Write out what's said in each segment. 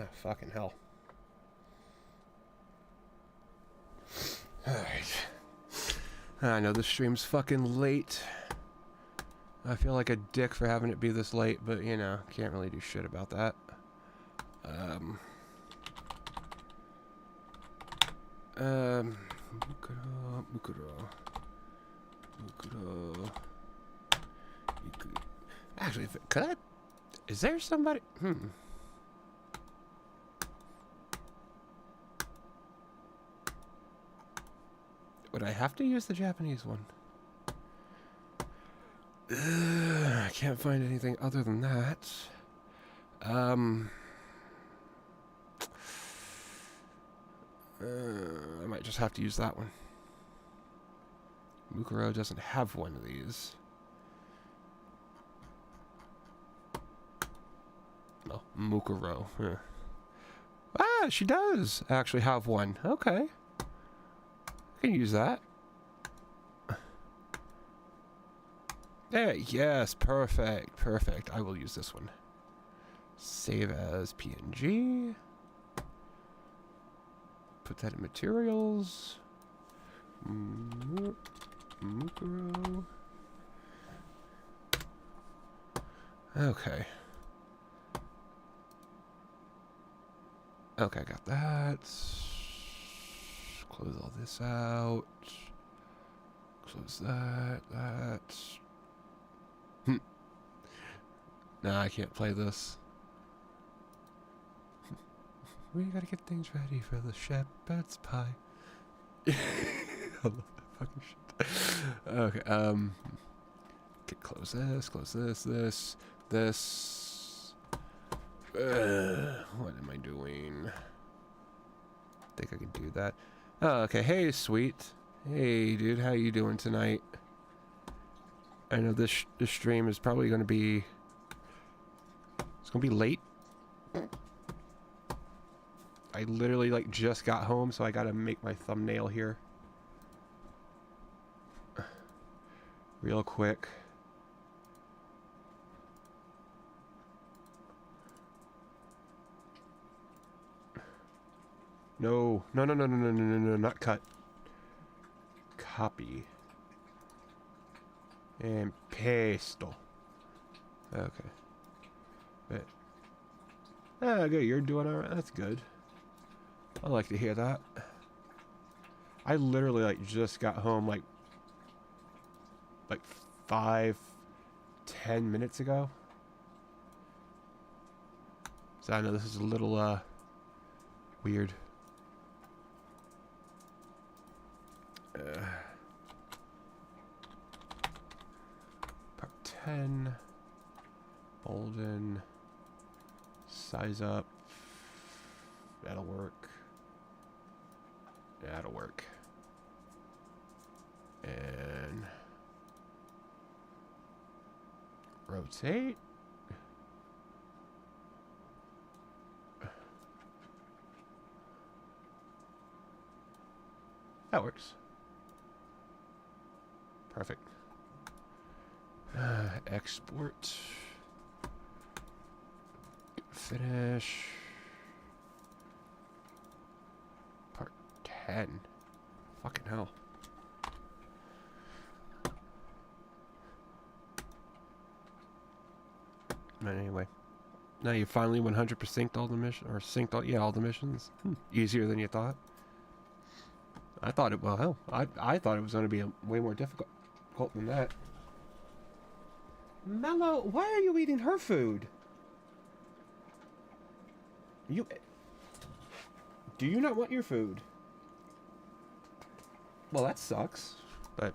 Ah, fucking hell. Alright. I know this stream's fucking late. I feel like a dick for having it be this late, but you know, can't really do shit about that. Actually, could I? Is there somebody? Would I have to use the Japanese one? I can't find anything other than that. I might just have to use that one. Mukuro doesn't have one of these. No, Mukuro. Huh. Ah, she does actually have one. Okay. I can use that. There, yes, perfect, perfect. I will use this one. Save as PNG. Put that in materials. Mukuro. Okay. Okay, got that. Close all this out. Close that. Nah, I can't play this. We gotta get things ready for the shepherd's pie. I love that fucking shit. Okay, okay, close this. What am I doing? Think I can do that. Oh, okay. Hey, sweet. Hey, dude. How you doing tonight? I know this stream is probably going to be... It's going to be late. I literally, like, just got home, so I got to make my thumbnail here. Real quick. No, not cut. Copy. And paste. Okay. But, good, you're doing alright. That's good. I like to hear that. I literally, like, just got home, like 5-10 minutes ago. So I know this is a little, weird. Part 10. Bolden. Size up. That'll work. That'll work. And rotate. That works. Perfect. Export. Finish. Part 10. Fucking hell. But anyway. Now you finally 100% all the missions, or synced all, yeah, all the missions. Easier than you thought. I thought it, well, hell, I thought it was going to be way more difficult than that. Mello, why are you eating her food? Do you not want your food? Well, that sucks, but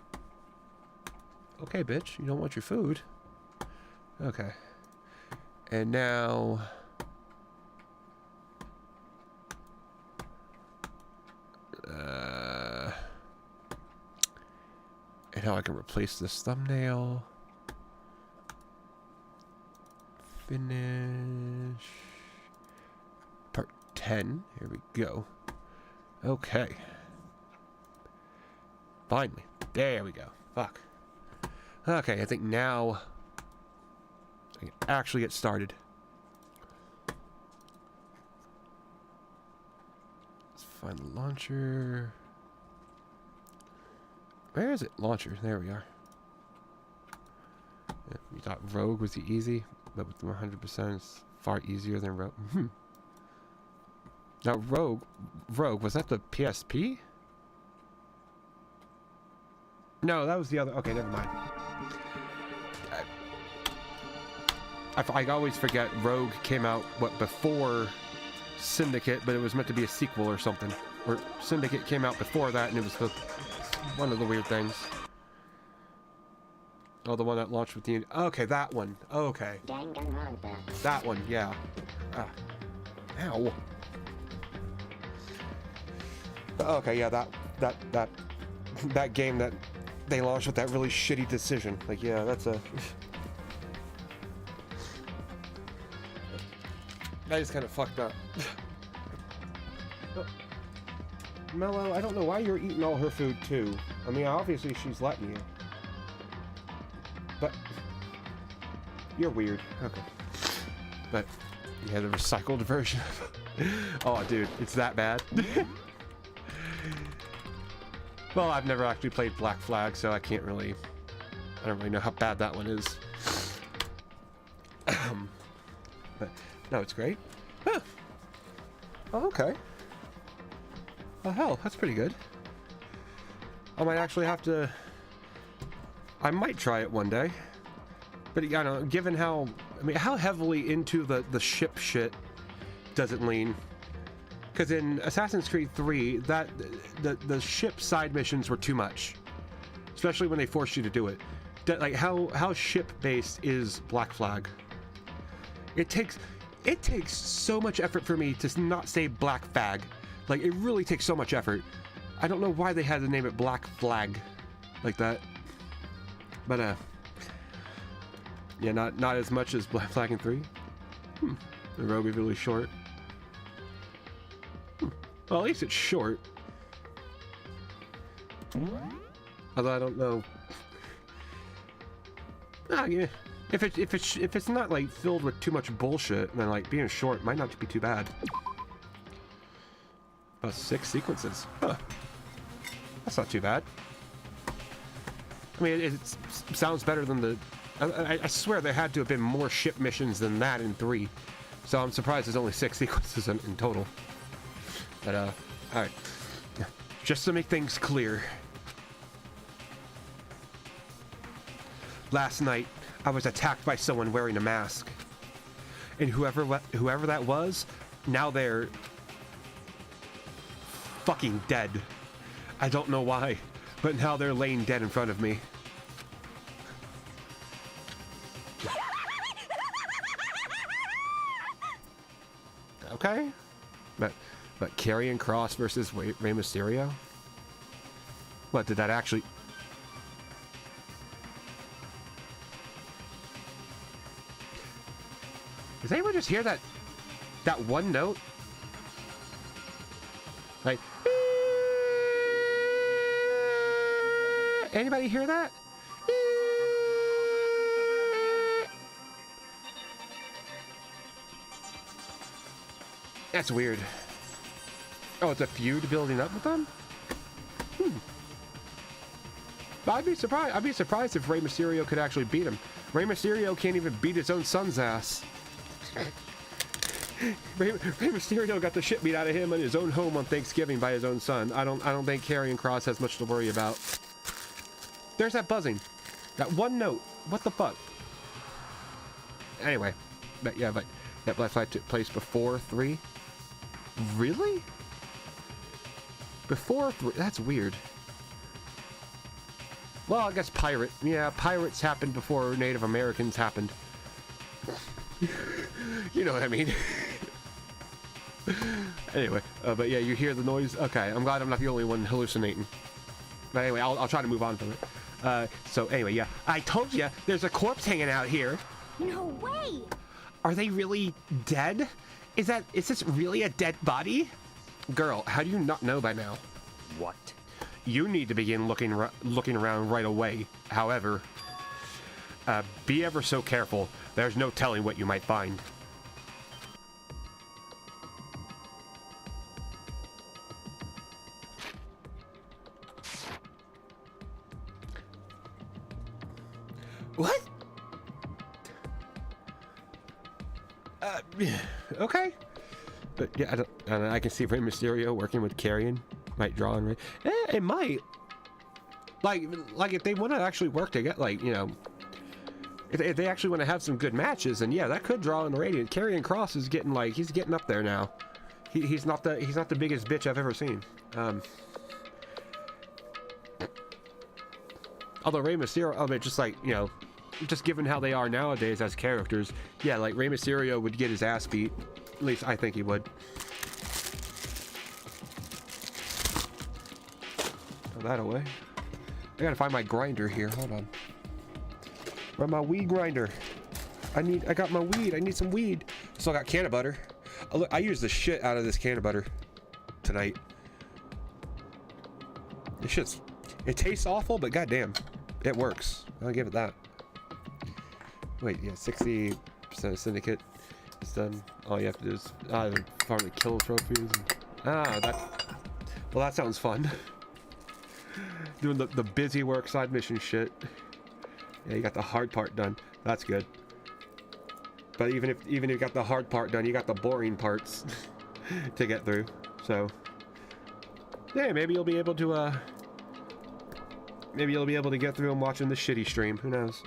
okay, bitch, you don't want your food. Okay. And now and how I can replace this thumbnail. Finish. Part 10. Here we go. Okay. Finally. There we go. Fuck. Okay, I think now I can actually get started. find the launcher. Where is it? Launcher. There we are. Yeah, you thought Rogue was easy, but with 100%, it's far easier than Rogue. Now, Rogue, was that the PSP? No, that was the other. Okay, never mind. I always forget Rogue came out, what, before Syndicate, but it was meant to be a sequel or something. Or Syndicate came out before that, and it was one of the weird things. Oh, the one that launched with the... Okay, that one. Okay. Danganronpa. That one, yeah. Ah. Ow. Okay, yeah, that game that they launched with that really shitty decision. Like, yeah, that's a... That is kind of fucked up. Mello, I don't know why you're eating all her food, too. I mean, obviously she's letting you. But... You're weird. Okay. But... Yeah, the recycled version of... Oh, dude, it's that bad? Well, I've never actually played Black Flag, so I can't really... I don't really know how bad that one is. But, no, it's great. Huh. Oh, okay. Oh, hell, that's pretty good. I might actually have to... I might try it one day. But, you know, given how... I mean, how heavily into the ship shit does it lean? Because in Assassin's Creed 3, the ship side missions were too much. Especially when they forced you to do it. Like, how ship-based is Black Flag? It takes so much effort for me to not say Black Flag. Like, it really takes so much effort. I don't know why they had to name it Black Flag like that. But, yeah, not as much as Black Flag in 3. The Rogue is really short. Well, at least it's short. Although I don't know. Ah, yeah. If it's not like filled with too much bullshit, then like being short might not be too bad. About 6 sequences. Huh. That's not too bad. I mean, it sounds better than the... I swear there had to have been more ship missions than that in 3. So I'm surprised there's only 6 sequences in total. But, alright. Just to make things clear. Last night, I was attacked by someone wearing a mask. And whoever that was, now they're... fucking dead. I don't know why, but now they're laying dead in front of me. Okay. But Karrion Kross versus Rey Mysterio? What, did that actually... Does anyone just hear that one note? Like... Anybody hear that? That's weird. Oh, it's a feud building up with them? But I'd be surprised if Rey Mysterio could actually beat him. Rey Mysterio can't even beat his own son's ass. Rey Mysterio got the shit beat out of him in his own home on Thanksgiving by his own son. I don't think Karrion Kross has much to worry about. There's that buzzing. That one note. What the fuck? Anyway. But that Black Flag took place before 3? Really? Before 3? That's weird. Well, I guess pirate. Yeah, pirates happened before Native Americans happened. You know what I mean. Anyway, but yeah, you hear the noise? Okay, I'm glad I'm not the only one hallucinating. But anyway, I'll try to move on from it. So anyway, yeah. I told you, there's a corpse hanging out here. No way! Are they really dead? Is this really a dead body? Girl, how do you not know by now? What? You need to begin looking around right away. However, be ever so careful. There's no telling what you might find. What? Okay. But yeah, I don't know. I can see Rey Mysterio working with Carrion. Might draw on Rey. It might. Like if they want to actually work together, like, you know, if they actually want to have some good matches, then yeah, that could draw on the Radiant. Karrion Kross is getting, like, he's getting up there now. He's not the biggest bitch I've ever seen. Although Rey Mysterio, I mean, just like, you know, just given how they are nowadays as characters, yeah, like Rey Mysterio would get his ass beat. At least I think he would. Throw that away. I gotta find my grinder here. Hold on. Where's my weed grinder? I got my weed. I need some weed. Still got can of butter. Oh, look, I used the shit out of this can of butter tonight. This shit's... It tastes awful, but goddamn, it works. I'll give it that. Wait, yeah, 60% of Syndicate is done. All you have to do is farm the kill trophies. Well, that sounds fun. Doing the busy work side mission shit. Yeah, you got the hard part done. That's good. But even if you got the hard part done, you got the boring parts to get through. So, yeah, maybe you'll be able to get through them watching the shitty stream. Who knows?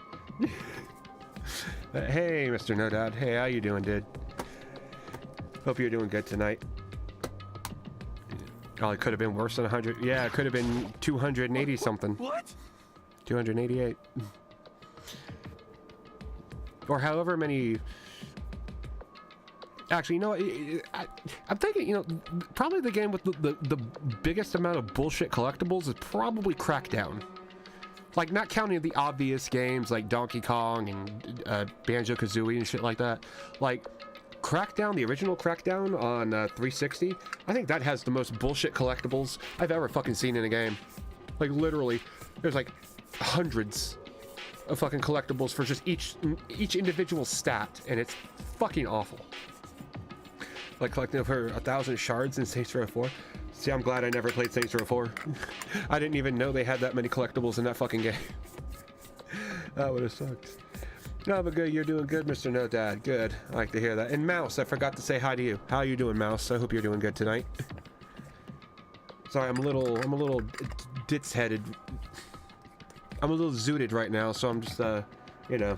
Hey, Mr. No Dad. Hey, how you doing, dude? Hope you're doing good tonight. Oh, it could have been worse than 100. Yeah, it could have been 280 something. What? 288. Or however many... Actually, you know what? I'm thinking, you know, probably the game with the biggest amount of bullshit collectibles is probably Crackdown. Like, not counting the obvious games like Donkey Kong and Banjo-Kazooie and shit like that. Like, Crackdown, the original Crackdown on 360, I think that has the most bullshit collectibles I've ever fucking seen in a game. Like, literally, there's like hundreds of fucking collectibles for just each individual stat, and it's fucking awful. Like collecting over 1,000 shards in Saints Row 4. See, I'm glad I never played Saints Row 4. I didn't even know they had that many collectibles in that fucking game. That would have sucked. No, but good. You're doing good, Mr. No Dad. Good. I like to hear that. And Mouse, I forgot to say hi to you. How are you doing, Mouse? I hope you're doing good tonight. Sorry, I'm a little ditz-headed. I'm a little zooted right now, so I'm just, you know.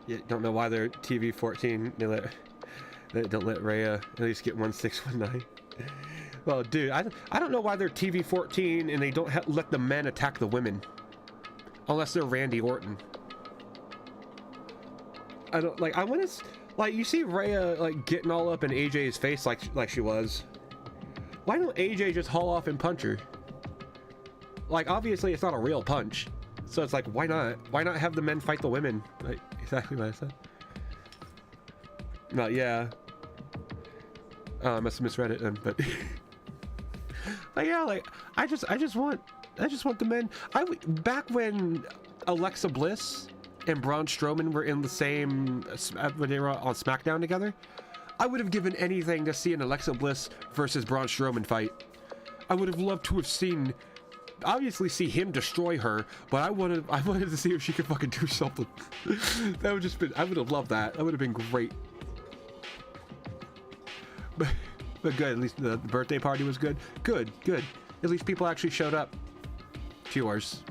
You don't know why they're TV 14. They don't let Rhea at least get 1619. Well, dude, I don't know why they're TV 14 and they don't let the men attack the women, unless they're Randy Orton. I don't like. I want to like you see Rhea like getting all up in AJ's face like she was. Why don't AJ just haul off and punch her? Like, obviously it's not a real punch, so it's like, why not? Why not have the men fight the women? Like, exactly what I said. No, yeah. I must have misread it then, but like, yeah, like I just want the men. Back when Alexa Bliss and Braun Strowman were in the same when they were on SmackDown together, I would have given anything to see an Alexa Bliss versus Braun Strowman fight. I would have loved to have seen, obviously, see him destroy her, but I wanted to see if she could fucking do something. That would just been, I would have loved that. That would have been great. But good, at least the birthday party was good. Good. At least people actually showed up to yours.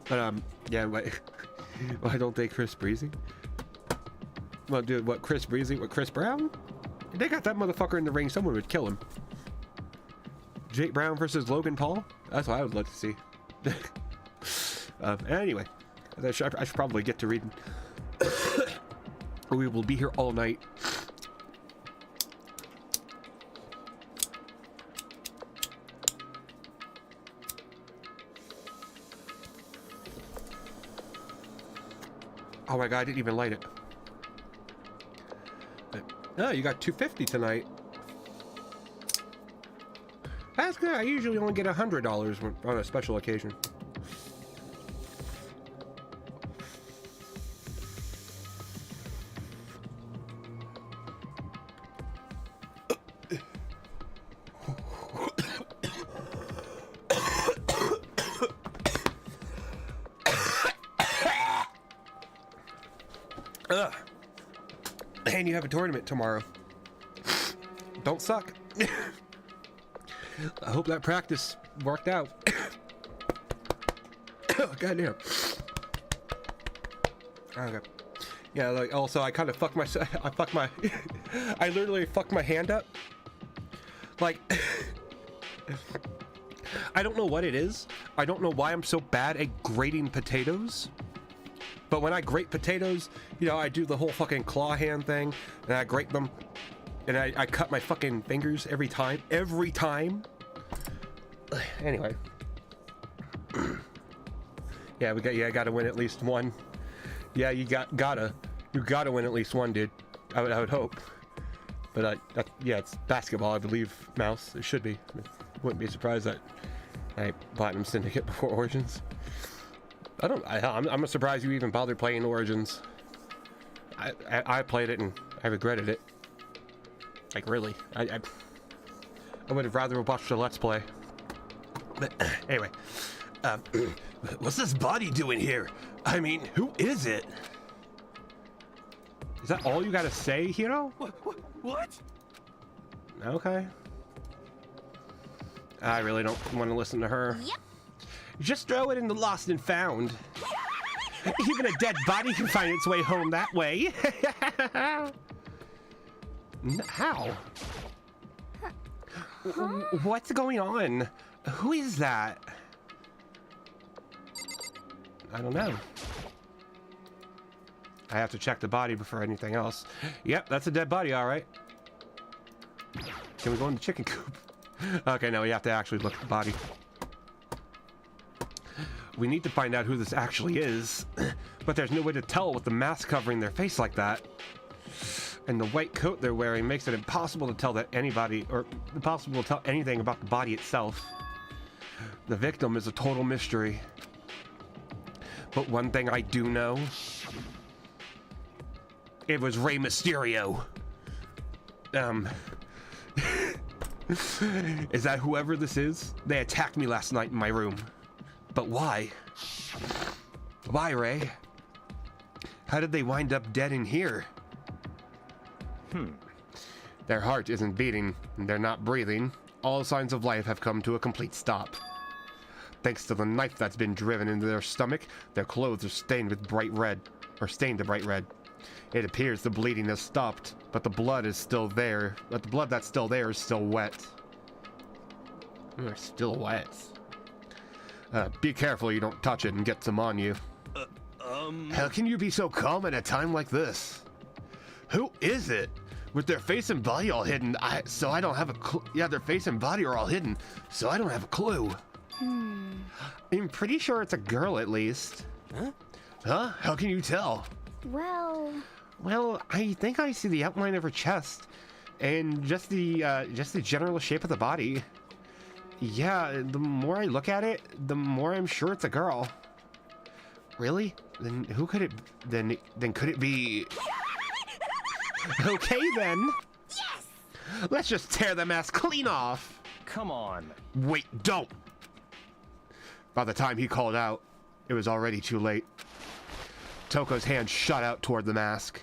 But yeah, why don't they Chris Breezy? Well, dude, what Chris Breezy? What Chris Brown? If they got that motherfucker in the ring, someone would kill him. Jake Brown versus Logan Paul? That's what I would love to see. Anyway, I should probably get to reading. Or we will be here all night. Oh my god, I didn't even light it. Oh, you got 250 tonight. That's good. I usually only get $100 on a special occasion. Ugh. And you have a tournament tomorrow. Don't suck. I hope that practice worked out. Oh, goddamn. Okay. Yeah, like, also, I kind of fucked myself. I literally fucked my hand up. Like, I don't know what it is. I don't know why I'm so bad at grating potatoes. But when I grate potatoes, you know, I do the whole fucking claw hand thing, and I grate them, and I cut my fucking fingers every time. Every time. Anyway. Yeah, I gotta win at least one. Yeah, you gotta win at least one, dude. I would hope. But yeah, it's basketball, I believe. Mouse, it should be. Wouldn't be surprised that I Platinum Syndicate before Origins. I'm surprised you even bothered playing Origins. I played it and I regretted it. Like, really. I would have rather watched the Let's Play. But anyway, what's this body doing here? I mean, who is it? Is that all you gotta say, Hiro? What? Okay. I really don't want to listen to her. Yep. Just throw it in the lost and found. Even a dead body can find its way home that way. How? Huh? What's going on? Who is that? I don't know. I have to check the body before anything else. Yep, that's a dead body, all right. Can we go in the chicken coop? Okay, no, we have to actually look at the body. We need to find out who this actually is, but there's no way to tell with the mask covering their face like that. And the white coat they're wearing makes it impossible to tell impossible to tell anything about the body itself. The victim is a total mystery. But one thing I do know, it was Rey Mysterio. Is that whoever this is? They attacked me last night in my room. But why? Why, Rey? How did they wind up dead in here? Their heart isn't beating, and they're not breathing. All signs of life have come to a complete stop. Thanks to the knife that's been driven into their stomach, their clothes are stained with bright red, or stained a bright red. It appears the bleeding has stopped, but the blood is still there. But the blood that's still there is still wet. They're still wet. Be careful you don't touch it and get some on you. How can you be so calm at a time like this? Who is it? With their face and body all hidden, so I don't have a clue. Yeah, their face and body are all hidden, so I don't have a clue. I'm pretty sure it's a girl at least. Huh? Huh? How can you tell? Well, I think I see the outline of her chest, and just the general shape of the body. Yeah, the more I look at it, the more I'm sure it's a girl. Really? Then who could it? Then could it be? Okay then. yes! Let's just tear the mask clean off. Come on. Wait, don't. By the time he called out, it was already too late. Toko's hand shot out toward the mask.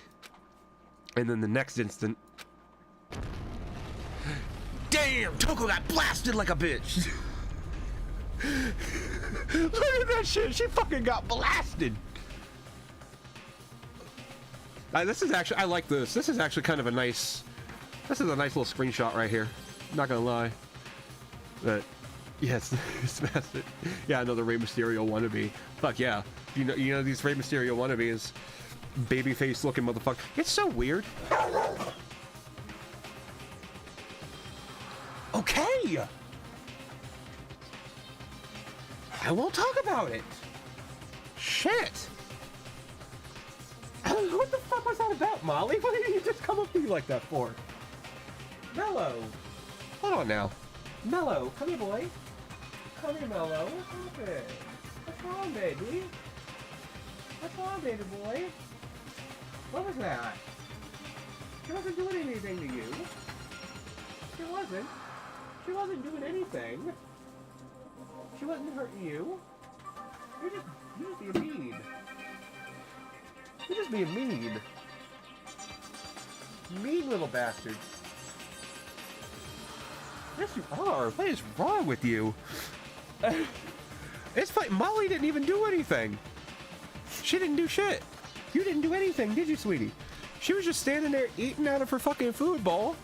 And then the next instant... Damn! Toko got blasted like a bitch! Look at that shit! She fucking got blasted! This is actually... I like this. This is actually kind of a nice... This is a nice little screenshot right here. Not gonna lie. But... Yes, smashed it. Yeah, another Rey Mysterio wannabe. Fuck yeah. You know these Rey Mysterio wannabes. Babyface looking motherfucker. It's so weird. Okay! I won't talk about it. Shit! What the fuck was that about, Molly? What did you just come up to me like that for? Mello! Hold on now. Mello, come here, boy. Come here, Mello. What's happening? What's wrong, baby? What's wrong, baby boy? What was that? She wasn't doing anything to you. She wasn't. She wasn't doing anything. She wasn't hurting you. You're just being mean. You're just being mean. Mean little bastard. Yes, you are. What is wrong with you? It's fine. Molly didn't even do anything. She didn't do shit. You didn't do anything, did you, sweetie? She was just standing there eating out of her fucking food bowl.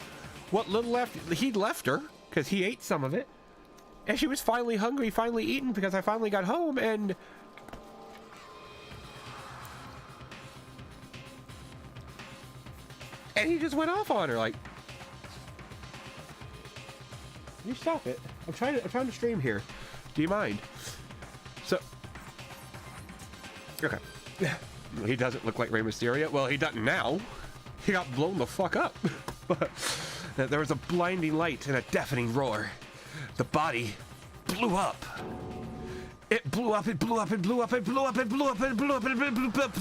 What little left, he'd left her, because he ate some of it. And she was finally hungry, finally eating, because I finally got home, and... And he just went off on her, like... You stop it. I'm trying to stream here. Do you mind? So... Okay. He doesn't look like Rey Mysterio. Well, he doesn't now. He got blown the fuck up. But there was a blinding light and a deafening roar. The body blew up. It blew up, it blew up, it blew up, it blew up, it blew up, it blew up, it blew up.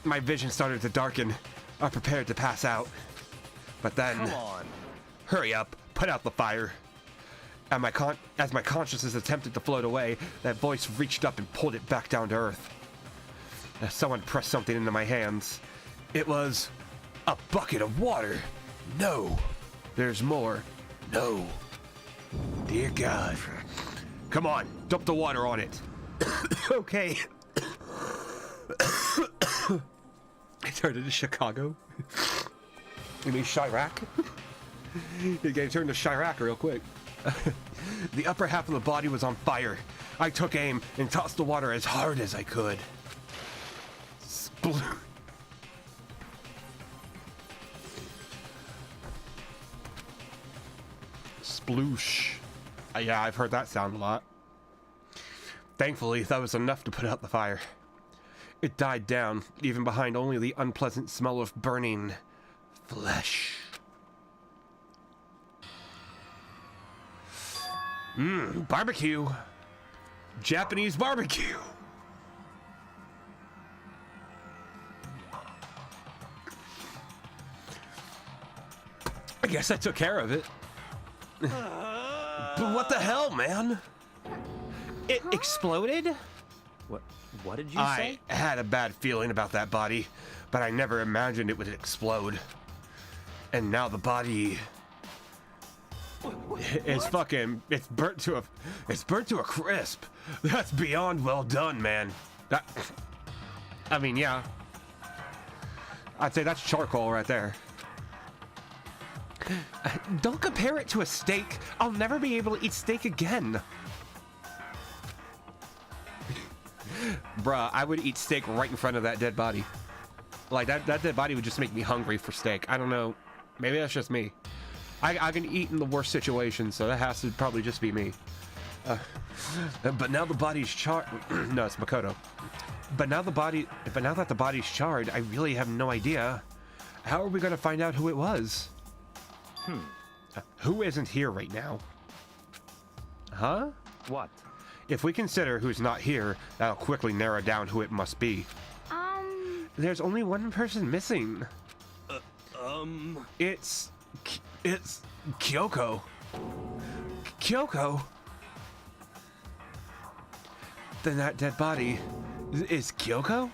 My vision started to darken. I prepared to pass out. But then... Come on. Hurry up. Put out the fire. And as my consciousness attempted to float away, that voice reached up and pulled it back down to earth. As someone pressed something into my hands. It was a bucket of water. No. There's more. No. Dear God. Come on. Dump the water on it. Okay. I turned into Chicago. You mean Chirac? You gotta turn to Chirac real quick. The upper half of the body was on fire. I took aim and tossed the water as hard as I could. Sploosh. Yeah, I've heard that sound a lot. Thankfully, that was enough to put out the fire. It died down, leaving behind only the unpleasant smell of burning flesh. Barbecue. Japanese barbecue. I guess I took care of it. But what the hell, man? It exploded? What did you say? I had a bad feeling about that body, but I never imagined it would explode. And now the body is fucking, it's burnt to a crisp. That's beyond well done, man. I mean, yeah. I'd say that's charcoal right there. Don't compare it to a steak. I'll never be able to eat steak again. Bruh, I would eat steak right in front of that dead body. Like, that dead body would just make me hungry for steak. I don't know. Maybe that's just me. I can eat in the worst situations, so that has to probably just be me. But now the body's charred. No, it's Makoto. But now that the body's charred, I really have no idea. How are we going to find out who it was? Who isn't here right now? Huh? What? If we consider who's not here, that'll quickly narrow down who it must be. There's only one person missing. It's Kyoko. Kyoko? Then that dead body is Kyoko?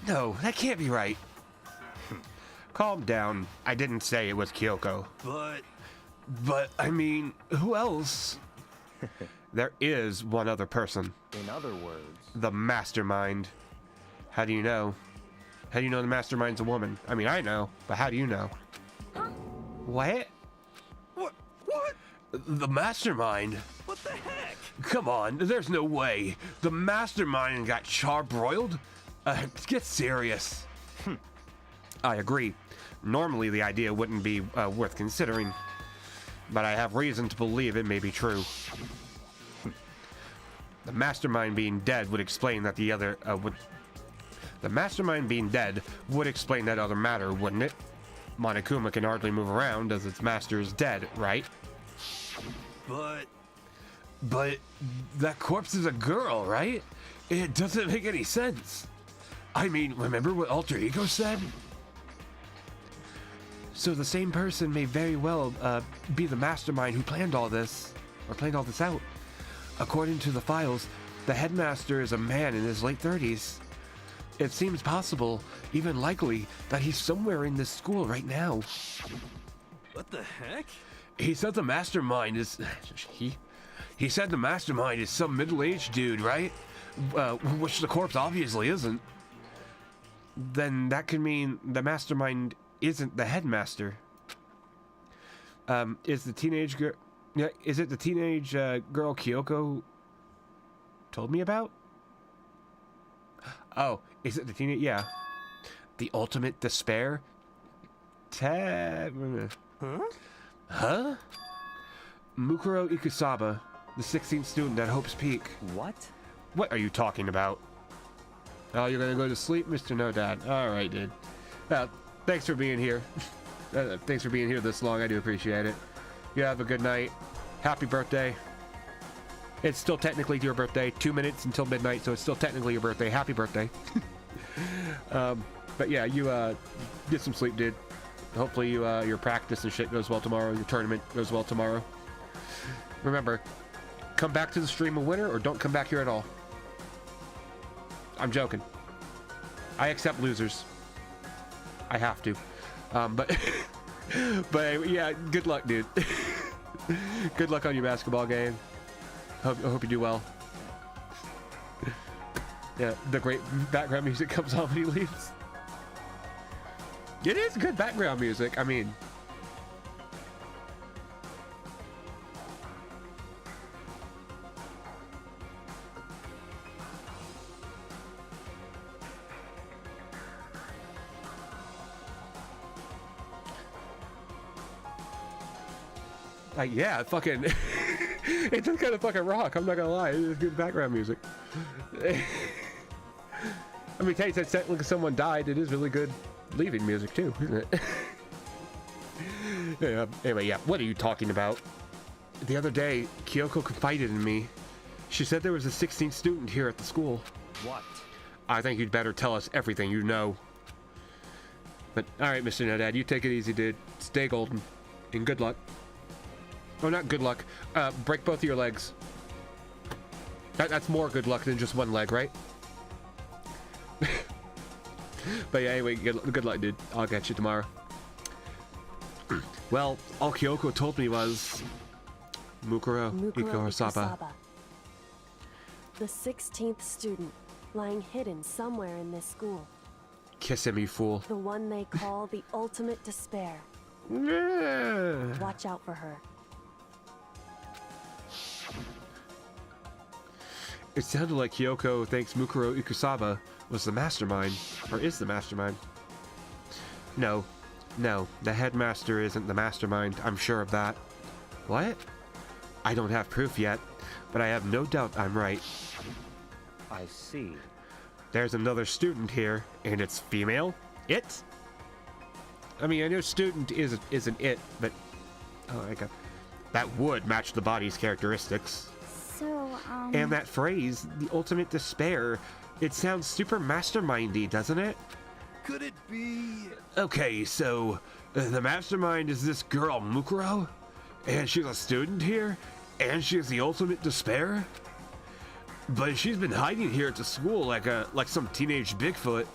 No, that can't be right. Calm down. I didn't say it was Kyoko. But I mean, who else? There is one other person. In other words, the mastermind. How do you know? How do you know the mastermind's a woman? I mean, I know, but how do you know? Huh? What? What? The mastermind? What the heck? Come on, there's no way. The mastermind got charbroiled? Get serious. I agree. Normally, the idea wouldn't be worth considering, but I have reason to believe it may be true. The mastermind being dead would explain that the other The mastermind being dead would explain that other matter, wouldn't it? Monokuma can hardly move around as its master is dead, right? But that corpse is a girl, right? It doesn't make any sense. I mean, remember what Alter Ego said? So the same person may very well be the mastermind who planned all this, or planned all this out. According to the files, the headmaster is a man in his late 30s. It seems possible, even likely, that he's somewhere in this school right now. What the heck? He said the mastermind is... He said the mastermind is some middle-aged dude, right? Which the corpse obviously isn't. Then that could mean the mastermind isn't the headmaster. Is the teenage girl... Yeah, is it the teenage girl Kyoko told me about? Oh, is it the teenage... Yeah. The ultimate despair? Huh? Huh? Mukuro Ikusaba, the 16th student at Hope's Peak. What? What are you talking about? Oh, you're gonna go to sleep, Mr. No Dad. Alright, dude. Thanks for being here. Thanks for being here this long. I do appreciate it. You have a good night. Happy birthday. It's still technically your birthday. 2 minutes until midnight, so it's still technically your birthday. Happy birthday. But yeah, you get some sleep, dude. Hopefully your practice and shit goes well tomorrow. Your tournament goes well tomorrow. Remember, come back to the stream a winner or don't come back here at all. I'm joking. I accept losers. I have to. But yeah, good luck, dude. Good luck on your basketball game. I hope you do well. Yeah, the great background music comes on when he leaves. It is good background music. I mean, yeah, fucking it does kind of fucking rock. I'm not gonna lie, it's good background music. I mean, Tate said technically someone died. It is really good leaving music too, isn't it? Yeah, anyway, yeah, what are you talking about? The other day, Kyoko confided in me. She said there was a 16th student here at the school. What? I think you'd better tell us everything you know. But, alright, Mr. No Dad, you take it easy, dude. Stay golden. And good luck. Oh, not good luck. Break both of your legs. That's more good luck than just one leg, right? But yeah, anyway, good luck, dude. I'll catch you tomorrow. Well, all Kyoko told me was... Mukuro Ikusaba. The 16th student, lying hidden somewhere in this school. Kiss him, you fool. The one they call the ultimate despair. Yeah. Watch out for her. It sounded like Kyoko thinks Mukuro Ikusaba was the mastermind, or is the mastermind. No, the headmaster isn't the mastermind, I'm sure of that. What? I don't have proof yet, but I have no doubt I'm right. I see. There's another student here, and it's female? It? I mean, I know student is an it, but... Oh, my God. That would match the body's characteristics. So, And that phrase, the ultimate despair, it sounds super mastermindy, doesn't it? Could it be? Okay, so the mastermind is this girl Mukuro, and she's a student here, and she has the ultimate despair. But she's been hiding here at the school like some teenage Bigfoot.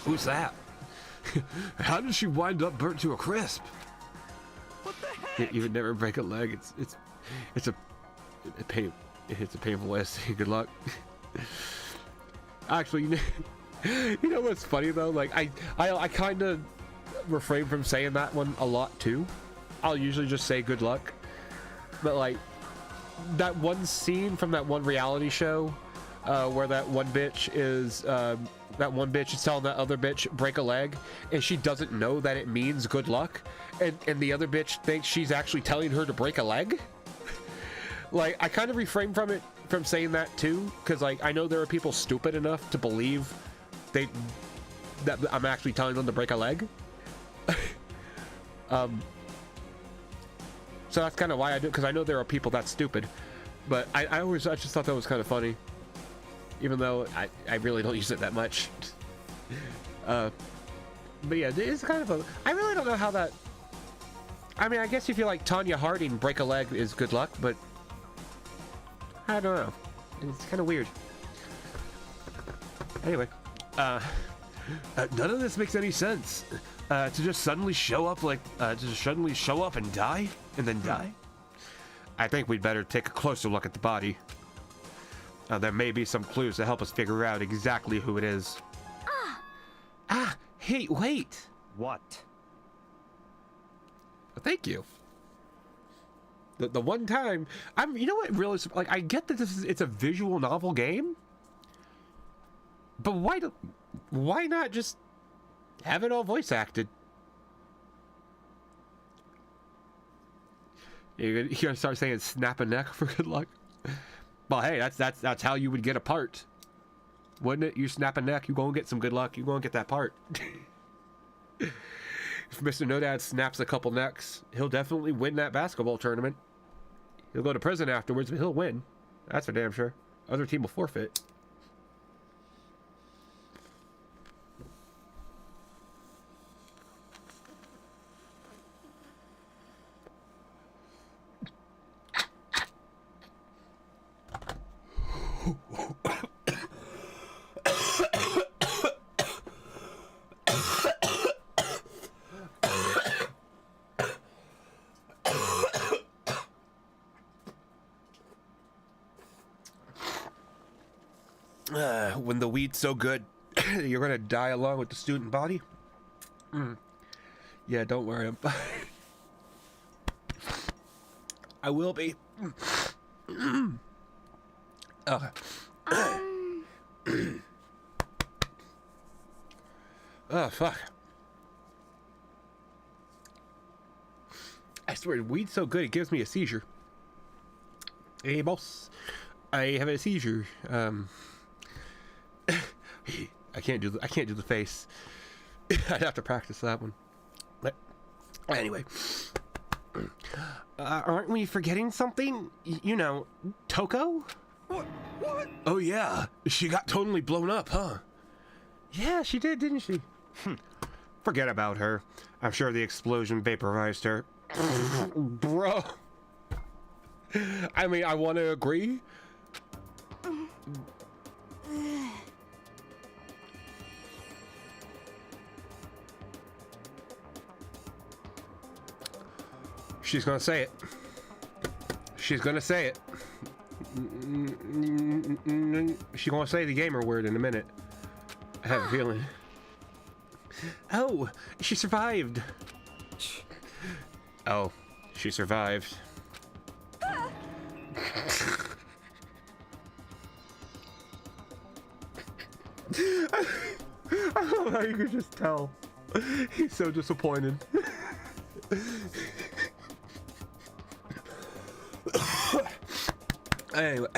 Who's that? How did she wind up burnt to a crisp? What the heck? You would never break a leg. It's a painful way to say good luck. Actually, you know what's funny though? Like I kind of refrain from saying that one a lot too. I'll usually just say good luck, but like that one scene from that one reality show where that one bitch is telling that other bitch break a leg, and she doesn't know that it means good luck, and the other bitch thinks she's actually telling her to break a leg. Like, I kind of refrain from saying that too, because like I know there are people stupid enough to believe that I'm actually telling them to break a leg. So that's kind of why I do, because I know there are people that stupid. But I just thought that was kind of funny, even though I really don't use it that much. But yeah, it's kind of I really don't know how that. I mean, I guess if you like Tanya Harding, break a leg is good luck, but I don't know. It's kind of weird. Anyway. None of this makes any sense. To just suddenly show up and die, and then die? I think we'd better take a closer look at the body. There may be some clues to help us figure out exactly who it is. Hey, wait! What? Thank you. The one time, you know what really, like, I get that it's a visual novel game, but why not just have it all voice acted? You're gonna start saying snap a neck for good luck? Well, hey, that's how you would get a part. Wouldn't it? You snap a neck, you go and get some good luck, you go and get that part. If Mr. No Dad snaps a couple necks, he'll definitely win that basketball tournament. He'll go to prison afterwards, but he'll win. That's for damn sure. Other team will forfeit. When the weed's so good, you're gonna die along with the student body? Yeah, don't worry. I'm fine. I will be. Okay. Oh, fuck. I swear, weed's so good, it gives me a seizure. Hey, boss. I have a seizure. I can't do the face. I'd have to practice that one. But anyway, aren't we forgetting something? You know, Toko? What? Oh yeah, she got totally blown up, huh? Yeah, she did, didn't she? Forget about her. I'm sure the explosion vaporized her. Bro. I mean, I want to agree. She's gonna say it. She's gonna say it. She's gonna say the gamer word in a minute. I have a feeling. Oh, she survived. Oh, she survived. I don't know how you could just tell. He's so disappointed. Anyway,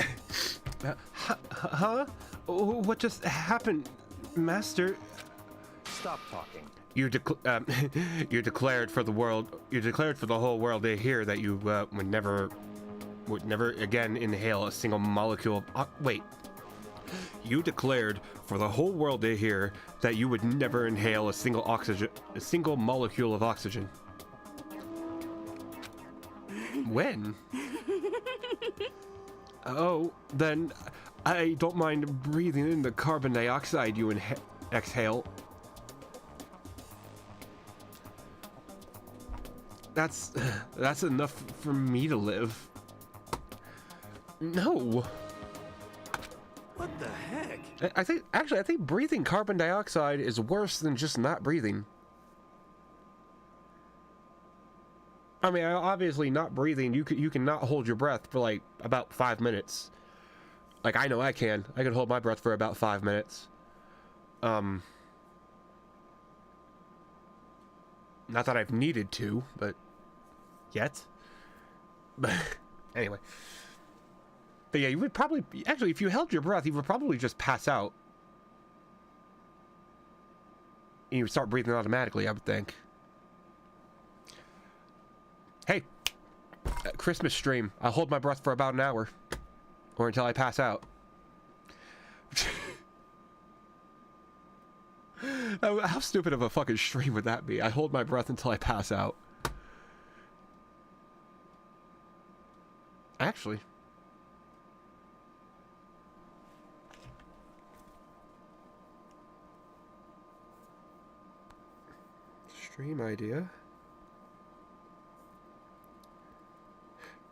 huh? What just happened, Master? Stop talking. You declared for the world. You declared for the whole world to hear that you would never again inhale a single molecule of. Wait. You declared for the whole world to hear that you would never inhale a single molecule of oxygen. When? Oh, then I don't mind breathing in the carbon dioxide you exhale. That's enough for me to live. No. What the heck? I think breathing carbon dioxide is worse than just not breathing. I mean, obviously not breathing, you can not hold your breath for like about 5 minutes. Like, I know I can. I can hold my breath for about 5 minutes. Not that I've needed to, but yet. But anyway. But yeah, you would probably, actually, if you held your breath, you would probably just pass out. And you would start breathing automatically, I would think. Hey, Christmas stream. I'll hold my breath for about an hour. Or until I pass out. How stupid of a fucking stream would that be? I hold my breath until I pass out. Actually. Stream idea.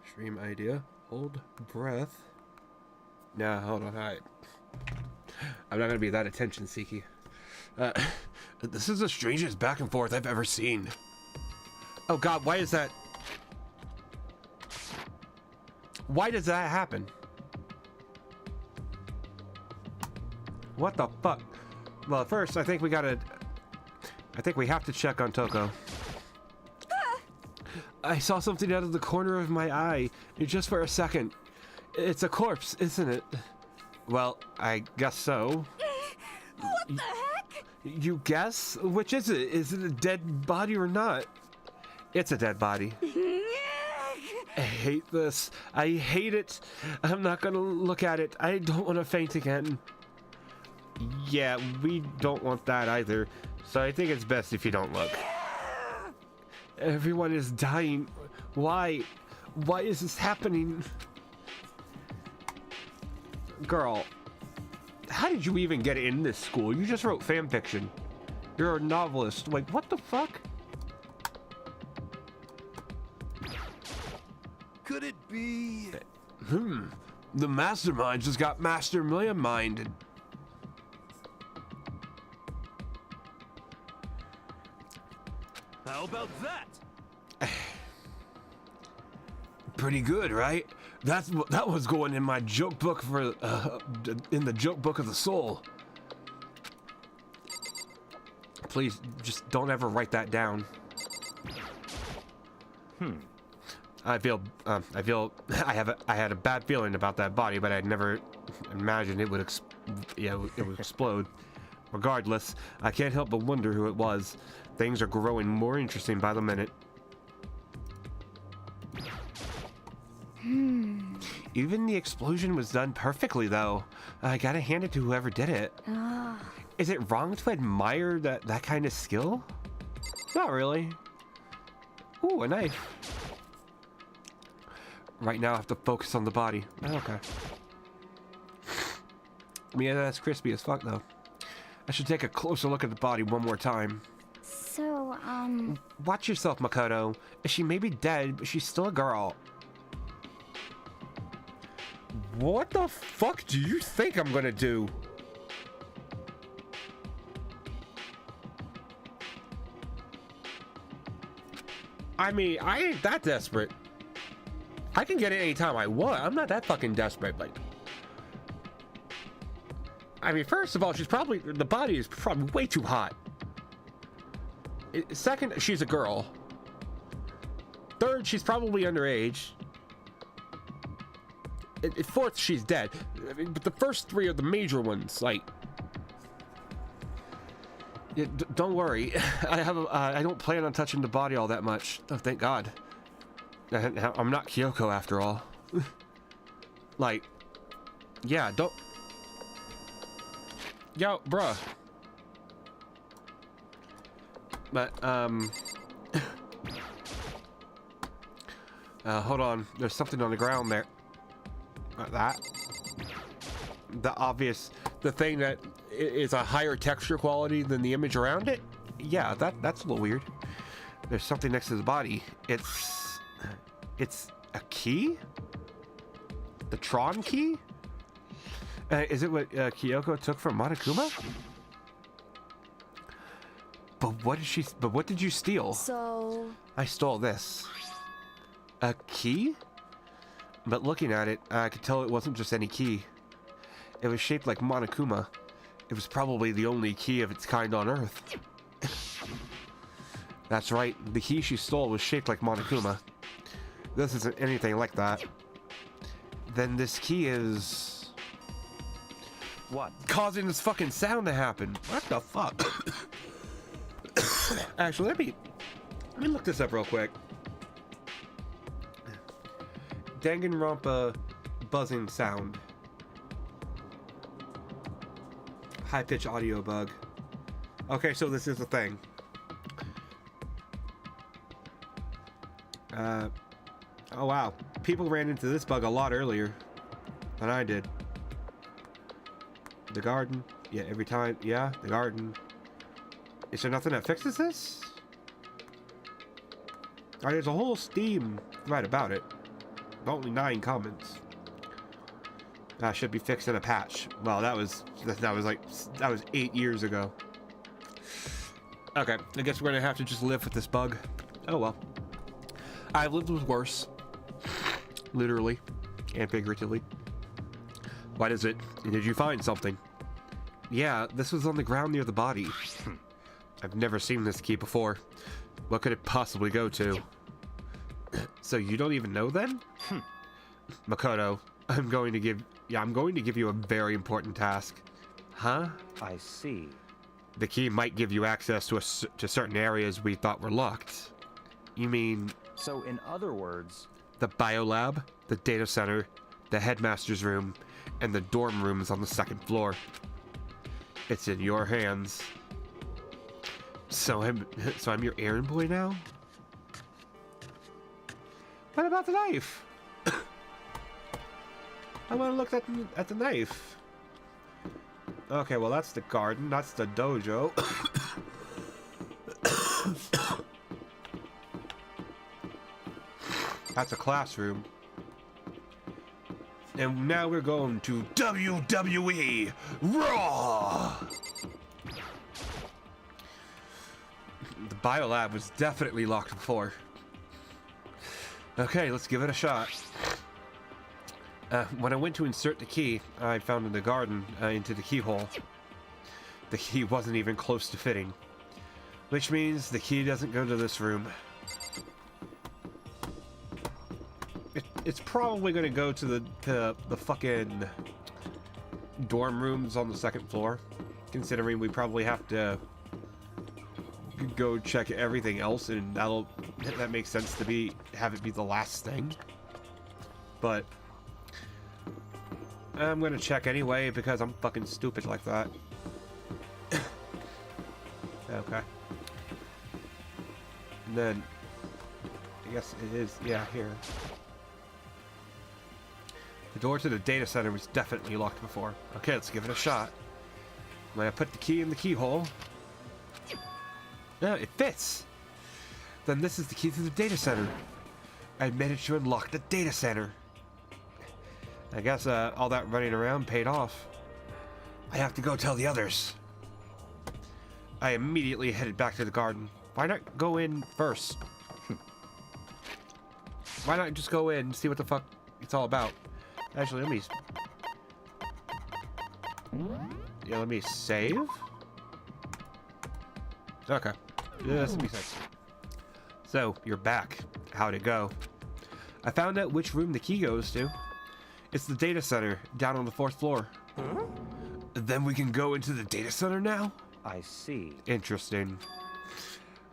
Stream idea. Hold breath. Nah, hold on. I'm not gonna be that attention seeky. This is the strangest back and forth I've ever seen. Oh God, why is that? Why does that happen? What the fuck? Well, first, I think we have to check on Toko. I saw something out of the corner of my eye, just for a second. It's a corpse, isn't it? Well, I guess so. What the heck? You guess? Which is it? Is it a dead body or not? It's a dead body. I hate this. I hate it. I'm not gonna look at it. I don't want to faint again. Yeah, we don't want that either. So I think it's best if you don't look. Everyone is dying. Why? Why is this happening? Girl, how did you even get in this school? You just wrote fan fiction. You're a novelist. Like, what the fuck? Could it be? The mastermind just got masterminded. How about that? Pretty good, right? That was going in my joke book for in the joke book of the soul. Please, just don't ever write that down. I had a bad feeling about that body, but I'd never imagined it would it would explode. Regardless, I can't help but wonder who it was. Things are growing more interesting by the minute. Even the explosion was done perfectly, though. I gotta hand it to whoever did it. Is it wrong to admire that kind of skill? Not really. Ooh, a knife. Right now I have to focus on the body. Okay. I mean, that's crispy as fuck, though. I should take a closer look at the body one more time. So, Watch yourself, Makoto. She may be dead, but she's still a girl. What the fuck do you think I'm gonna do? I mean, I ain't that desperate. I can get it anytime I want. I'm not that fucking desperate, like. I mean, first of all, the body is probably way too hot. Second, she's a girl. Third, she's probably underage. Fourth, she's dead. I mean, but the first three are the major ones. Like, don't worry. I don't plan on touching the body all that much. Oh, thank God. I'm not Kyoko after all. Like, yeah, don't. Yo, bruh. But, hold on. There's something on the ground there. That. The thing that is a higher texture quality than the image around it? Yeah, that's a little weird. There's something next to the body. It's a key? The Tron key? Is it what Kyoko took from Monokuma? But what did you steal? So... I stole this. A key? But looking at it, I could tell it wasn't just any key. It was shaped like Monokuma. It was probably the only key of its kind on Earth. That's right, the key she stole was shaped like Monokuma. This isn't anything like that. Then this key is... What? Causing this fucking sound to happen. What the fuck? Actually, let me look this up real quick. Danganronpa buzzing sound. High-pitch audio bug. Okay, so this is a thing. Oh wow. People ran into this bug a lot earlier than I did. The garden. Yeah, every time. Yeah, the garden. Is there nothing that fixes this? There's a whole Steam thread about it. Only 9 comments. That should be fixed in a patch. Well, that was 8 years ago. Okay, I guess we're gonna have to just live with this bug. Oh well. I've lived with worse. Literally and figuratively. What is it? Did you find something? Yeah, this was on the ground near the body. I've never seen this key before. What could it possibly go to? So you don't even know then? Makoto, I'm going to give you a very important task. Huh? I see. The key might give you access to certain areas we thought were locked. You mean... So in other words... The biolab, the data center, the headmaster's room, and the dorm rooms on the 2nd floor. It's in your hands. So I'm your errand boy now? What about the knife? I want to look at the knife. Okay, well that's the garden, that's the dojo. That's a classroom. And now we're going to WWE Raw! The biolab was definitely locked before. Okay, let's give it a shot. When I went to insert the key, I found in the garden into the keyhole. The key wasn't even close to fitting. Which means the key doesn't go to this room. It's probably going to go to the fucking dorm rooms on the 2nd floor. Considering we probably have to go check everything else, and that makes sense to have it be the last thing. But I'm gonna check anyway because I'm fucking stupid like that. Okay. And then I guess it is, yeah, here. The door to the data center was definitely locked before. Okay, let's give it a shot. When I put the key in the keyhole. No, it fits! Then this is the key to the data center. I managed to unlock the data center. I guess all that running around paid off. I have to go tell the others. I immediately headed back to the garden. Why not go in first? Why not just go in and see what the fuck it's all about? Actually, let me save. Okay. Yeah, let me save. So, you're back. How'd it go? I found out which room the key goes to. It's the data center, down on the 4th floor. Huh? Then we can go into the data center now? I see. Interesting.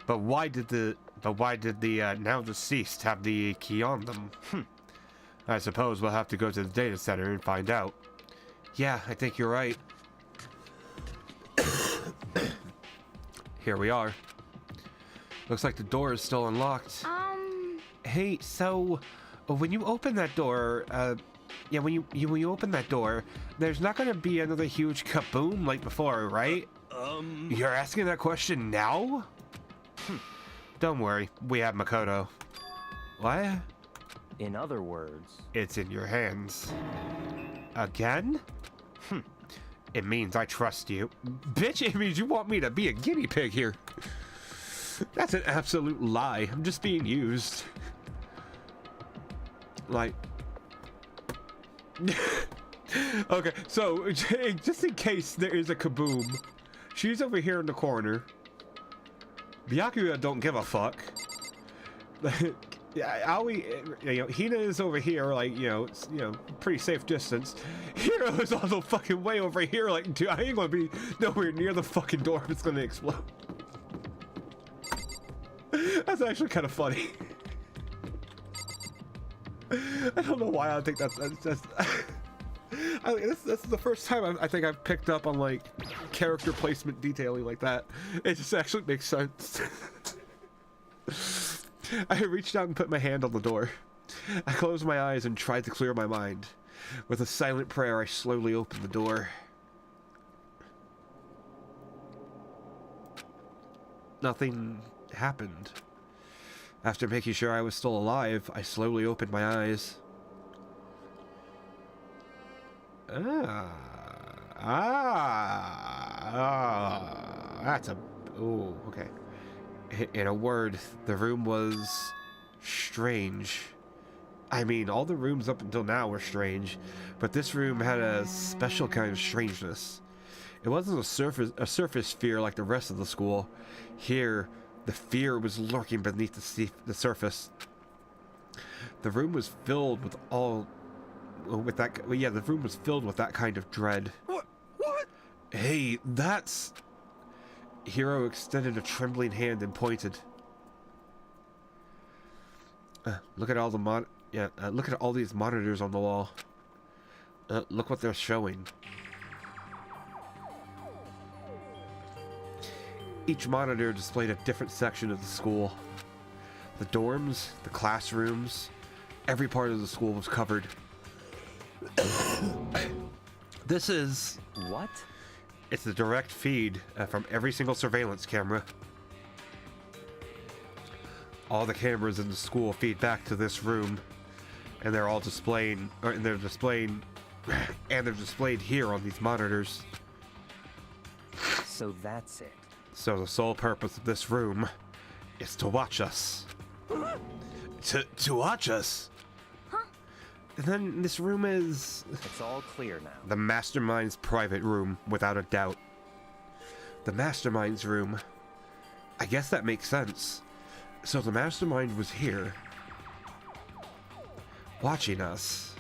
But why did the now deceased have the key on them? I suppose we'll have to go to the data center and find out. Yeah, I think you're right. Here we are. Looks like the door is still unlocked. Hey, so when you open that door, yeah, when you open that door, there's not gonna be another huge kaboom like before, right? You're asking that question now? Don't worry, we have Makoto. What? In other words... It's in your hands. Again? It means I trust you. Bitch, it means you want me to be a guinea pig here. That's an absolute lie. I'm just being used. Like... Okay, so, just in case there is a kaboom, she's over here in the corner. Byakuya don't give a fuck. Aoi, Hina is over here, like, pretty safe distance. Hiro is all the fucking way over here, like, dude, I ain't gonna be nowhere near the fucking door if it's gonna explode. That's actually kind of funny. I don't know why I think that's this is the first time I think I've picked up on, like, character placement detailing like that. It just actually makes sense. I reached out and put my hand on the door. I closed my eyes and tried to clear my mind. With a silent prayer, I slowly opened the door. Nothing happened. After making sure I was still alive, I slowly opened my eyes. That's a... Oh, okay. In a word, the room was strange. I mean, all the rooms up until now were strange, but this room had a special kind of strangeness. It wasn't a surface fear like the rest of the school. Here, the fear was lurking beneath the surface. The room was filled with the room was filled with that kind of dread. What? Hey, that's... Hero extended a trembling hand and pointed. Look at all the look at all these monitors on the wall. Look what they're showing. Each monitor displayed a different section of the school. The dorms, the classrooms, every part of the school was covered. This is... What? It's the direct feed from every single surveillance camera. All the cameras in the school feed back to this room, and they're all displayed here on these monitors. So that's it. So the sole purpose of this room is to watch us. To watch us? Huh? And then this room is... It's all clear now. The Mastermind's private room, without a doubt. The Mastermind's room. I guess that makes sense. So the Mastermind was here, watching us.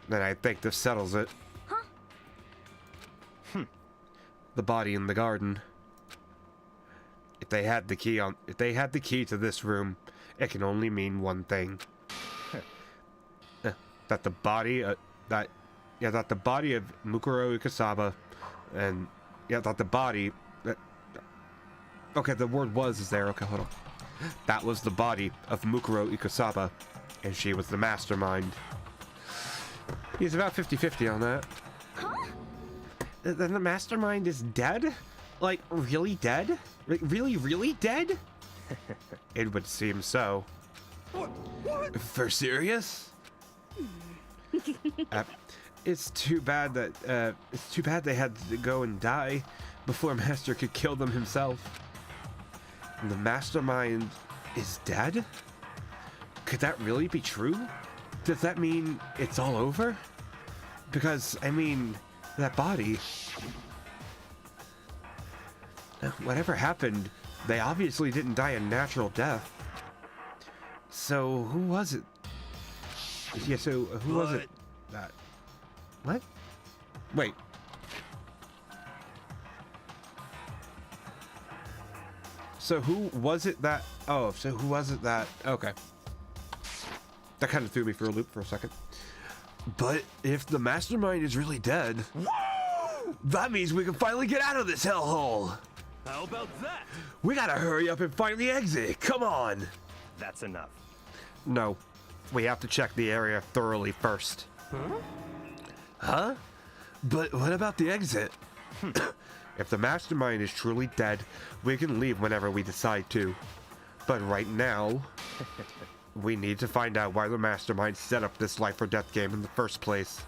Then I think this settles it. Huh? The body in the garden. If they had the key to this room, it can only mean one thing. That the body of Mukuro Ikasaba, and that the body. Okay, the word is there. Okay, hold on. That was the body of Mukuro Ikasaba, and she was the mastermind. He's about 50-50 on that. Huh? Then the mastermind is dead? Like, really dead? Really dead? It would seem so. What? For serious? It's too bad they had to go and die before Master could kill them himself. And the mastermind is dead? Could that really be true? Does that mean it's all over? Because, I mean, that body... Whatever happened, they obviously didn't die a natural death. So, who was it? Yeah, so, who was it? That... What? Wait. So who was it that... Oh, so who was it that... Okay. That kind of threw me for a loop for a second. But if the mastermind is really dead... That means we can finally get out of this hellhole! How about that? We gotta hurry up and find the exit! Come on! That's enough. No. We have to check the area thoroughly first. Huh? But what about the exit? If the mastermind is truly dead, we can leave whenever we decide to. But right now, we need to find out why the mastermind set up this life or death game in the first place.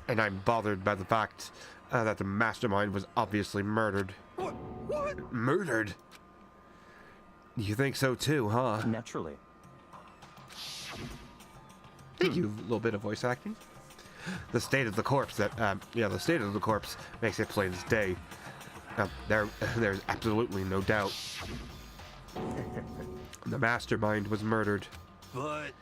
And I'm bothered by the fact that the mastermind was obviously murdered. What? Murdered? You think so too, huh? Naturally. Thank you, a little bit of voice acting. The state of the corpse the state of the corpse makes it plain as day. There's absolutely no doubt. The mastermind was murdered. But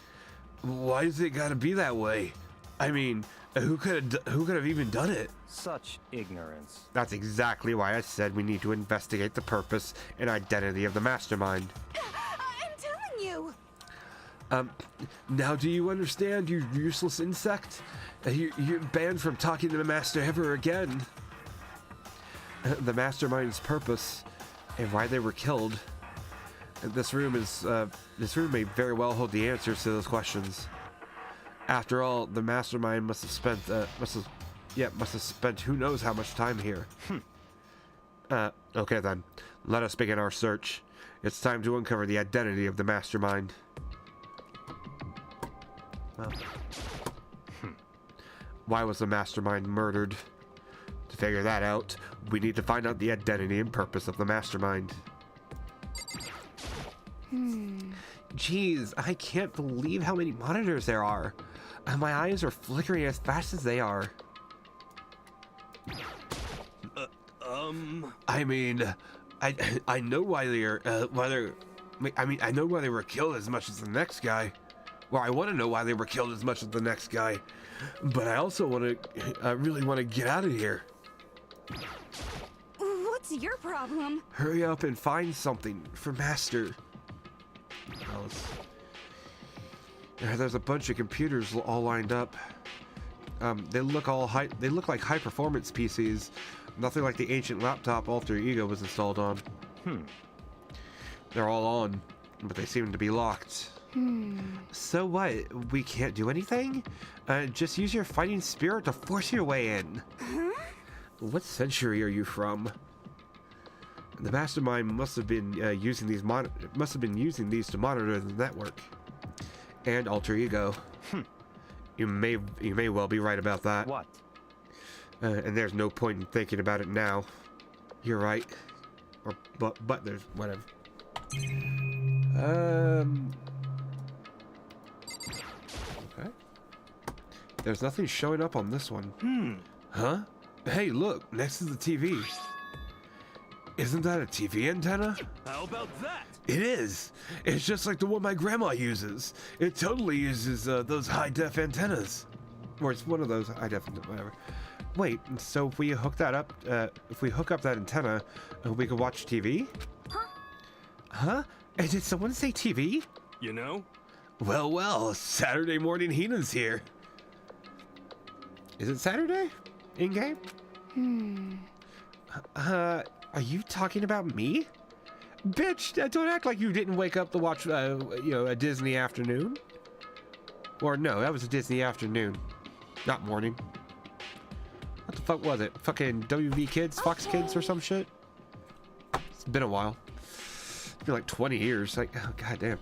Why does it gotta be that way? I mean, who could have even done it? Such ignorance. That's exactly why I said we need to investigate the purpose and identity of the mastermind. I'm telling you. Now do you understand, you useless insect? You're banned from talking to the master ever again. The mastermind's purpose and why they were killed. This room may very well hold the answers to those questions. After all, the mastermind must have spent who knows how much time here. Okay then. Let us begin our search. It's time to uncover the identity of the mastermind. Well. Why was the mastermind murdered? To figure that out, we need to find out the identity and purpose of the mastermind. Jeez, I can't believe how many monitors there are. My eyes are flickering as fast as they are. I mean, I know why they're I know why they were killed as much as the next guy. Well, I want to know why they were killed as much as the next guy, but I also really want to get out of here. What's your problem? Hurry up and find something for Master. There's a bunch of computers all lined up. They look like high performance PCs. Nothing like the ancient laptop Alter Ego was installed on. They're all on, but they seem to be locked. So what? We can't do anything? Just use your fighting spirit to force your way in. What century are you from? The mastermind must have been using these to monitor the network and Alter Ego. You may well be right about that. What? And there's no point in thinking about it now. You're right. But there's whatever. Okay. There's nothing showing up on this one. Huh? Hey, look, next to the TV. Isn't that a TV antenna? How about that? It is. It's just like the one my grandma uses. It totally uses those high-def antennas. Or it's one of those high-def, whatever. Wait, so if we hook that up, if we hook up that antenna, we could watch TV? Huh? And did someone say TV? You know? Well, Saturday morning Hina's here. Is it Saturday? In-game? Are you talking about me? Bitch, don't act like you didn't wake up to watch, a Disney afternoon. Or no, that was a Disney afternoon, not morning. What the fuck was it? Fucking WV Kids, Fox Kids or some shit? It's been a while. It's been like 20 years. Like, oh, goddamn.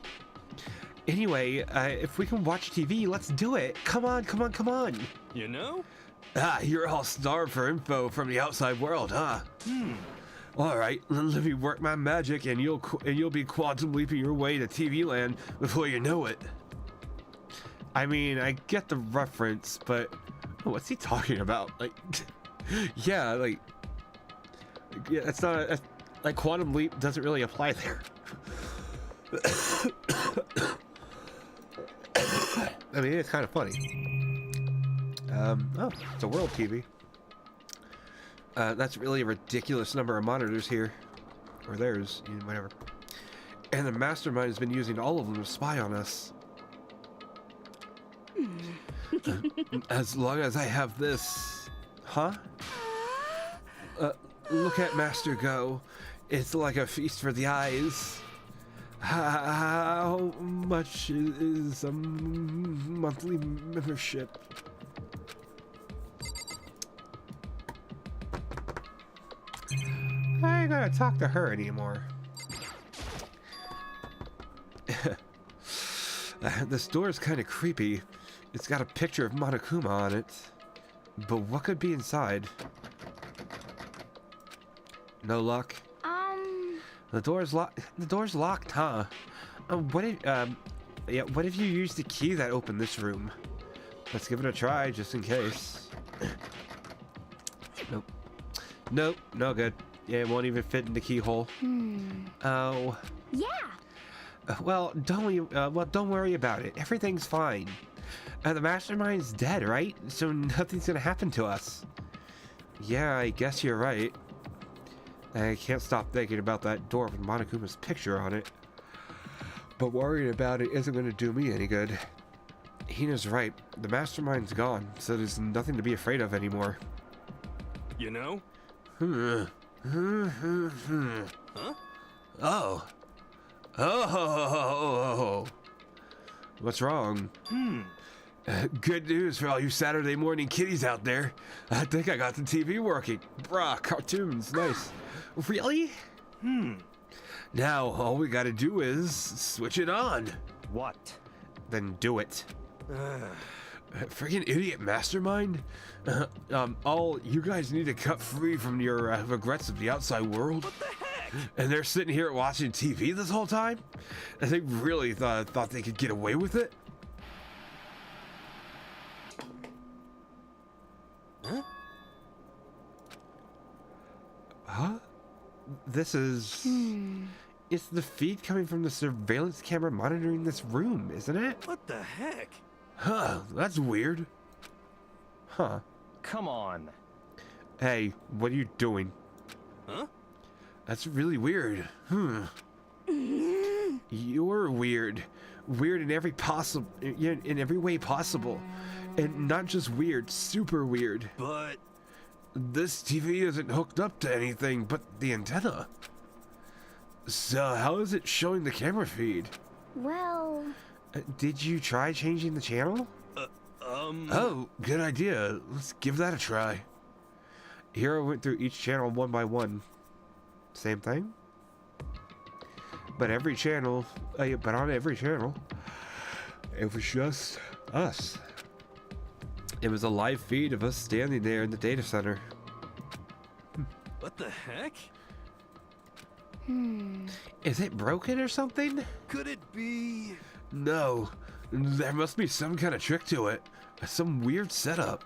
Anyway, if we can watch TV, let's do it. Come on. You know? You're all starved for info from the outside world, huh? All right, let me work my magic, and you'll be quantum leaping your way to TV land before you know it. I mean, I get the reference, but what's he talking about? Like, yeah, it's not like quantum leap doesn't really apply there. I mean, it's kind of funny. Oh, it's a world TV. That's really a ridiculous number of monitors here. Or theirs, whatever. And the mastermind has been using all of them to spy on us. As long as I have this... Huh? Look at Master go. It's like a feast for the eyes. How much is a monthly membership? I ain't gonna talk to her anymore. This door is kind of creepy. It's got a picture of Monokuma on it. But what could be inside? No luck. The door's locked. The door's locked, huh? What if you used the key that opened this room? Let's give it a try, just in case. Nope, no good. Yeah, it won't even fit in the keyhole. Oh. Yeah. Well, don't worry about it. Everything's fine. The mastermind's dead, right? So nothing's gonna happen to us. Yeah, I guess you're right. I can't stop thinking about that door with Monokuma's picture on it. But worrying about it isn't gonna do me any good. Hina's right. The mastermind's gone, so there's nothing to be afraid of anymore. You know? Huh? Oh. What's wrong? Good news for all you Saturday morning kiddies out there. I think I got the TV working. Brah, cartoons, nice. Really? Now, all we gotta do is switch it on. What? Then do it. Friggin' idiot mastermind. All you guys need to cut free from your regrets of the outside world. What the heck? And they're sitting here watching TV this whole time? And they really thought they could get away with it? Huh? Huh? This is... It's the feed coming from the surveillance camera monitoring this room, isn't it? What the heck? Huh, that's weird. Huh. Come on. Hey, what are you doing? Huh? That's really weird. You're weird. Weird in every in every way possible. And not just weird, super weird. But This TV isn't hooked up to anything but the antenna. So how is it showing the camera feed? Well, Did you try changing the channel? Oh, good idea. Let's give that a try. Hero went through each channel one by one. Same thing? But every channel, but on every channel, it was just us. It was a live feed of us standing there in the data center. what the heck? Is it broken or something? Could it be? No, there must be some kind of trick to it. Some weird setup.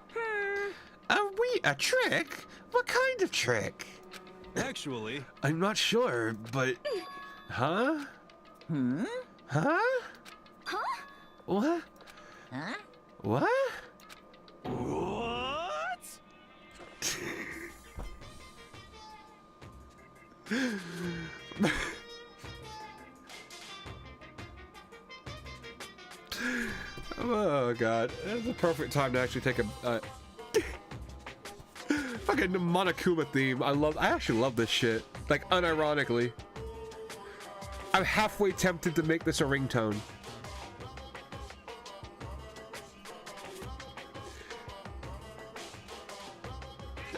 A trick? What kind of trick? Actually, I'm not sure, but... Huh? Huh? What? What? what? Oh god, it's the perfect time to actually take a fucking Monokuma theme. I actually love this shit. Like, unironically. I'm halfway tempted to make this a ringtone.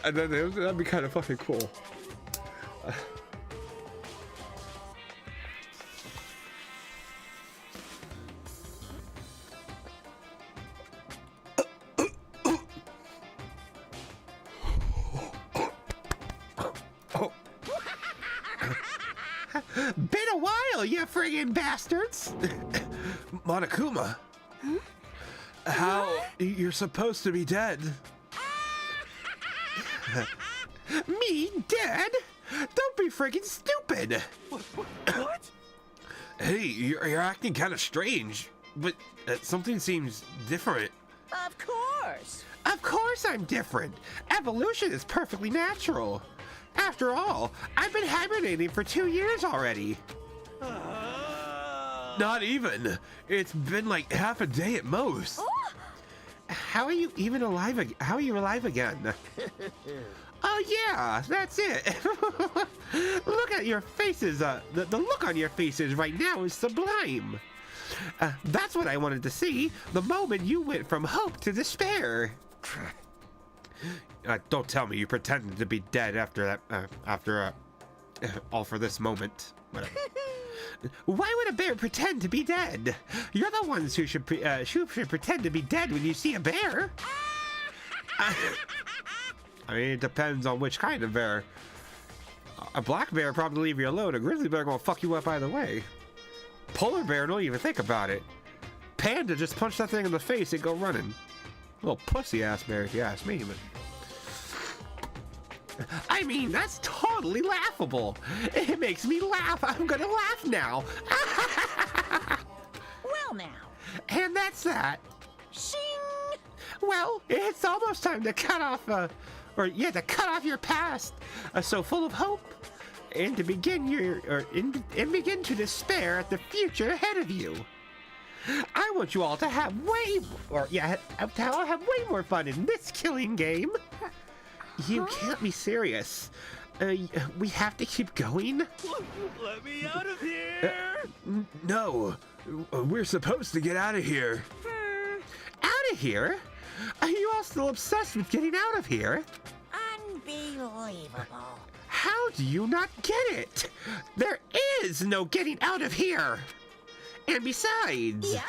And then that'd be kind of fucking cool. Been a while, you friggin' bastards! Monokuma. How? You're supposed to be dead. Me dead? Don't be friggin' stupid! What? Hey, you're acting kind of strange, but something seems different. of course. Of course I'm different. Evolution is perfectly natural. After all, I've been hibernating for 2 years already. Not even. It's been like half a day at most. How are you even alive? How are you alive again? Oh yeah, that's it. Look at your faces. The look on your faces right now is sublime. That's what I wanted to see. The moment you went from hope to despair. Don't tell me you pretended to be dead after that. All for this moment. Whatever. Why would a bear pretend to be dead? You're the ones who should pretend to be dead when you see a bear. I mean, it depends on which kind of bear. A black bear probably leave you alone. A grizzly bear gonna fuck you up either way. Polar bear don't even think about it. Panda just punch that thing in the face and go running. Little pussy ass bear if you ask me, but... I mean, that's totally laughable. It makes me laugh. I'm gonna laugh now. Well now. And that's that. Shing! Well, it's almost time to cut off, to cut off your past, so full of hope, and to begin begin to despair at the future ahead of you. I want you all to have way more fun in this killing game. You can't be serious. We have to keep going? Let me out of here! No. We're supposed to get out of here. Out of here? Are you all still obsessed with getting out of here? Unbelievable. How Do you not get it? There is no getting out of here. And besides, Yep.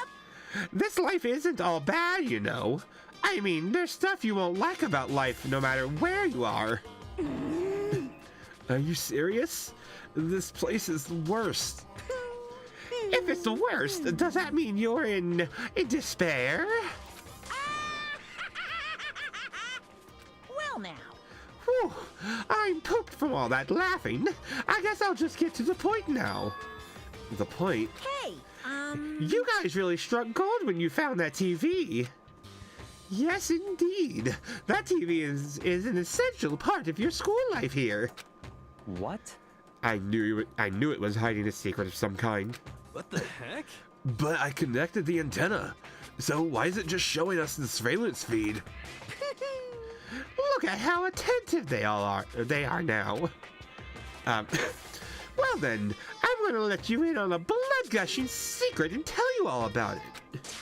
this life isn't all bad, you know. I mean, there's stuff you won't like about life no matter where you are. Are you serious? This place is the worst. If it's the worst, does that mean you're in despair? Well now. Whew, I'm pooped from all that laughing. I guess I'll just get to the point now. The point? Hey, You guys really struck gold when you found that TV. Yes, indeed. That TV is an essential part of your school life here. What? I knew it was hiding a secret of some kind. What the heck? But I connected the antenna. So why is it just showing us the surveillance feed? Look at how attentive they are now. Well then, I'm gonna let you in on a blood-gushing secret and tell you all about it.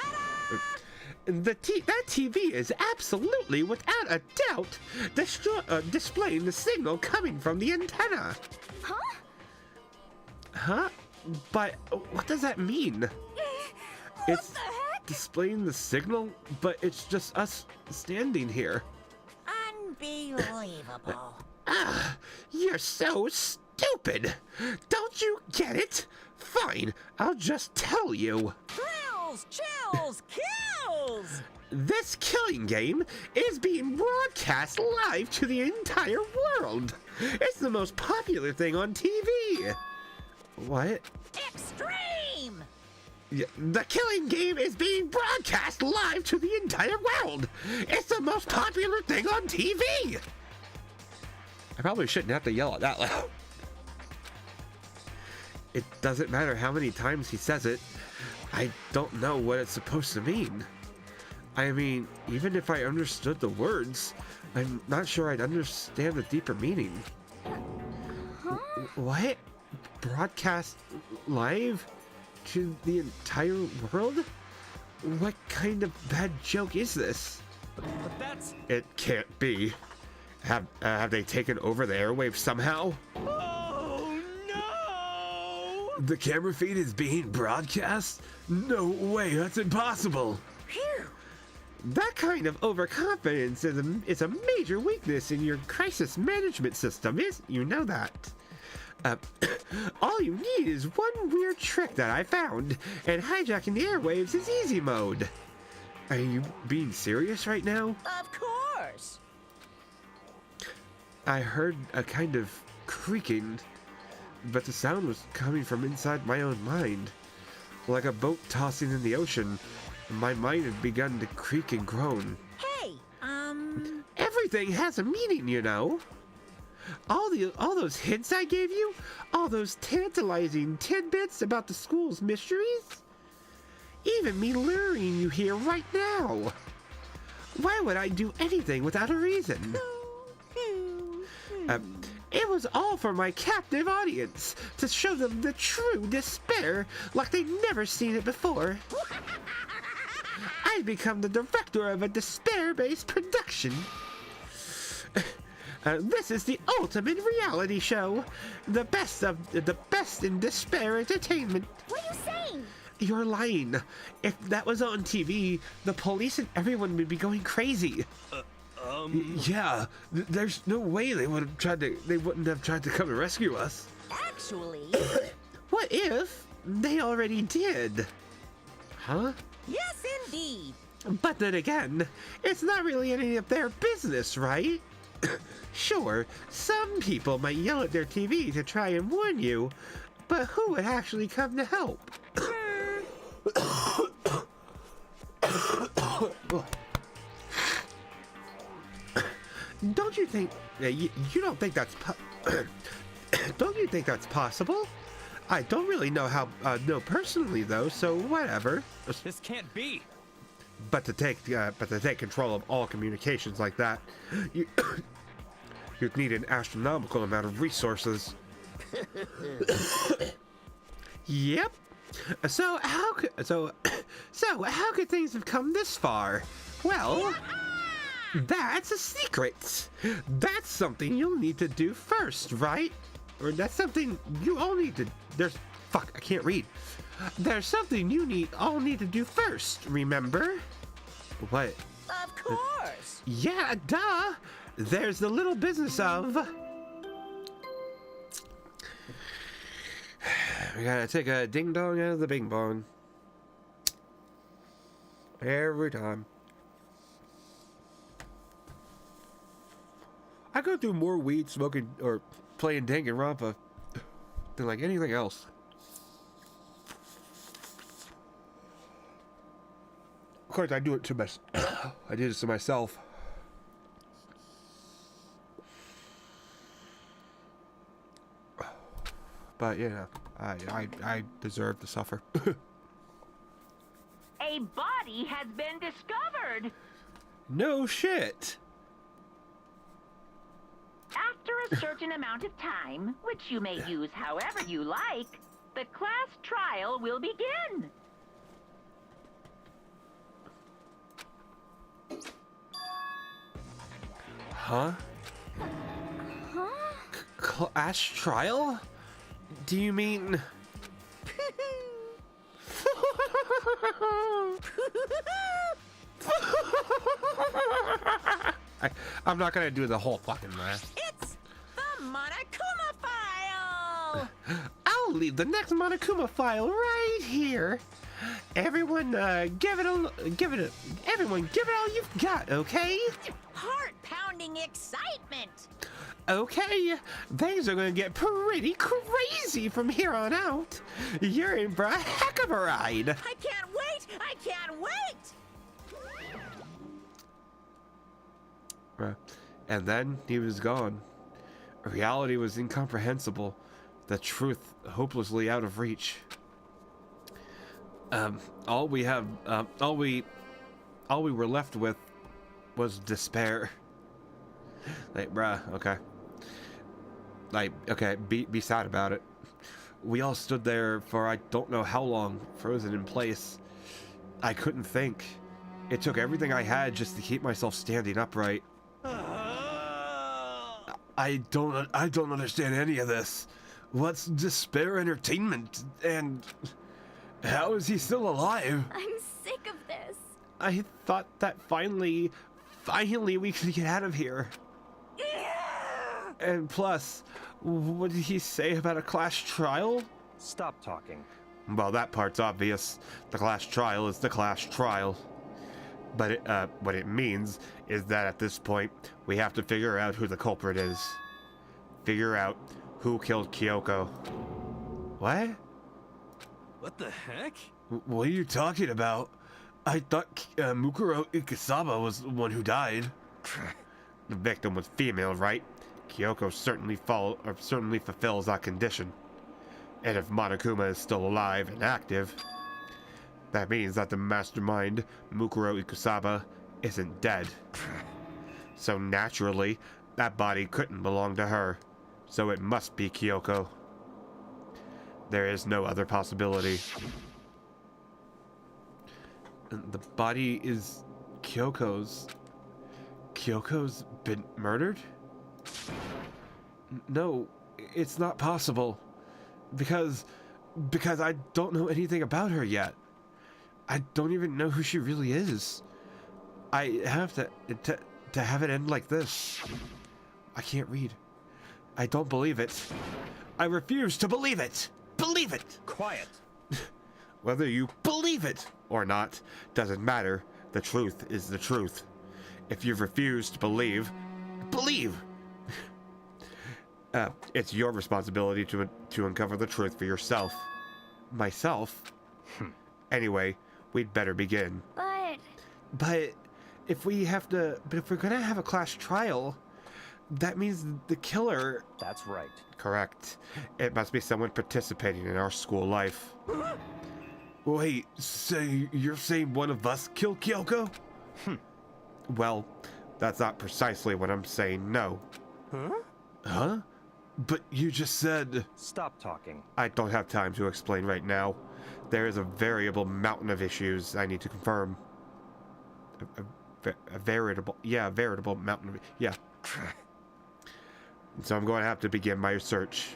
That TV is absolutely, without a doubt, displaying the signal coming from the antenna. Huh? Huh? But what does that mean? It's the heck? displaying the signal, but it's just us standing here. Unbelievable. Ah, you're so stupid. Don't you get it? Fine, I'll just tell you. Thrills, chills, kills! This killing game is being broadcast live to the entire world. It's the most popular thing on TV. What? Extreme! Yeah, the killing game is being broadcast live to the entire world. It's the most popular thing on TV. I probably shouldn't have to yell it that loud. It doesn't matter how many times he says it. I don't know what it's supposed to mean. I mean, even if I understood the words, I'm not sure I'd understand the deeper meaning. What? Broadcast live to the entire world? What kind of bad joke is this? But that's... It can't be. Have they taken over the airwaves somehow? Oh no! The camera feed is being broadcast? No way, that's impossible. Phew! That kind of overconfidence is a major weakness in your crisis management system, you know that. All you need is one weird trick that I found, and hijacking the airwaves is easy mode. Are you being serious right now? Of course! I heard a kind of creaking, but the sound was coming from inside my own mind. Like a boat tossing in the ocean, my mind had begun to creak and groan. Hey, Everything has a meaning, you know. All those hints I gave you, all those tantalizing tidbits about the school's mysteries, even me luring you here right now. Why would I do anything without a reason? It was all for my captive audience, to show them the true despair like they'd never seen it before. I'd become the director of a despair-based production. This is the ultimate reality show. The best in despair entertainment. what are you saying? You're lying. If that was on TV, the police and everyone would be going crazy. Yeah, there's no way they wouldn't have tried to come and rescue us. Actually, What if they already did? Huh? yes indeed. But then again, it's not really any of their business, right? Sure, some people might yell at their TV to try and warn you, but who would actually come to help? Don't you think... you don't think that's... don't you think that's possible? I don't really know know personally, though, so whatever. This can't be. But to take control of all communications like that, you'd need an astronomical amount of resources. Yep. So how could things have come this far? Well, that's a secret. That's something you'll need to do first, right? Or that's something you all need to... Fuck, I can't read. There's something you all need to do first, remember? What? Of course. Yeah, duh. There's the little business of... We gotta take a ding-dong out of the bing-bong. Every time. I go through more weed smoking or playing Danganronpa than like anything else. Of course, I do it to myself. I did it to myself. But you know, I deserve to suffer. A body has been discovered. No shit. After a certain amount of time, which you may use however you like, the class trial will begin. Huh? Class trial? Do you mean... I'm not gonna do the whole fucking math. It's the Monokuma file. I'll leave the next Monokuma file right here. Everyone, give it all you've got, okay? Heart-pounding excitement. Okay, things are gonna get pretty crazy from here on out. You're in for a heck of a ride. I can't wait. I can't wait. And then he was gone. Reality was incomprehensible. The truth hopelessly out of reach. All we were left with was despair. Like, bruh, okay. Like, okay, be sad about it. We all stood there for I don't know how long, frozen in place. I couldn't think. It took everything I had just to keep myself standing upright. I don't understand any of this. What's despair entertainment? And how is he still alive? I'm sick of this. I thought that finally we could get out of here. And plus, what did he say about a class trial? Stop talking. Well, that part's obvious. The class trial is the class trial. But what it means is that at this point, we have to figure out who the culprit is. Figure out who killed Kyoko. What? What the heck? What are you talking about? I thought Mukuro Ikasaba was the one who died. The victim was female, right? Kyoko certainly fulfills that condition. And if Monokuma is still alive and active, that means that the mastermind, Mukuro Ikasaba, isn't dead. So naturally, that body couldn't belong to her. So it must be Kyoko. There is no other possibility. And the body is Kyoko's. Kyoko's been murdered? No, it's not possible. Because I don't know anything about her yet. I don't even know who she really is. I have to have it end like this. I can't read. I don't believe it. I refuse to believe it. Believe it. Quiet. Whether you believe it or not doesn't matter. The truth is the truth. If you refuse to believe, believe. It's your responsibility to uncover the truth for yourself. Myself? Anyway, we'd better begin. But if we're gonna have a class trial, that means the killer... That's right. Correct. It must be someone participating in our school life. Wait, so you're saying one of us killed Kyoko? Well, that's not precisely what I'm saying, no. Huh? But you just said... Stop talking. I don't have time to explain right now. There is a variable mountain of issues I need to confirm. A veritable mountain of... Yeah. So I'm going to have to begin my research.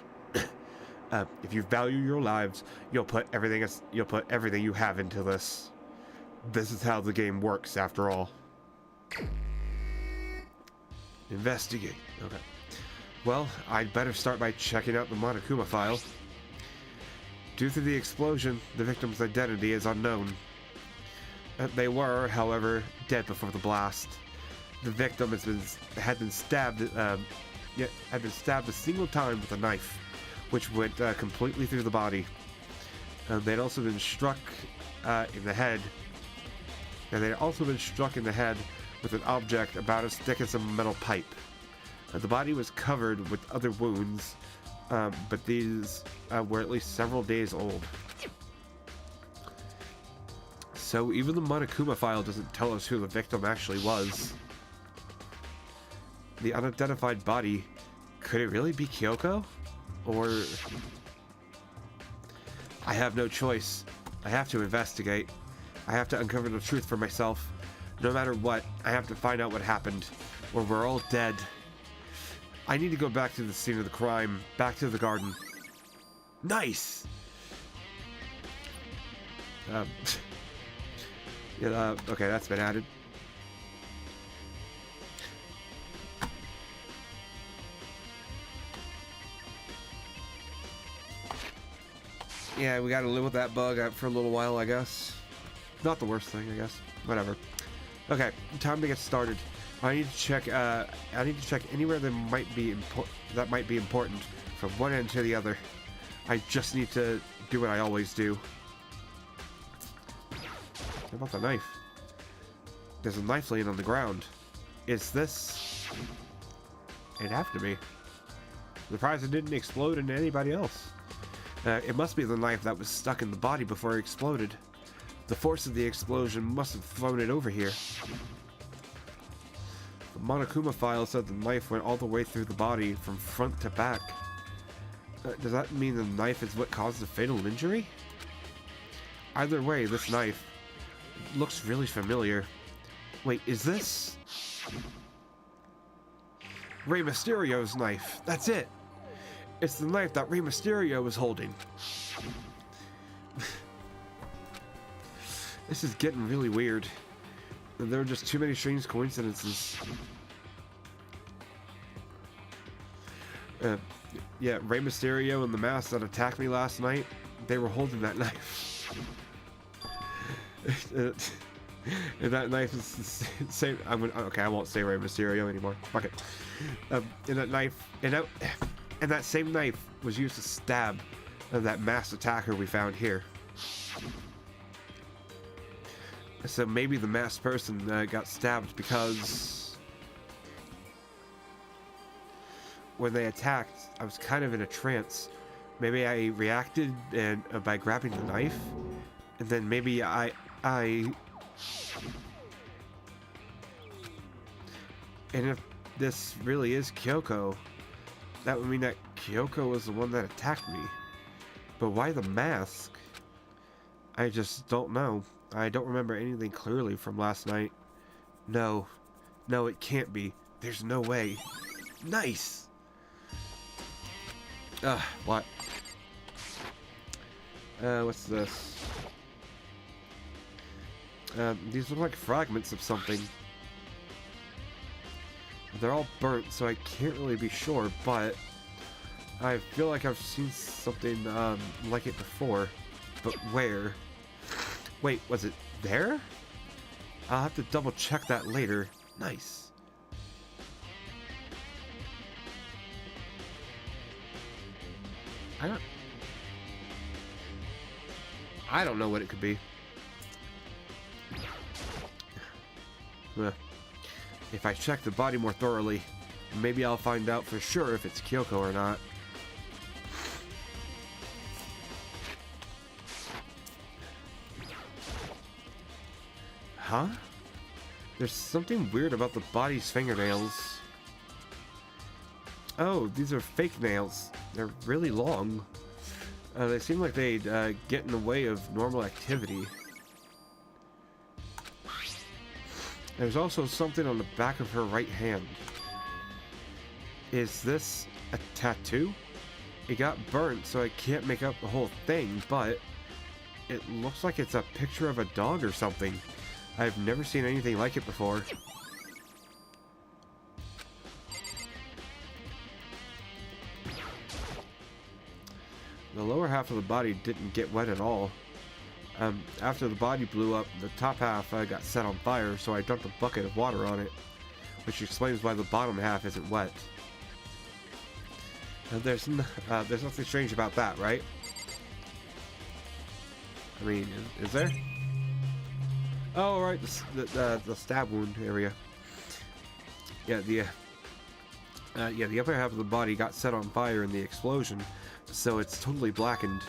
If you value your lives, you'll put everything you have into this. This is how the game works, after all. Investigate. Okay. Well, I'd better start by checking out the Monokuma file. Due to the explosion, the victim's identity is unknown. They were, however, dead before the blast. The victim had been stabbed a single time with a knife, which went completely through the body. They'd also been struck in the head. And they'd also been struck in the head with an object about as thick as a metal pipe. The body was covered with other wounds, but these were at least several days old. So even the Monokuma file doesn't tell us who the victim actually was. The unidentified body, could it really be Kyoko? Or... I have no choice. I have to investigate. I have to uncover the truth for myself. No matter what, I have to find out what happened, or we're all dead. I need to go back to the scene of the crime, back to the garden. Nice! Okay, that's been added. Yeah, we gotta live with that bug for a little while, I guess. Not the worst thing, I guess. Whatever. Okay, time to get started. I need to check anywhere that might be important from one end to the other. I just need to do what I always do. What about the knife? There's a knife laying on the ground. Is this... It'd have to be. I'm surprised it didn't explode into anybody else. It must be the knife that was stuck in the body before it exploded. The force of the explosion must have thrown it over here. The Monokuma file said the knife went all the way through the body from front to back. Does that mean the knife is what caused the fatal injury? Either way, this knife looks really familiar. Wait, is this... Rey Mysterio's knife? That's it! It's the knife that Rey Mysterio was holding. This is getting really weird. There are just too many strange coincidences. Yeah, Rey Mysterio and the mask that attacked me last night, they were holding that knife. And that knife is the same. Okay, I won't say Rey Mysterio anymore. Fuck it. And that same knife was used to stab that masked attacker we found here. So maybe the masked person got stabbed because when they attacked, I was kind of in a trance. Maybe I reacted by grabbing the knife, and then maybe I and if this really is Kyoko, that would mean that Kyoko was the one that attacked me. But why the mask? I just don't know. I don't remember anything clearly from last night. No, it can't be. There's no way. Nice! What? What's this? These look like fragments of something. They're all burnt, so I can't really be sure, but I feel like I've seen something like it before. But where? Wait, was it there? I'll have to double check that later. Nice. I don't know what it could be. If I check the body more thoroughly, maybe I'll find out for sure if it's Kyoko or not. Huh? There's something weird about the body's fingernails. Oh, these are fake nails. They're really long. They seem like they'd get in the way of normal activity. There's also something on the back of her right hand. Is this a tattoo? it got burnt, so I can't make out the whole thing, but it looks like it's a picture of a dog or something. I've never seen anything like it before. The lower half of the body didn't get wet at all. After the body blew up, the top half got set on fire, so I dumped a bucket of water on it, which explains why the bottom half isn't wet. There's nothing strange about that, right? I mean, is there? Oh, right, the stab wound area. Yeah, the upper half of the body got set on fire in the explosion, so it's totally blackened.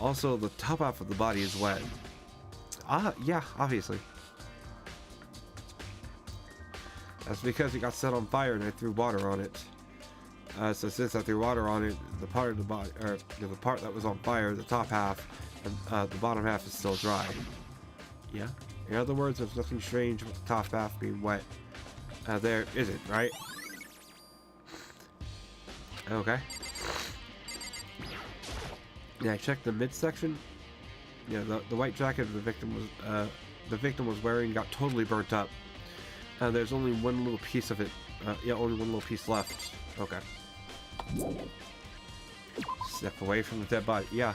Also, the top half of the body is wet. Yeah, obviously. That's because it got set on fire and I threw water on it. So since I threw water on it, the part of the body, or the part that was on fire, the top half, and the bottom half is still dry. Yeah. In other words, there's nothing strange with the top half being wet. There isn't, right? Okay. Yeah, I checked the midsection. Yeah, the white jacket the victim was wearing got totally burnt up. There's only one little piece of it. Yeah, only one little piece left. Okay. Step away from the dead body. Yeah.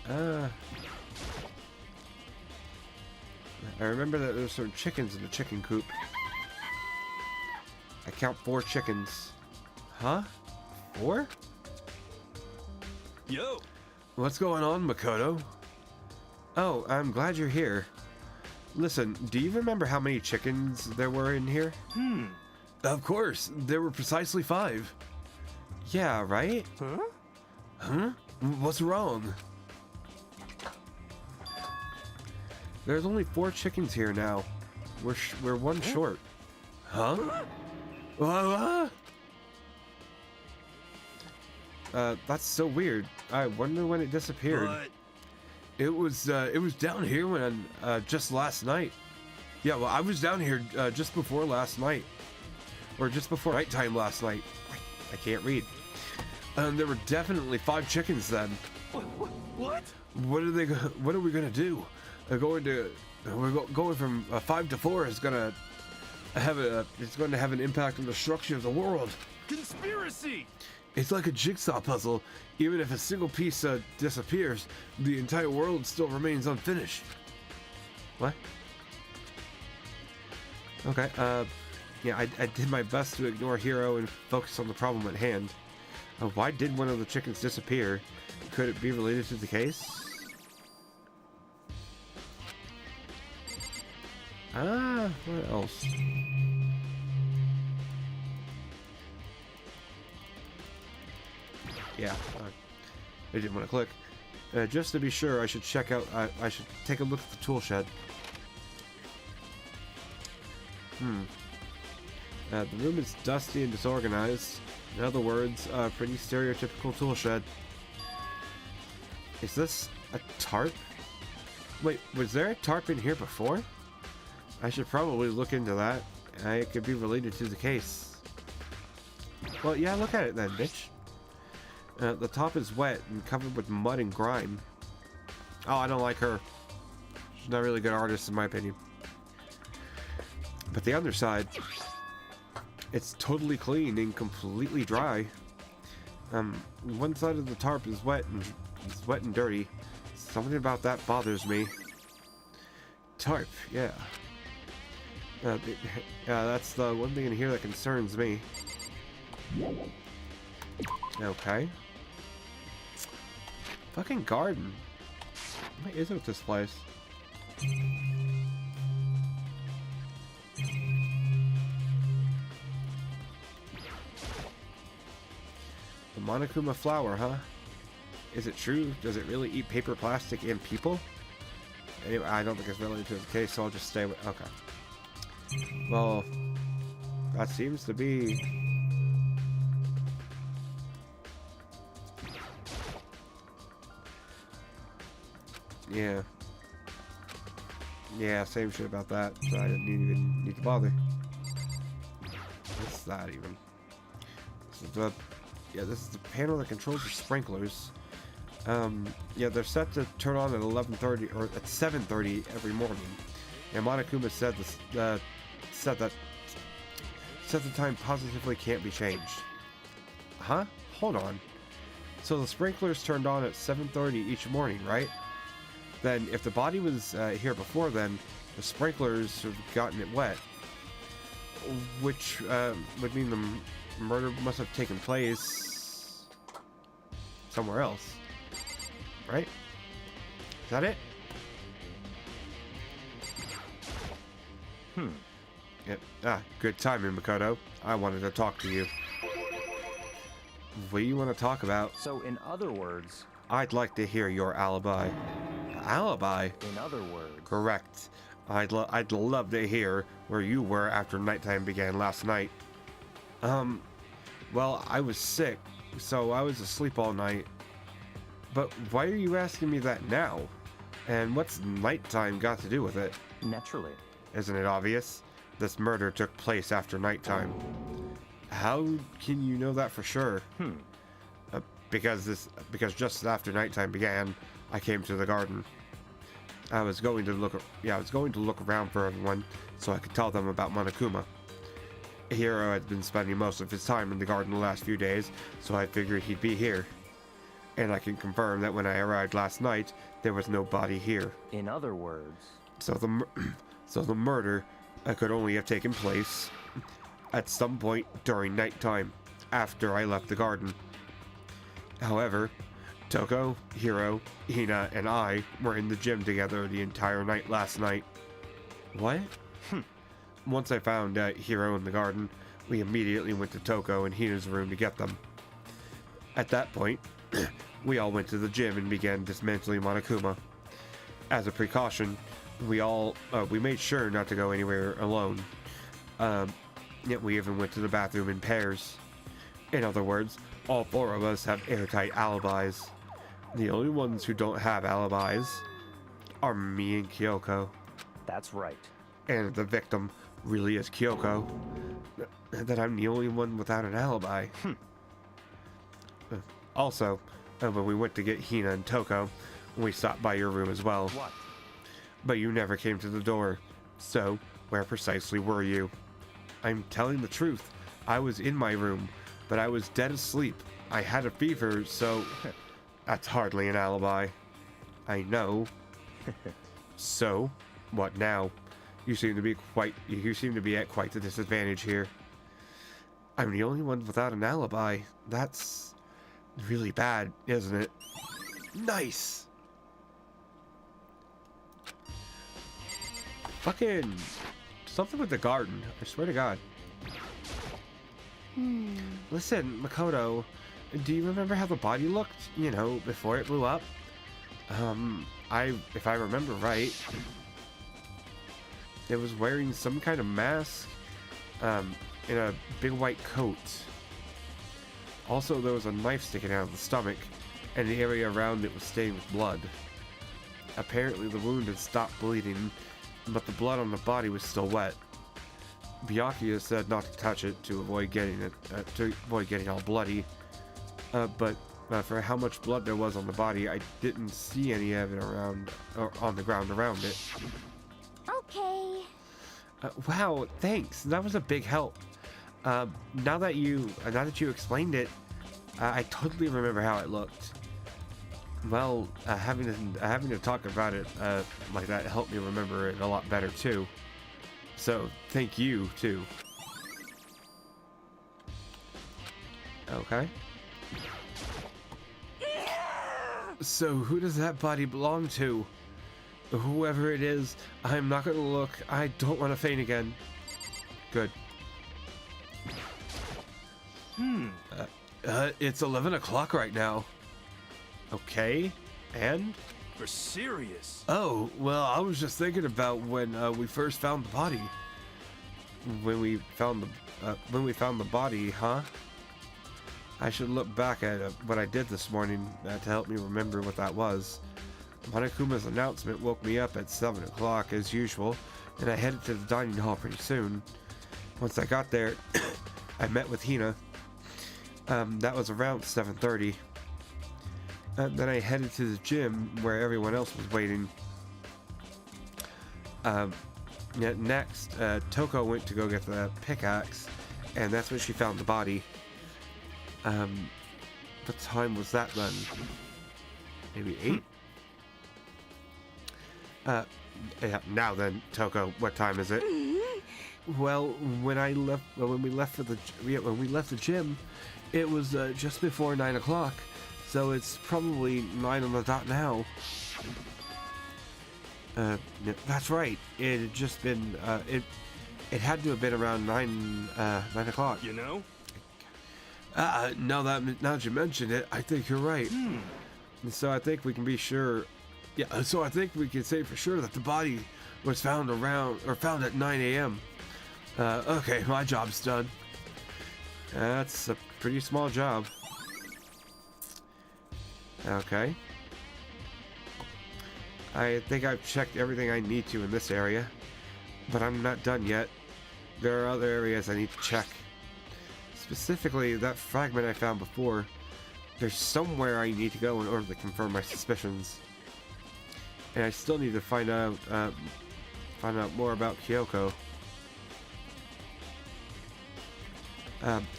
I remember that there were some chickens in the chicken coop. I count 4 chickens. Huh? 4? Yo! What's going on, Makoto? Oh, I'm glad you're here. Listen, do you remember how many chickens there were in here? Of course, there were precisely 5. Yeah, right? Huh? Huh? What's wrong? There's only 4 chickens here now. We're 1 short. Huh? What? That's so weird. I wonder when it disappeared. But It was down here when just last night. Yeah, well, I was down here just before last night, or just before nighttime last night. I can't read. There were definitely 5 chickens then. what? What are we gonna do? We're going from 5 to 4 is gonna have an impact on the structure of the world. Conspiracy! It's like a jigsaw puzzle. Even if a single piece disappears, the entire world still remains unfinished. What? Okay, yeah, I did my best to ignore Hero and focus on the problem at hand. Why did one of the chickens disappear? Could it be related to the case? What else? Yeah, I didn't want to click. Just to be sure, I should check out. I should take a look at the tool shed. The room is dusty and disorganized. In other words, a pretty stereotypical tool shed. Is this a tarp? Wait, was there a tarp in here before? I should probably look into that. It could be related to the case. Well, yeah, look at it then, bitch. The top is wet and covered with mud and grime. Oh, I don't like her. She's not a really good artist in my opinion. But the underside, it's totally clean and completely dry. One side of the tarp is wet and dirty. Something about that bothers me. Tarp, yeah. That's the one thing in here that concerns me. Okay. Fucking garden. What is it with this place? The Monokuma flower, huh? Is it true? Does it really eat paper, plastic, and people? Anyway, I don't think it's related to the case, so I'll just stay with... Okay. Well, that seems to be... Yeah. Yeah, same shit about that, so I didn't even need to bother. What's that even? Yeah, this is the panel that controls the sprinklers. Yeah, they're set to turn on at 11:30 or at 7:30 every morning. And Monokuma said said the time positively can't be changed. Huh? Hold on. So the sprinklers turned on at 7:30 each morning, right? Then if the body was here before then, the sprinklers have gotten it wet, which would mean the murder must have taken place somewhere else, right? Is that it? Yep. Ah, good timing, Makoto. I wanted to talk to you. What do you want to talk about? So, in other words, I'd like to hear your alibi. Alibi? in other words, Correct. I'd love to hear where you were after nighttime began last night. Well, I was sick, so I was asleep all night. But why are you asking me that now? And what's nighttime got to do with it? naturally. Isn't it obvious? This murder took place after nighttime. How can you know that for sure? Because just after nighttime began, I came to the garden. I was going to look around for everyone so I could tell them about Monokuma. Hiro had been spending most of his time in the garden the last few days, so I figured he'd be here. And I can confirm that when I arrived last night, there was no body here. In other words, So the murder could only have taken place at some point during nighttime, after I left the garden. However, Toko, Hiro, Hina, and I were in the gym together the entire night last night. What? Once I found Hiro in the garden, we immediately went to Toko and Hina's room to get them. At that point, we all went to the gym and began dismantling Monokuma. As a precaution, we made sure not to go anywhere alone. Yet we even went to the bathroom in pairs. In other words, all four of us have airtight alibis. The only ones who don't have alibis are me and Kyoko. that's right. And the victim really is Kyoko. That I'm the only one without an alibi. Also, when we went to get Hina and Toko, we stopped by your room as well. What? But you never came to the door. So, where precisely were you? I'm telling the truth. I was in my room, but I was dead asleep. I had a fever, so... That's hardly an alibi. I know. So, what now? You seem to be at quite the disadvantage here. I'm the only one without an alibi. That's really bad, isn't it? Nice! Fucking something with the garden. I swear to God. Listen, Makoto, do you remember how the body looked? You know, before it blew up? If I remember right, it was wearing some kind of mask, in a big white coat. Also, there was a knife sticking out of the stomach, and the area around it was stained with blood. Apparently, the wound had stopped bleeding, but the blood on the body was still wet. Byakuya said not to touch it to avoid getting all bloody. But for how much blood there was on the body, I didn't see any of it around or on the ground around it. Okay. Wow, thanks. That was a big help. Now that you explained it, I totally remember how it looked. Well, having to talk about it like that helped me remember it a lot better too. So thank you too. Okay. So who does that body belong to? Whoever it is, I'm not gonna look. I don't want to faint again. Good. It's 11 o'clock right now. Okay, and? For serious. Oh, well, I was just thinking about when we first found the body. When we found the body, huh? I should look back at what I did this morning to help me remember what that was. Monokuma's announcement woke me up at 7 o'clock as usual, and I headed to the dining hall pretty soon. Once I got there, I met with Hina. That was around 7:30. Then I headed to the gym where everyone else was waiting. Next, Toko went to go get the pickaxe, and that's when she found the body. What time was that then? Maybe 8? Yeah, now then, Toko, what time is it? Well, when we left the gym, it was just before 9 o'clock, so it's probably 9 on the dot now. Yeah, that's right. It had just been it had to have been around 9 o'clock. You know? Now that you mention it, I think you're right. And so I think we can be sure. Yeah, so I think we can say for sure that the body was found at 9 a.m. Okay, my job's done. That's a pretty small job. Okay. I think I've checked everything I need to in this area, but I'm not done yet. There are other areas I need to check. Specifically, that fragment I found before. There's somewhere I need to go in order to confirm my suspicions. And I still need to find out more about Kyoko.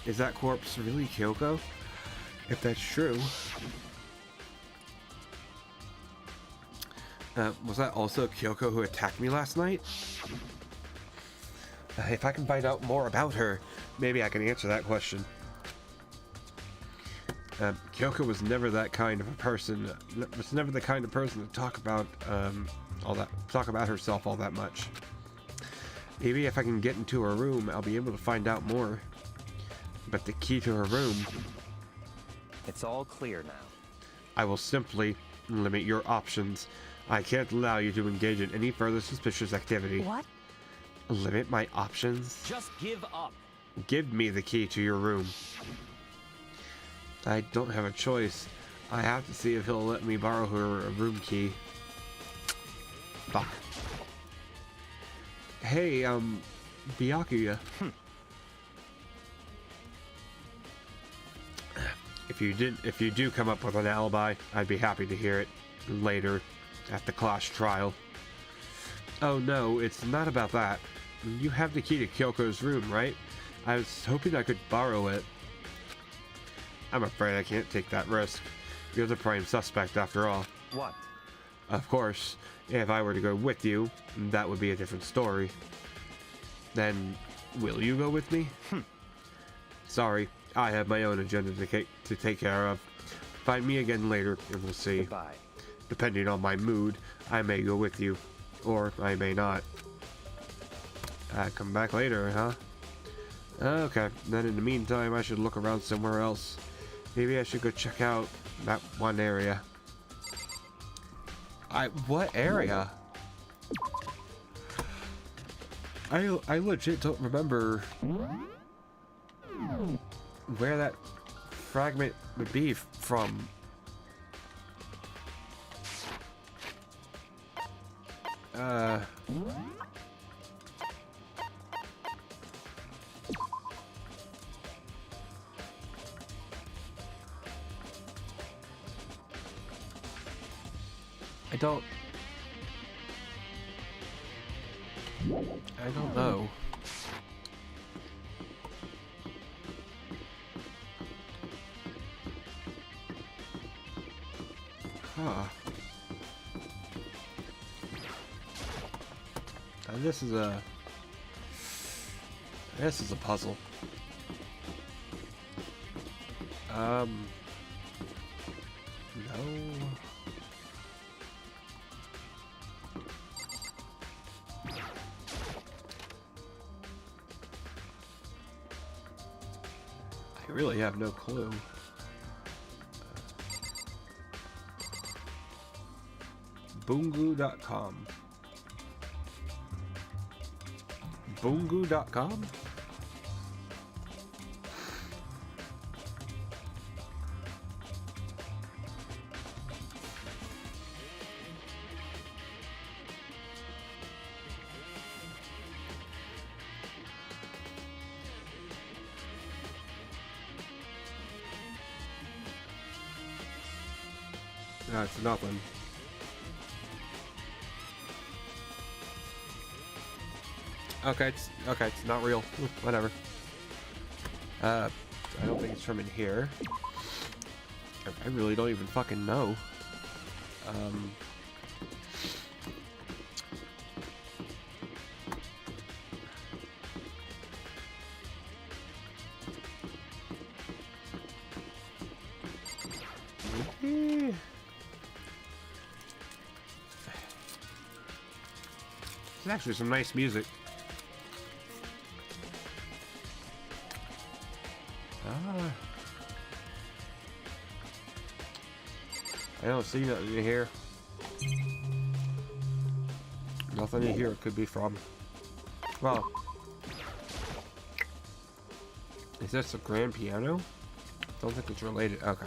Is that corpse really Kyoko? If that's true. Was that also Kyoko who attacked me last night? If I can find out more about her, maybe I can answer that question. Kyoko was never that kind of a person. Was never the kind of person to talk about herself all that much. Maybe if I can get into her room, I'll be able to find out more. But the key to her room... It's all clear now. I will simply limit your options. I can't allow you to engage in any further suspicious activity. What? Limit my options? Just give up. Give me the key to your room. I don't have a choice. I have to see if he'll let me borrow her room key. Fuck. Hey, Byakuya. If you do come up with an alibi, I'd be happy to hear it later at the class trial. Oh no, it's not about that. You have the key to Kyoko's room, right? I was hoping I could borrow it. I'm afraid I can't take that risk. You're the prime suspect after all. What? Of course, if I were to go with you, that would be a different story. Then, will you go with me? Sorry, I have my own agenda to take care of. Find me again later, and we'll see. Goodbye. Depending on my mood, I may go with you, or I may not. Come back later, huh? Okay, then in the meantime, I should look around somewhere else. Maybe I should go check out that one area. What area? I legit don't remember where that fragment would be from. I don't know. Huh. And this is a puzzle. No. I really have no clue. Bungu.com. Bungu.com? No, it's nothing. Okay, it's not real. Whatever. I don't think it's from in here. I really don't even fucking know. Maybe. There's actually some nice music. I don't see nothing in here. Nothing in here it could be from. Well, is this a grand piano? Don't think it's related. Okay.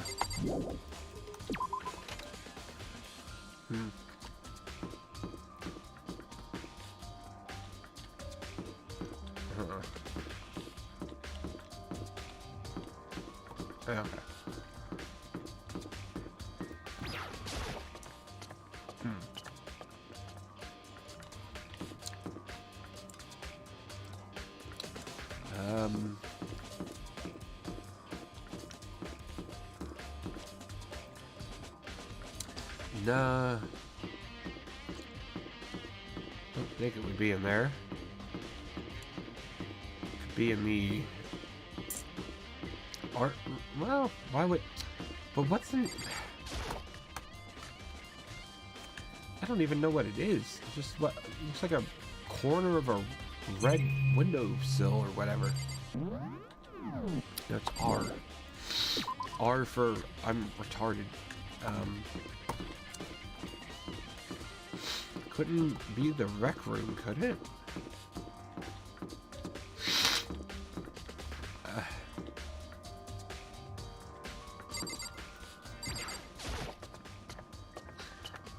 Okay. Nah. Don't think it would be in there. Could be in the art. Well, why would? But what's in? I don't even know what it is. It's just what looks like a corner of a red windowsill or whatever. No, it's R. R for I'm retarded. Couldn't be the rec room, could it?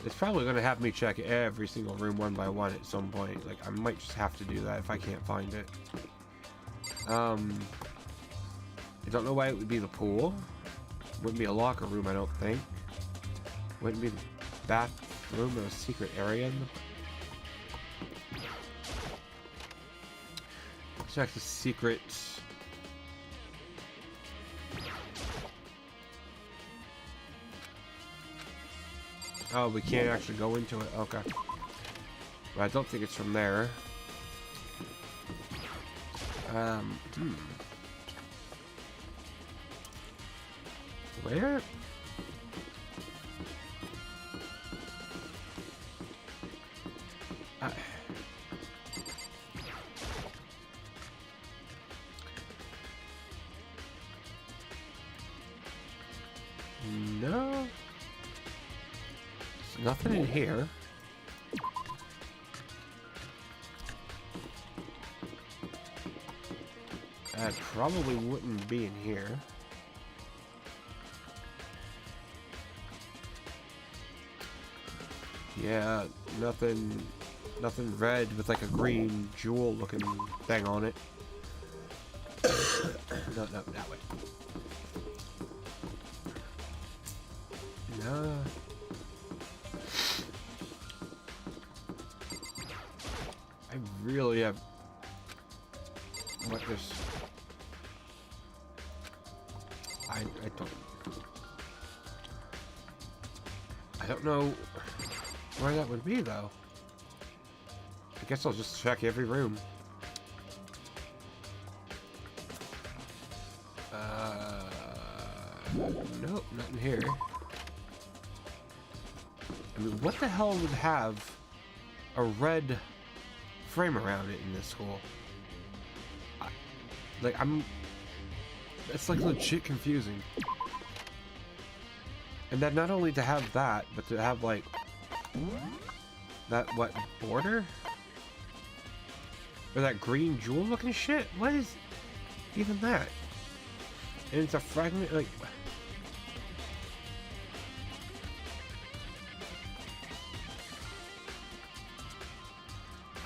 It's probably going to have me check every single room one by one at some point. Like, I might just have to do that if I can't find it. I don't know why it would be the pool. Wouldn't be a locker room, I don't think. Wouldn't be the bathroom or a secret area. Check the secret. Oh, we can't actually go into it. Okay. But I don't think it's from there. Where? No. There's nothing in here. That probably wouldn't be in here. Yeah, nothing red with like a green jewel looking thing on it. No, that way. No. I really have what this I don't know where that would be though. I guess I'll just check every room. Nope, nothing here. I mean, what the hell would have a red frame around it in this school? It's like legit confusing. And then not only to have that, but to have like that border? Or that green jewel looking shit? What is even that? And it's a fragment like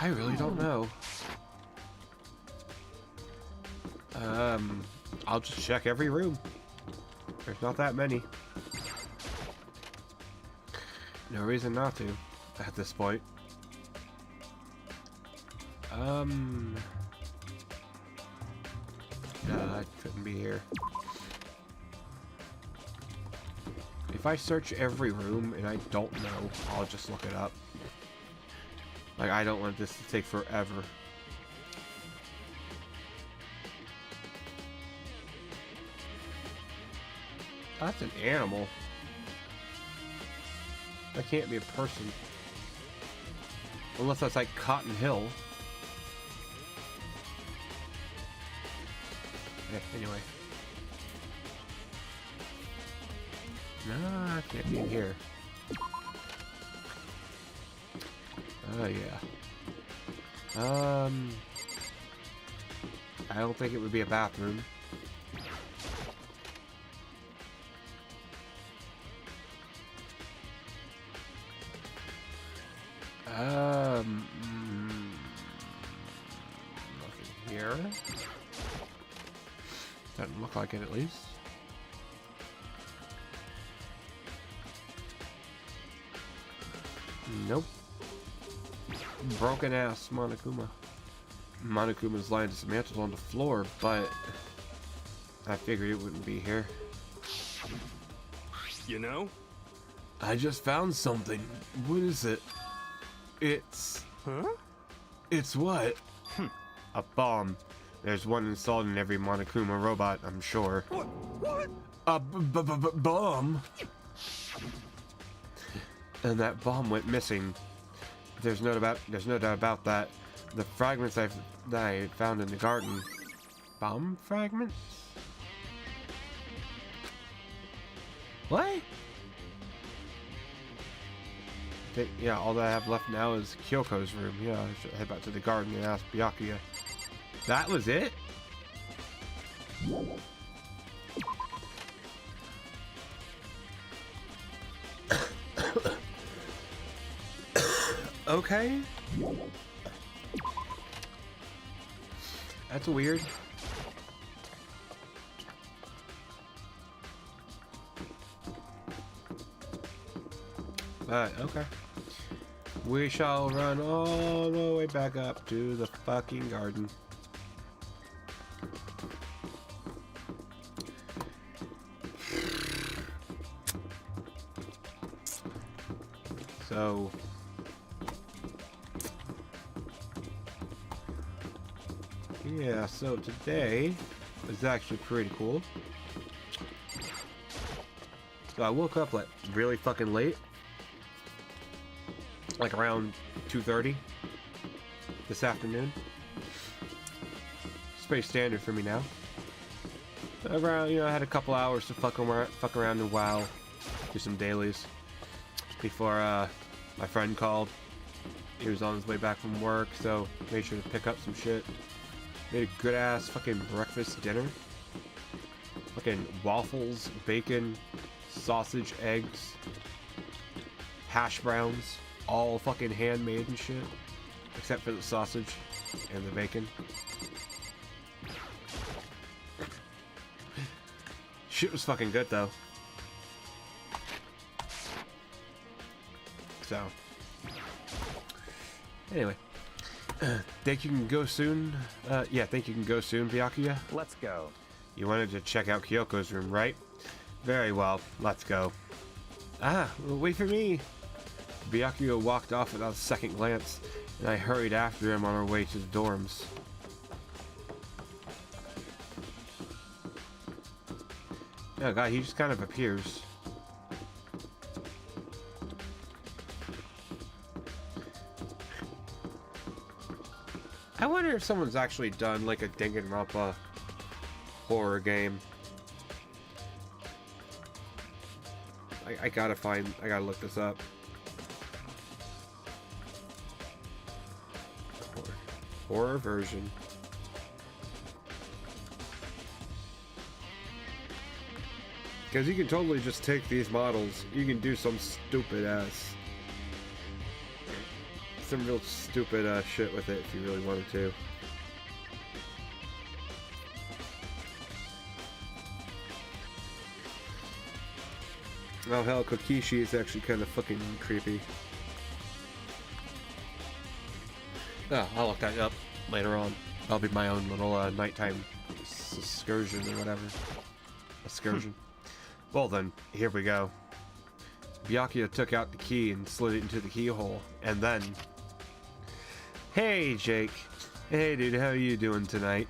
I really don't know. I'll just check every room. There's not that many. No reason not to at this point. Nah, I couldn't be here. If I search every room and I don't know, I'll just look it up. Like, I don't want this to take forever. That's an animal. That can't be a person. Unless that's like Cotton Hill. Anyway. No, I can't be in here. Oh, yeah. I don't think it would be a bathroom. Nothing here. Doesn't look like it, at least. Nope. Broken ass Monokuma. Monokuma's lying dismantled on the floor, but I figured it wouldn't be here. You know? I just found something. What is it? It's... Huh? It's what? A bomb. There's one installed in every Monokuma robot, I'm sure. What? A bomb? And that bomb went missing. There's no doubt about that. The fragments that I found in the garden. Bomb fragments? What? Yeah, all that I have left now is Kyoko's room. Yeah, I should head back to the garden and ask Byakuya. That was it? Okay. That's weird. But, okay. We shall run all the way back up to the fucking garden. So... yeah, so today is actually pretty cool. So I woke up like really fucking late. Like around 2:30 this afternoon. It's pretty standard for me now. Around, you know, I had a couple hours to fuck around and WoW, do some dailies before my friend called. He was on his way back from work, so made sure to pick up some shit. Made a good ass fucking breakfast dinner. Fucking waffles, bacon, sausage, eggs, hash browns, all fucking handmade and shit. Except for the sausage and the bacon. Shit was fucking good though. So, anyway. Think you can go soon? Yeah, think you can go soon, Byakuya? Let's go. You wanted to check out Kyoko's room, right? Very well, let's go. Ah, well, wait for me! Byakuya walked off without a second glance, and I hurried after him on our way to the dorms. Oh god, he just kind of appears. I wonder if someone's actually done like a Danganronpa horror game. I gotta look this up. Horror version. Because you can totally just take these models, you can do some stupid ass, some real stupid shit with it if you really wanted to. Oh hell, Kokishi is actually kind of fucking creepy. Oh, I'll look that up later on. That'll be my own little nighttime excursion or whatever. Excursion. Well then, here we go. Byakuya took out the key and slid it into the keyhole, and then... Hey, Jake. Hey, dude, how are you doing tonight?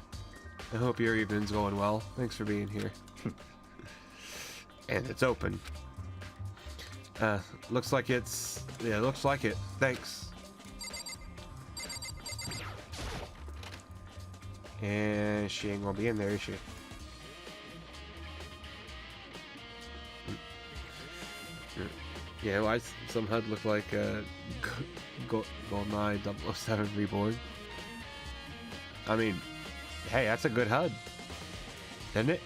I hope your evening's going well. Thanks for being here. And it's open. Looks like it's... Yeah, looks like it. Thanks. And she ain't gonna be in there, is she? Yeah, why some HUD look like GoldenEye 007 Reborn? I mean, hey, that's a good HUD, isn't it?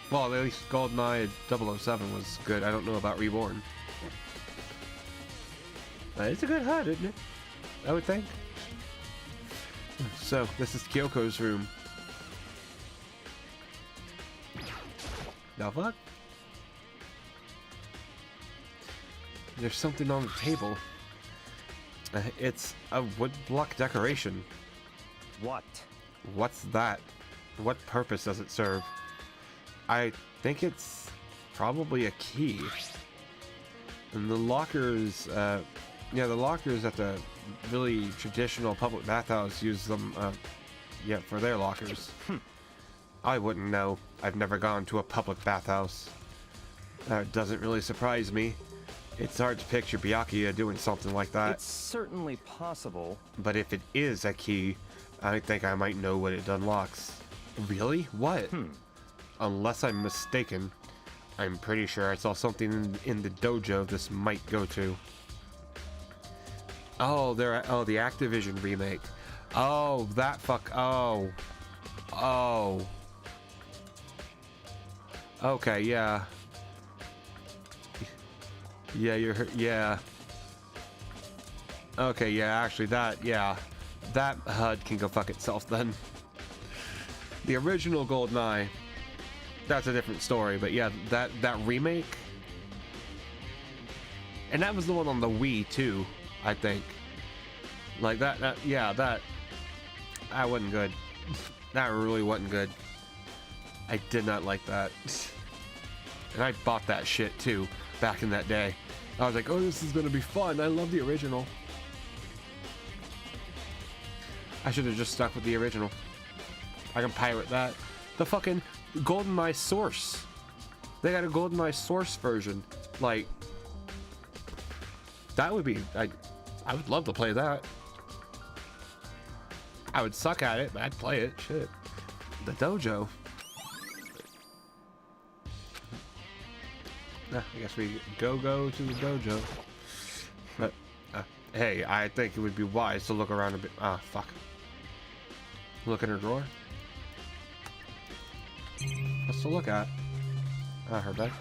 Well, at least GoldenEye 007 was good. I don't know about Reborn. It's a good HUD, isn't it? I would think. So, this is Kyoko's room. Now what? There's something on the table. It's a wood block decoration. What? What's that? What purpose does it serve? I think it's probably a key. And the lockers, yeah, the lockers at the really traditional public bathhouse use them, yeah, for their lockers. I wouldn't know. I've never gone to a public bathhouse. It doesn't really surprise me. It's hard to picture Byakuya doing something like that. It's certainly possible. But if it is a key, I think I might know what it unlocks. Really? What? Unless I'm mistaken, I'm pretty sure I saw something in the dojo this might go to. Oh, the Activision remake. Oh, that fuck. Oh. Oh. Okay, yeah. Yeah, yeah. Okay, yeah, actually that HUD can go fuck itself then. The original GoldenEye, that's a different story, but yeah, that remake, and that was the one on the Wii too, I think. Like that wasn't good. That really wasn't good. I did not like that. And I bought that shit too back in that day. I was like, oh, this is gonna be fun. I love the original. I should have just stuck with the original. I can pirate that. The fucking GoldenEye Source. They got a GoldenEye Source version. Like, that would be... I would love to play that. I would suck at it, but I'd play it. Shit. The dojo. I guess we go to the dojo. But, hey, I think it would be wise to look around a bit. Ah, fuck. Look in her drawer. What's to look at? Ah, her bed.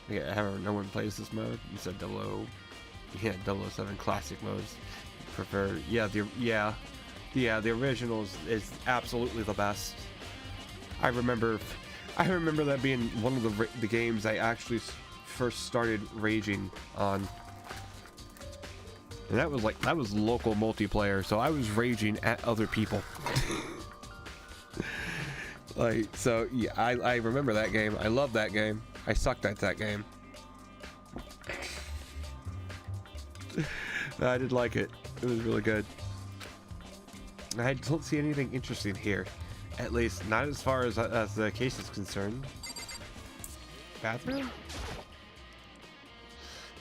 Yeah, no one plays this mode. You said 007 classic modes. Prefer, yeah, the original is absolutely the best. I remember that being one of the games I actually first started raging on. And that was local multiplayer, so I was raging at other people. Like, so yeah, I remember that game. I love that game. I sucked at that game. I did like it. It was really good. I don't see anything interesting here. At least, not as far as the case is concerned. Bathroom?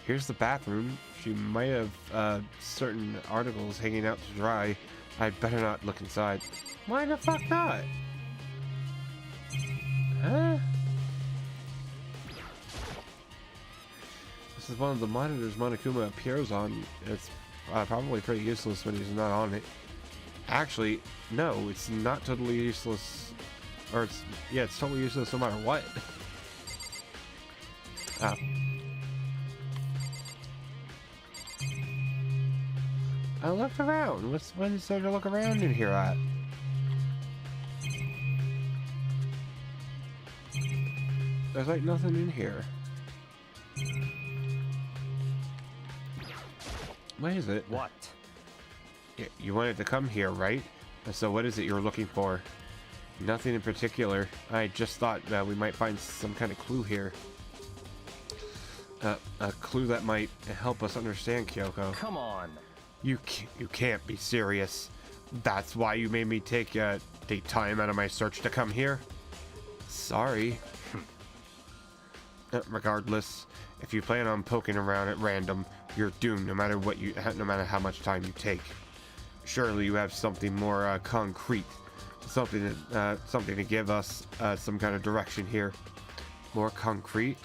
Here's the bathroom. She might have certain articles hanging out to dry. I'd better not look inside. Why the fuck not? Huh? This is one of the monitors Monokuma appears on. It's probably pretty useless when he's not on it. Actually, no, it's not totally useless. Or it's totally useless no matter what. Oh. I looked around. What is there to look around in here at? There's like nothing in here. What is it? What? You wanted to come here, right? So what is it you're looking for? Nothing in particular. I just thought that we might find some kind of clue here. A clue that might help us understand Kyoko. Come on. You can't be serious. That's why you made me take time out of my search to come here? Sorry. Regardless, if you plan on poking around at random, you're doomed no matter no matter how much time you take. Surely you have something more concrete, something to give us some kind of direction here. More concrete?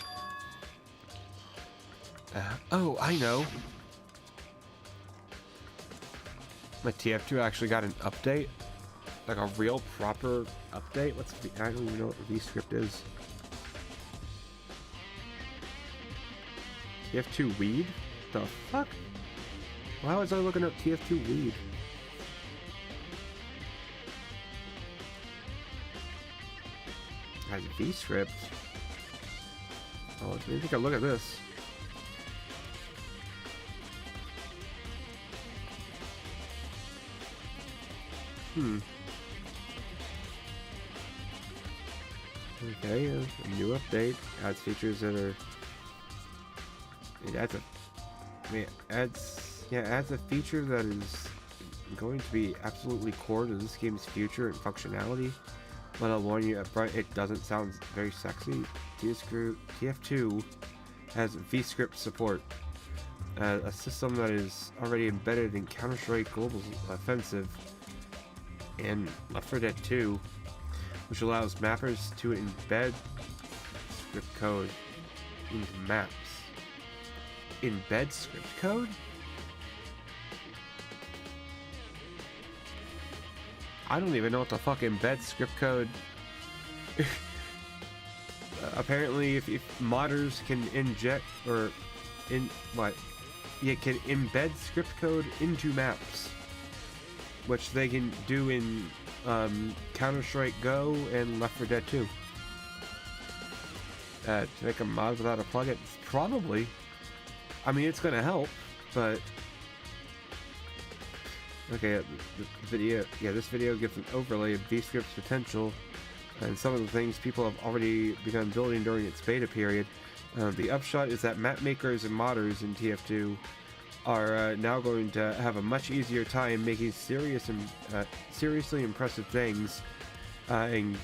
Oh, I know. My TF2 actually got an update, like a real proper update. I don't even know what the V-script is. TF2 weed? The fuck? Why was I looking up TF2 weed? Has a V-script. Oh, let me take a look at this. Okay, a new update adds features that are. It adds a feature that is going to be absolutely core to this game's future and functionality. But I'll warn you up front, it doesn't sound very sexy. TF2 has V-script support, a system that is already embedded in Counter-Strike Global Offensive and Left 4 Dead 2, which allows mappers to embed script code into maps. Embed script code? I don't even know what the fuck embed script code. Apparently, if modders can inject or can embed script code into maps, which they can do in Counter-Strike Go and Left 4 Dead 2. To make a mod without a plugin, probably. I mean, it's gonna help, but okay. This video gives an overlay of V-script's potential and some of the things people have already begun building during its beta period. The upshot is that map makers and modders in TF2 are now going to have a much easier time making seriously impressive things and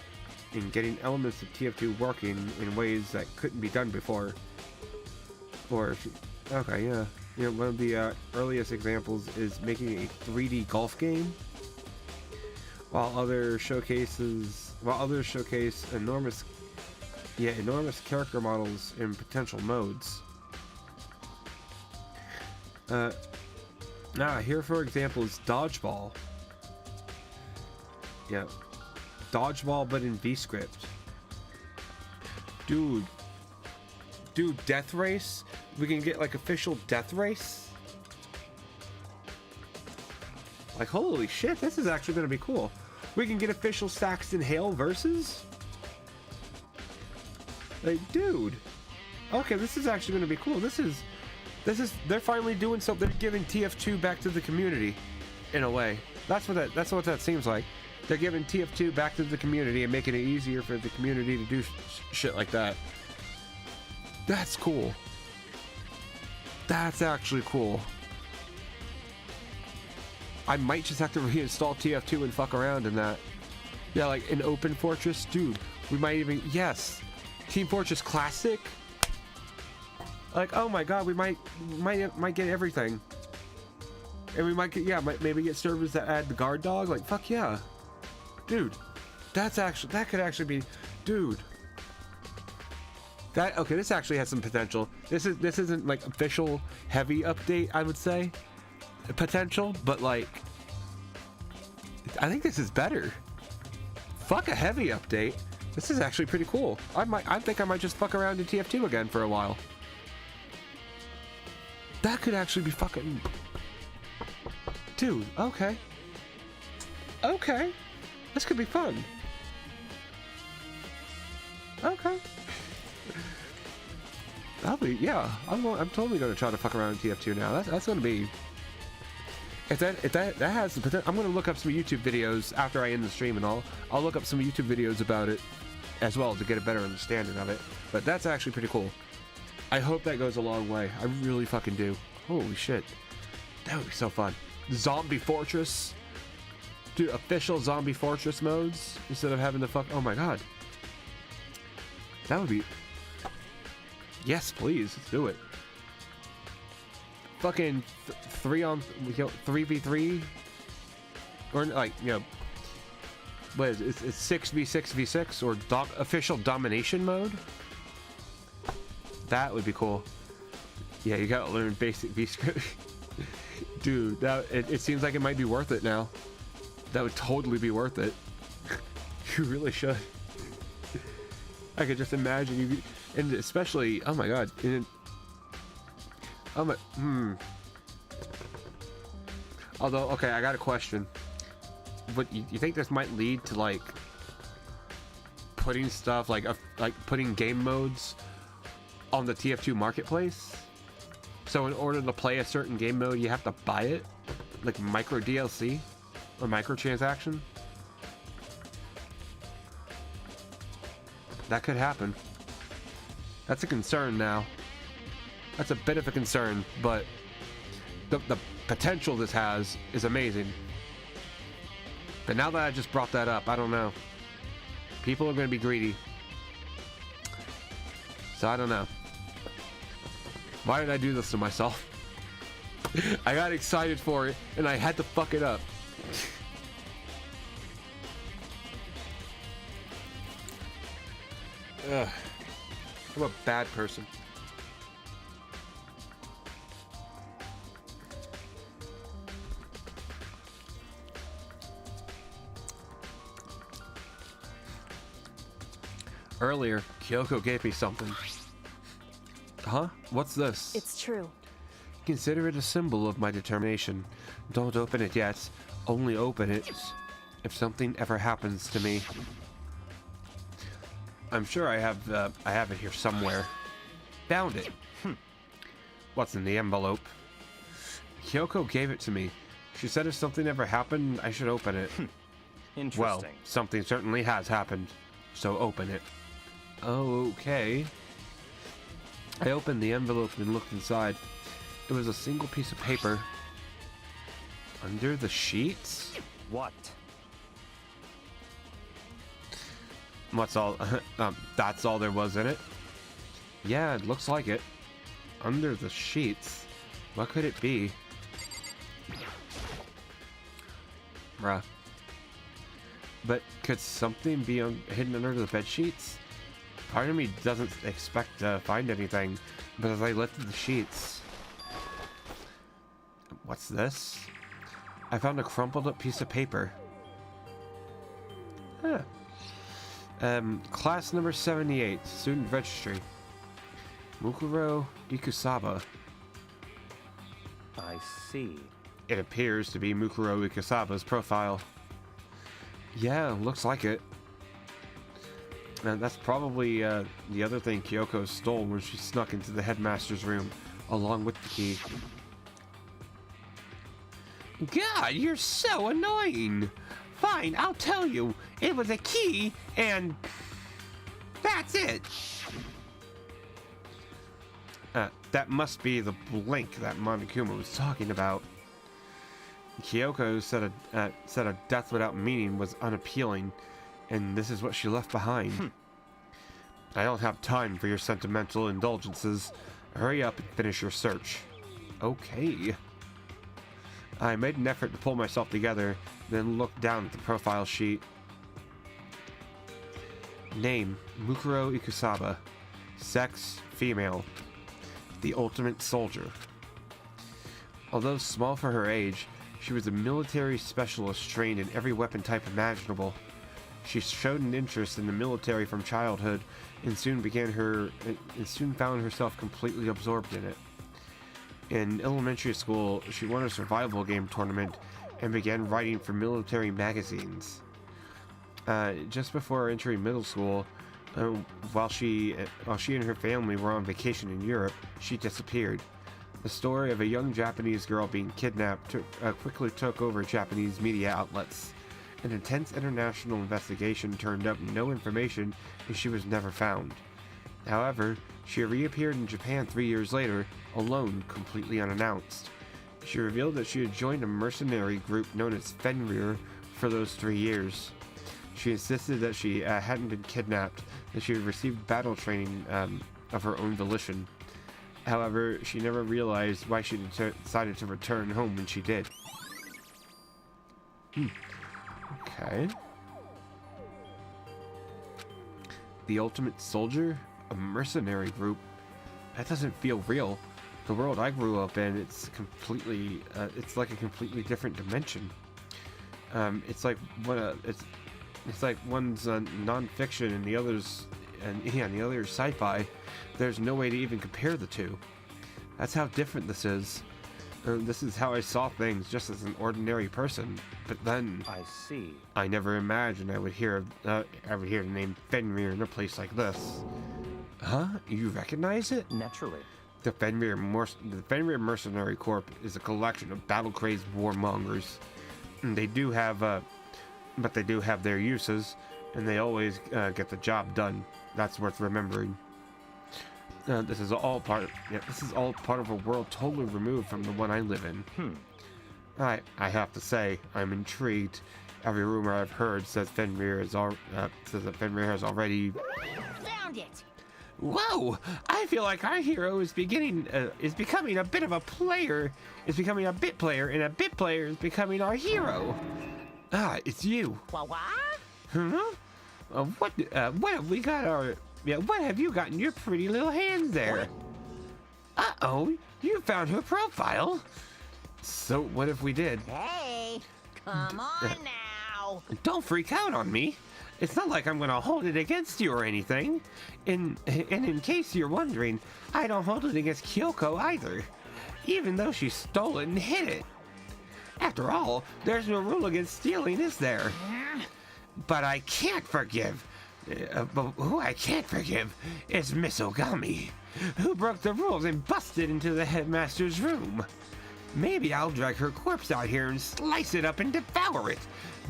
getting elements of TF2 working in ways that couldn't be done before. Or, okay, yeah. You know, one of the earliest examples is making a 3D golf game, while others showcase enormous character models in potential modes. Here for example is Dodgeball. Yeah, Dodgeball, but in V-script. Dude, Death Race? We can get like official Death Race? Like, holy shit, this is actually gonna be cool. We can get official Saxton Hale versus? Like, dude. Okay, this is actually gonna be cool. They're finally doing something. They're giving TF2 back to the community, in a way. That's what that seems like. They're giving TF2 back to the community and making it easier for the community to do shit like that. That's cool. That's actually cool. I might just have to reinstall TF2 and fuck around in that. Yeah, like an Open Fortress, dude. We might even, yes, Team Fortress Classic. Like, oh my god, we might get everything, and we might get maybe get servers that add the guard dog. Like, fuck yeah, dude. That could actually be, dude. Okay, this actually has some potential. This isn't like official heavy update, I would say, potential, but like, I think this is better. Fuck a heavy update. This is actually pretty cool. I think I might just fuck around in TF2 again for a while. That could actually be fucking... Dude, okay. Okay. This could be fun. Okay. That'll be, yeah. I'm totally gonna try to fuck around in TF2 now. That's gonna be. If that has the potential, I'm gonna look up some YouTube videos after I end the stream, and I'll look up some YouTube videos about it as well to get a better understanding of it. But that's actually pretty cool. I hope that goes a long way. I really fucking do. Holy shit, that would be so fun. Zombie Fortress, dude. Official Zombie Fortress modes instead of having to fuck. Oh my god, that would be. Yes, please, let's do it. Fucking 3v3, or like, you know, what is it? It's 6v6v6 or official domination mode. That would be cool. Yeah, you gotta learn basic V script. Dude, it seems like it might be worth it now. That would totally be worth it. You really should. I could just imagine you, and especially, oh my god, although, okay, I got a question. But you think this might lead to like putting stuff like putting game modes on the TF2 marketplace? So in order to play a certain game mode, you have to buy it, like micro DLC or microtransaction. That could happen. That's a concern now. That's a bit of a concern, but the potential this has is amazing. But now that I just brought that up, I don't know. People are going to be greedy. So I don't know. Why did I do this to myself? I got excited for it, and I had to fuck it up. Ugh. I'm a bad person. Earlier, Kyoko gave me something. Huh? What's this? It's true. Consider it a symbol of my determination. Don't open it yet. Only open it if something ever happens to me. I'm sure I have it here somewhere. Found it. What's in the envelope? Kyoko gave it to me. She said if something ever happened, I should open it. Interesting. Well, something certainly has happened. So open it. Okay. I opened the envelope and looked inside. It was a single piece of paper. Under the sheets? What? What's all? That's all there was in it? Yeah, it looks like it. Under the sheets? What could it be? Bruh. But could something be hidden under the bed sheets? Part of me doesn't expect to find anything, but as I lifted the sheets... What's this? I found a crumpled up piece of paper. Huh. Class number 78, student registry. Mukuro Ikusaba. I see. It appears to be Mukuro Ikusaba's profile. Yeah, looks like it. And that's probably the other thing Kyoko stole when she snuck into the headmaster's room, along with the key. God, you're so annoying! Fine, I'll tell you. It was a key, and that's it. That must be the blink that Monokuma was talking about. Kyoko said a death without meaning was unappealing, and this is what she left behind. I don't have time for your sentimental indulgences. Hurry up and finish your search. Okay. I made an effort to pull myself together, then looked down at the profile sheet. Name, Mukuro Ikusaba. Sex, female. The ultimate soldier. Although small for her age, she was a military specialist trained in every weapon type imaginable. She showed an interest in the military from childhood and soon found herself completely absorbed in it. In elementary school, she won a survival game tournament and began writing for military magazines. Just before entering middle school, Uh, while she and her family were on vacation in Europe, she disappeared. The story of a young Japanese girl being kidnapped quickly took over Japanese media outlets. An intense international investigation turned up no information, and she was never found. However, she reappeared in Japan 3 years later, alone, completely unannounced. She revealed that she had joined a mercenary group known as Fenrir for those 3 years. She insisted that she hadn't been kidnapped, that she had received battle training of her own volition. However, she never realized why she decided to return home when she did. Okay. The Ultimate Soldier? A mercenary group? That doesn't feel real. The world I grew up in, it's completely, it's like a completely different dimension. It's like it's like one's non-fiction and the other's, the other is sci-fi. There's no way to even compare the two. That's how different this is. This is how I saw things just as an ordinary person. But then I see. I never imagined I would hear the name Fenrir in a place like this. Huh? You recognize it? Naturally. The Fenrir Mercenary Corps is a collection of battle-crazed warmongers. And they do have their uses, and they always get the job done. That's worth remembering. This is all part of a world totally removed from the one I live in. I have to say, I'm intrigued. Every rumor I've heard says that Fenrir has already Found it! Whoa! I feel like our hero is becoming a bit player, and a bit player is becoming our hero. Ah, it's you. What? What have we got what have you got in your pretty little hands there? Uh-oh, you found her profile. So what if we did? Hey, come on now. Don't freak out on me. It's not like I'm gonna hold it against you or anything. And in case you're wondering, I don't hold it against Kyoko either, even though she stole it and hid it. After all, there's no rule against stealing, is there? But I can't forgive. But who I can't forgive is Miss Ogami, who broke the rules and busted into the headmaster's room. Maybe I'll drag her corpse out here and slice it up and devour it.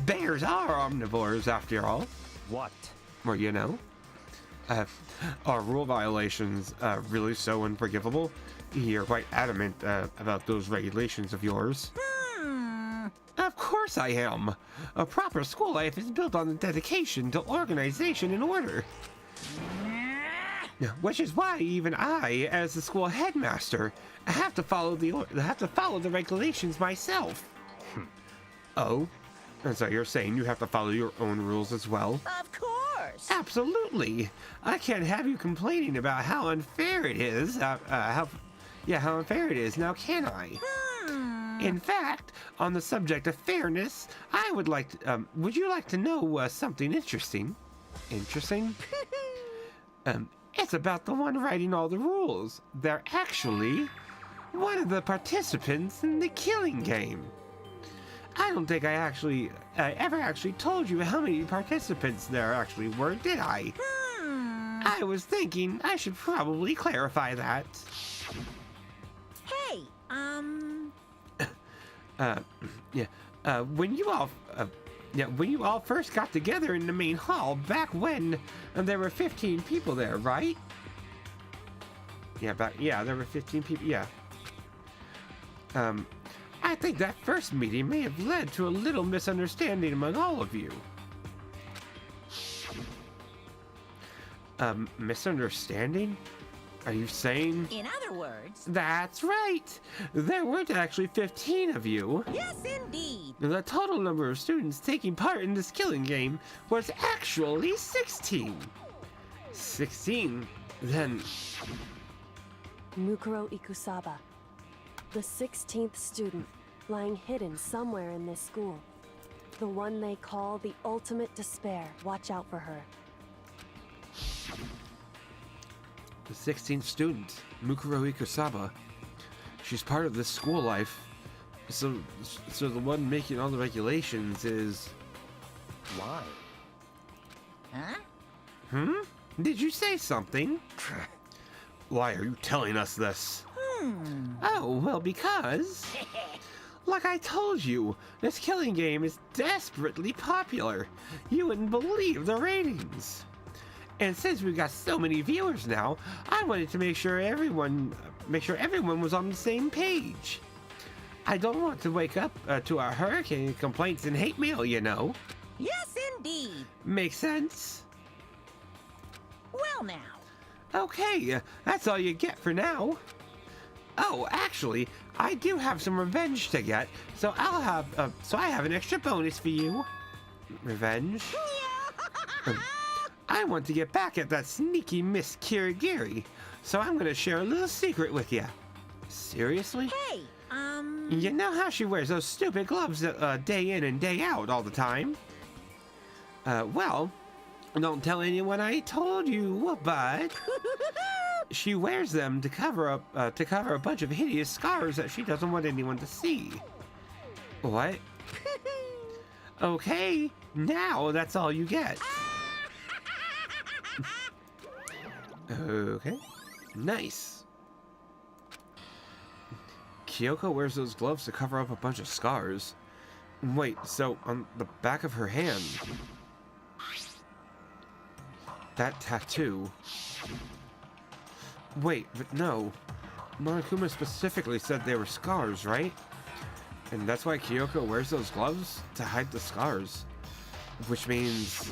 Bears are omnivores, after all. What? Well, you know. Are rule violations really so unforgivable? You're quite adamant about those regulations of yours. Of course I am. A proper school life is built on the dedication to organization and order. Which is why even I, as the school headmaster, have to follow the regulations myself. Oh, and so you're saying you have to follow your own rules as well? Of course. Absolutely. I can't have you complaining about how unfair it is. How unfair it is. Now, can I? In fact, on the subject of fairness, I would like to, would you like to know something interesting? Interesting? It's about the one writing all the rules. They're actually one of the participants in the killing game. I don't think I ever actually told you how many participants there actually were, did I? I was thinking I should probably clarify that. Hey, When you all first got together in the main hall back when there were 15 people there, right? There were 15 people, yeah. I think that first meeting may have led to a little misunderstanding among all of you. Misunderstanding? Are you saying? in other words, That's right! There weren't actually 15 of you. yes indeed. The total number of students taking part in this killing game was actually 16. 16? Then... Mukuro Ikusaba, the 16th student, lying hidden somewhere in this school. The one they call the ultimate despair. Watch out for her. The 16th student, Mukuro Ikusaba. She's part of this school life. So the one making all the regulations is... Why? Huh? Did you say something? Why are you telling us this? Oh, well, because... Like I told you, this killing game is desperately popular. You wouldn't believe the ratings. And since we've got so many viewers now, I wanted to make sure everyone was on the same page. I don't want to wake up to a hurricane of complaints and hate mail, you know. Yes, indeed. Makes sense? Well, now. Okay, that's all you get for now. Oh, actually, I do have some revenge to get, so I have an extra bonus for you. Revenge? I want to get back at that sneaky Miss Kirigiri, so I'm gonna share a little secret with you. Seriously? Hey, You know how she wears those stupid gloves day in and day out all the time? Well, don't tell anyone I told you, but she wears them to cover up a bunch of hideous scars that she doesn't want anyone to see. What? Okay, now that's all you get. Okay, nice. Kyoko wears those gloves to cover up a bunch of scars. Wait, so on the back of her hand, that tattoo. Wait, but no. Monokuma specifically said they were scars, right? And that's why Kyoko wears those gloves? To hide the scars. Which means...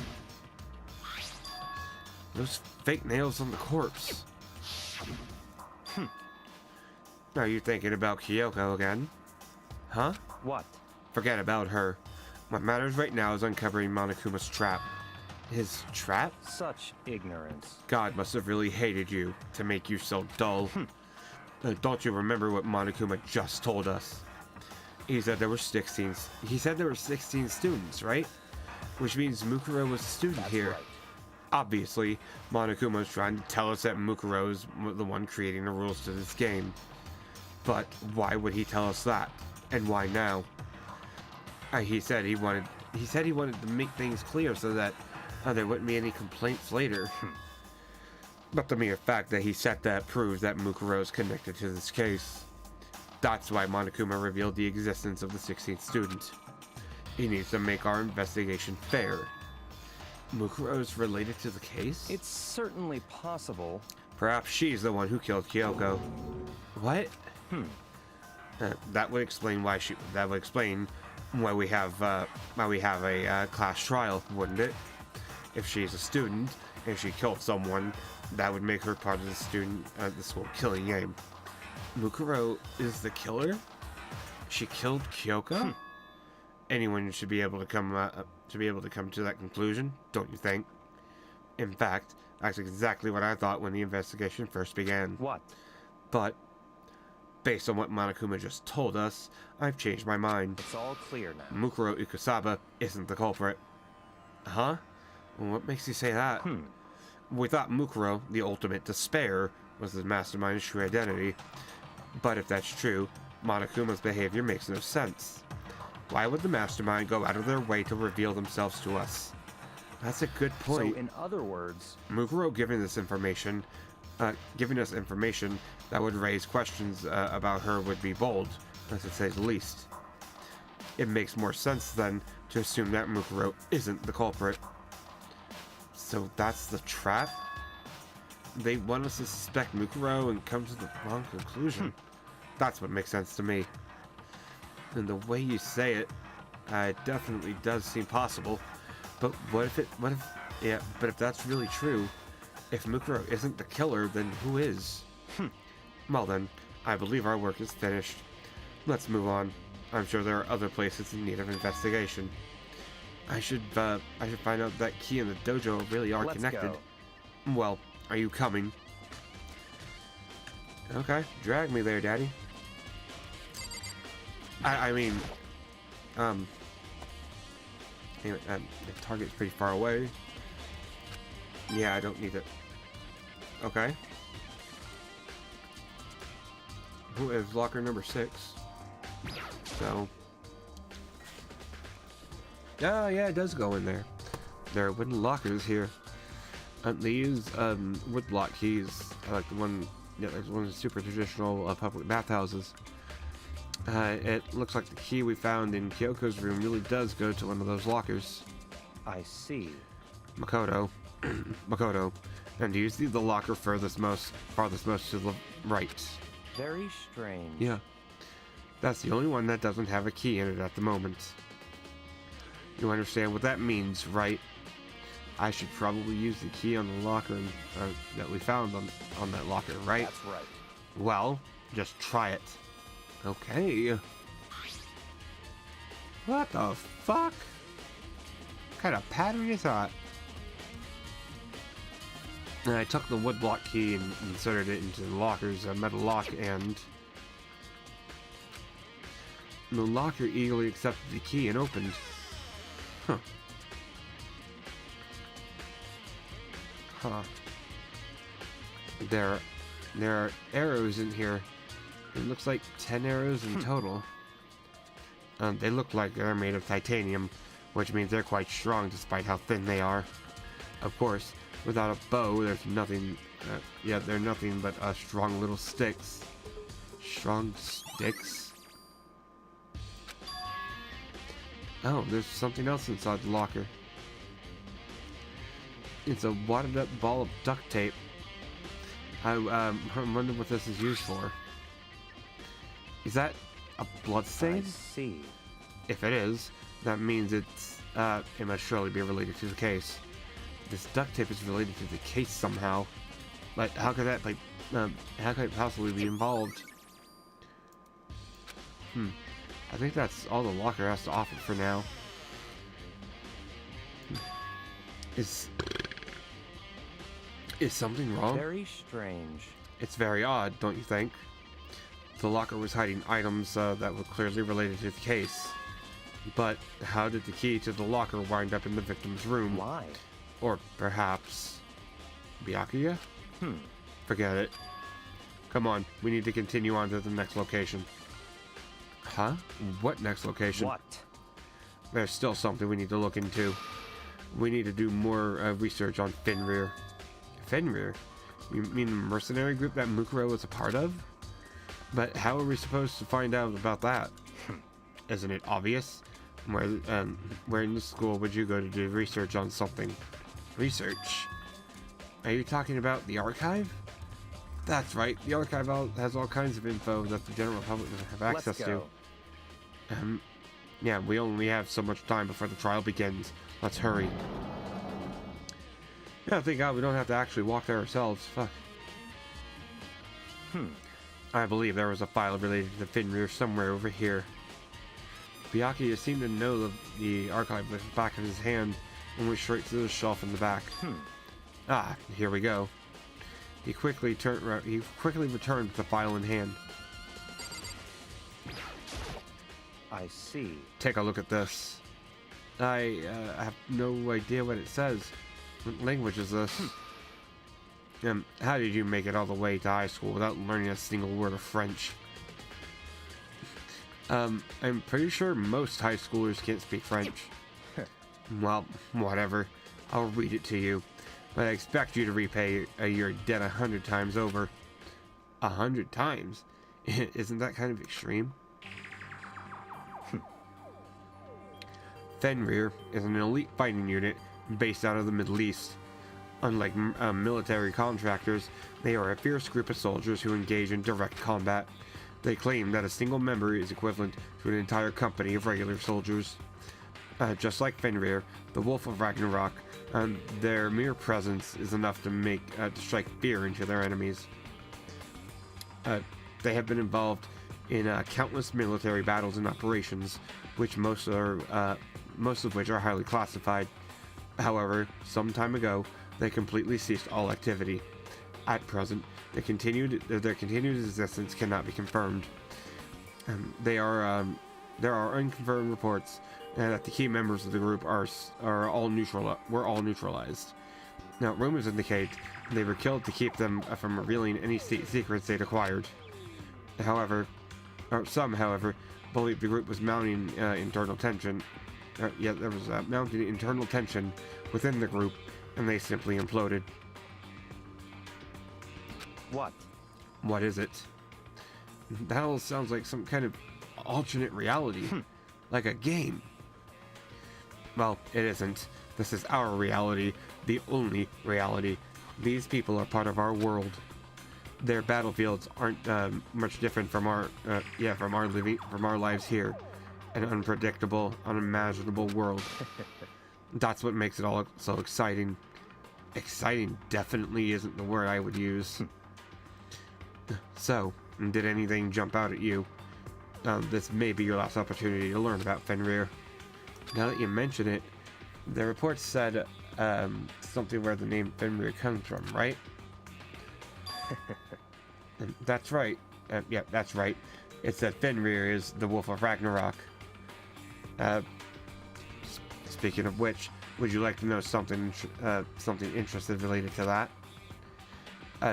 those fake nails on the corpse. Are you thinking about Kyoko again? Huh? What? Forget about her. What matters right now is uncovering Monokuma's trap. His trap? Such ignorance. God must have really hated you to make you so dull. Don't you remember what Monokuma just told us? He said there were 16 students, right? Which means Mukuro was a student That's here. right. Obviously, Monokuma was trying to tell us that Mukuro is the one creating the rules to this game. But why would he tell us that? And why now? He said he wanted to make things clear so that there wouldn't be any complaints later. But the mere fact that he said that proves that Mukuro is connected to this case. That's why Monokuma revealed the existence of the 16th student. He needs to make our investigation fair. Mukuro is related to the case? It's certainly possible. Perhaps she's the one who killed Kyoko. What? That would explain why we have a class trial, wouldn't it? If she's a student, if she killed someone, that would make her part of the school killing game. Mukuro is the killer? She killed Kyoko? Anyone should be able to come to that conclusion, don't you think? In fact, that's exactly what I thought when the investigation first began. What? But based on what Monokuma just told us, I've changed my mind. It's all clear now. Mukuro Ikusaba isn't the culprit. Huh? What makes you say that? We thought Mukuro, the ultimate despair, was the mastermind's true identity. But if that's true, Monokuma's behavior makes no sense. Why would the mastermind go out of their way to reveal themselves to us? That's a good point. So, in other words, Mukuro giving us information that would raise questions about her would be bold, to say the least. It makes more sense then to assume that Mukuro isn't the culprit. So that's the trap? They want us to suspect Mukuro and come to the wrong conclusion. That's what makes sense to me. And the way you say it, it definitely does seem possible. But what if that's really true? If Mukuro isn't the killer, then who is? Well then, I believe our work is finished. Let's move on. I'm sure there are other places in need of investigation. I should find out if that key and the dojo really are Let's connected. go. Well, are you coming? Okay, drag me there, Daddy. Anyway, the target's pretty far away. Yeah, I don't need it. Okay. Who is locker number 6? So. Yeah, it does go in there. There are wooden lockers here. They use woodblock keys, like the one, yeah, there's one of the super traditional public bathhouses. It looks like the key we found in Kyoko's room really does go to one of those lockers. I see. Makoto, Makoto, and do you see the locker farthest most to the right? Very strange. Yeah, that's the only one that doesn't have a key in it at the moment. You understand what that means, right? I should probably use the key on the locker that we found on that locker, right? That's right. Well, just try it. Okay. What the fuck? What kind of pattern is that? And I took the woodblock key and inserted it into the locker's metal lock, and the locker eagerly accepted the key and opened. Huh. Huh. There are arrows in here. It looks like 10 arrows in total. They look like they're made of titanium, which means they're quite strong despite how thin they are. Of course, without a bow, there's nothing. They're nothing but strong little sticks. Strong sticks? Oh, there's something else inside the locker. It's a wadded up ball of duct tape. I wonder what this is used for. Is that a blood stain? I see. If it is, that means it must surely be related to the case. This duct tape is related to the case somehow. But how could that, how could it possibly be involved? I think that's all the locker has to offer for now. Is something wrong? Very strange. It's very odd, don't you think? The locker was hiding items that were clearly related to the case. But how did the key to the locker wind up in the victim's room? Why? Or perhaps Byakuya? Forget it. Come on, we need to continue on to the next location. Huh? What next location? What? There's still something we need to look into. We need to do more research on Fenrir. Fenrir? You mean the mercenary group that Mukuro was a part of? But how are we supposed to find out about that? Isn't it obvious? Where in the school would you go to do research on something? Research? Are you talking about the archive? That's right, the archive has all kinds of info that the general public doesn't have access to. Yeah, we only have so much time before the trial begins. Let's hurry. Yeah, thank God we don't have to actually walk there ourselves. Fuck. I believe there was a file related to Fenrir somewhere over here. Byakuya seemed to know the archive with the back of his hand and went straight to the shelf in the back. Ah, here we go. He quickly returned with the file in hand. I see. Take a look at this. I have no idea what it says. What language is this? How did you make it all the way to high school without learning a single word of French? I'm pretty sure most high schoolers can't speak French. Well, whatever. I'll read it to you. But I expect you to repay your debt 100 times over. 100 times? Isn't that kind of extreme? Fenrir is an elite fighting unit based out of the Middle East. Unlike military contractors, they are a fierce group of soldiers who engage in direct combat. They claim that a single member is equivalent to an entire company of regular soldiers. Just like Fenrir, the Wolf of Ragnarok, their mere presence is enough to strike fear into their enemies. They have been involved in countless military battles and operations, which most of which are highly classified. However, some time ago, they completely ceased all activity. At present, their continued existence cannot be confirmed. There are unconfirmed reports that the key members of the group were all neutralized. Now, rumors indicate they were killed to keep them from revealing any secrets they'd acquired. Some, however, believe the group was mounting internal tension. There was mounting internal tension within the group, and they simply imploded. What? What is it? That all sounds like some kind of alternate reality, like a game. Well, it isn't. This is our reality, the only reality. These people are part of our world. Their battlefields aren't much different from our lives here. An unpredictable, unimaginable world. That's what makes it all so exciting. Exciting definitely isn't the word I would use. So, did anything jump out at you? This may be your last opportunity to learn about Fenrir. Now that you mention it, the report said something where the name Fenrir comes from, right? That's right. Yeah, that's right. It said Fenrir is the Wolf of Ragnarok. Speaking of which, would you like to know something interesting related to that?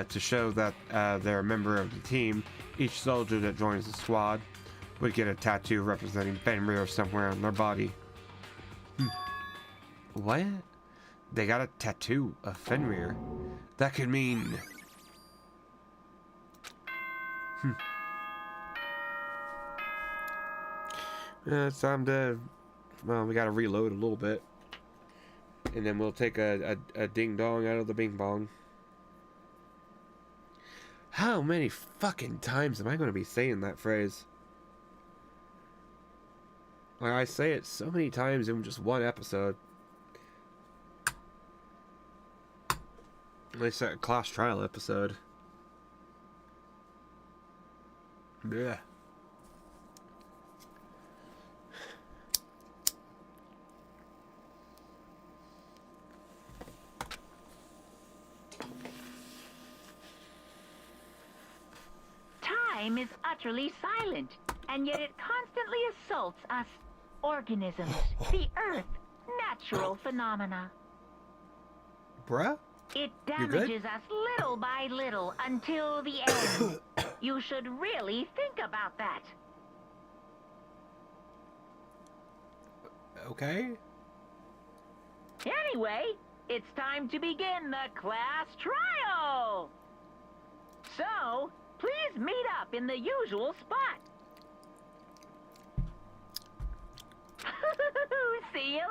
To show that they're a member of the team, each soldier that joins the squad would get a tattoo representing Fenrir somewhere on their body. What? They got a tattoo of Fenrir? That could mean... It's time to... Well, we gotta reload a little bit. And then we'll take a ding-dong out of the bing-bong. How many fucking times am I going to be saying that phrase? Like, I say it so many times in just one episode. At least that class trial episode. Yeah. Time is utterly silent, and yet it constantly assaults us organisms, the Earth, natural phenomena. Bruh? It You good? damages us little by little until the end. You should really think about that. Okay. Anyway, it's time to begin the class trial. So, please meet up in the usual spot. See you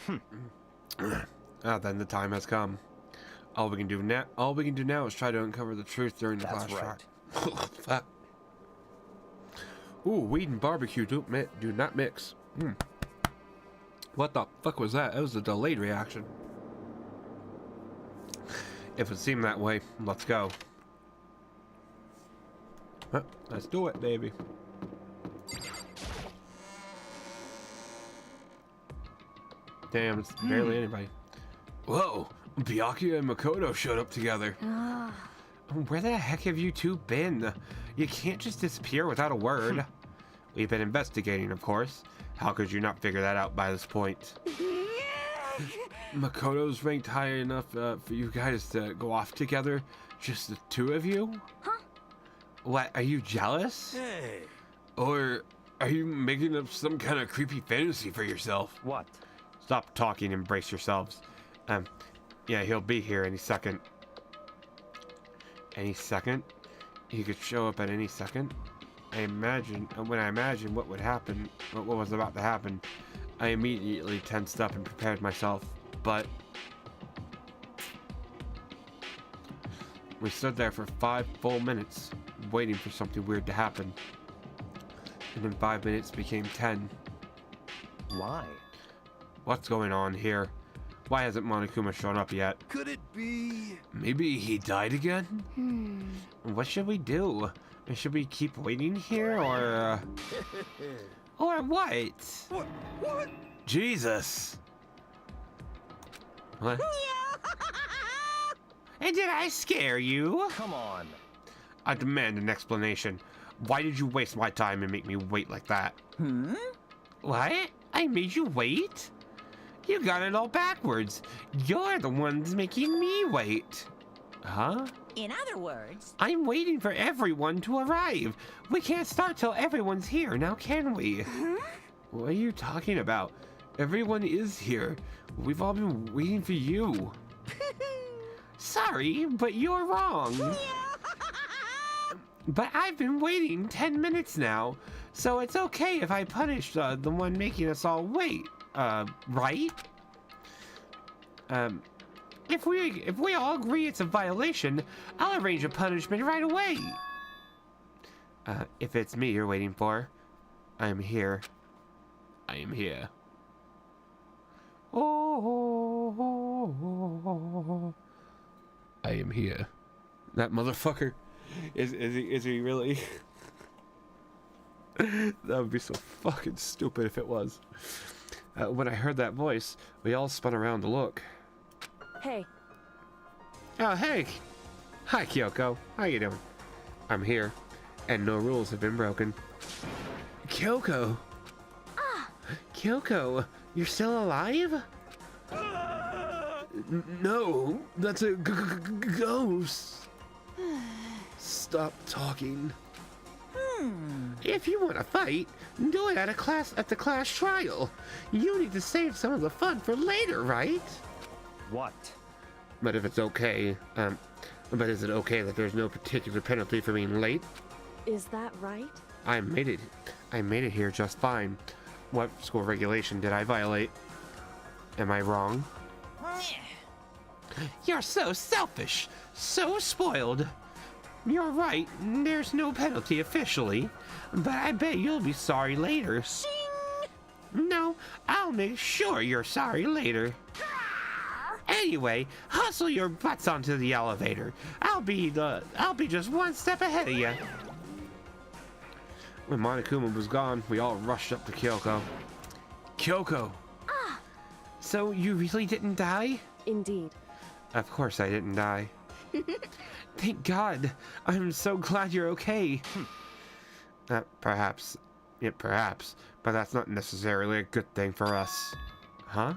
later. Then the time has come. All we can do now is try to uncover the truth during the class trial. Fuck. Ooh, weed and barbecue do not mix. What the fuck was that? That was a delayed reaction. If it seemed that way, let's go. Let's do it, baby. Damn, it's barely anybody. Whoa, Byakuya and Makoto showed up together. Where the heck have you two been? You can't just disappear without a word. We've been investigating, of course. How could you not figure that out by this point? Makoto's ranked high enough for you guys to go off together? Just the two of you? Huh? What, are you jealous? Hey. Or are you making up some kind of creepy fantasy for yourself? What? Stop talking and brace yourselves. Yeah, he'll be here any second. Any second? He could show up at any second. When I imagined what would happen, what was about to happen, I immediately tensed up and prepared myself, but... We stood there for 5 full minutes, waiting for something weird to happen. And then 5 minutes became 10. Why? What's going on here? Why hasn't Monokuma shown up yet? Could it be? Maybe he died again? What should we do? Should we keep waiting here, or... or what? What? Jesus! What? And did I scare you? Come on. I demand an explanation. Why did you waste my time and make me wait like that? What? I made you wait? You got it all backwards. You're the ones making me wait. Huh? In other words, I'm waiting for everyone to arrive. We can't start till everyone's here, now can we? What are you talking about? Everyone is here. We've all been waiting for you. Sorry, but you're wrong. But I've been waiting 10 minutes now, so it's okay if I punish the one making us all wait, right? If we all agree it's a violation, I'll arrange a punishment right away. If it's me you're waiting for, I am here. I am here. Oh, I am here. That motherfucker. Is he really? That would be so fucking stupid if it was. When I heard that voice, we all spun around to look. Hey, Oh, hey! Hi, Kyoko. How you doing? I'm here, and no rules have been broken. Kyoko! Kyoko, you're still alive? No, that's a ghost. Stop talking. If you want to fight, do it at the class trial. You need to save some of the fun for later, right? What? But if it's okay, but is it okay that there's no particular penalty for being late? is that right? I made it here just fine. What school regulation did I violate? Am I wrong? You're so selfish, so spoiled. You're right, there's no penalty officially, but I bet you'll be sorry later. No, I'll make sure you're sorry later. Anyway, hustle your butts onto the elevator. I'll be just one step ahead of you. When Monokuma was gone, we all rushed up to Kyoko. Kyoko! So you really didn't die? Indeed. Of course I didn't die. Thank God. I'm so glad you're okay. Perhaps. Yeah, perhaps. But that's not necessarily a good thing for us. Huh?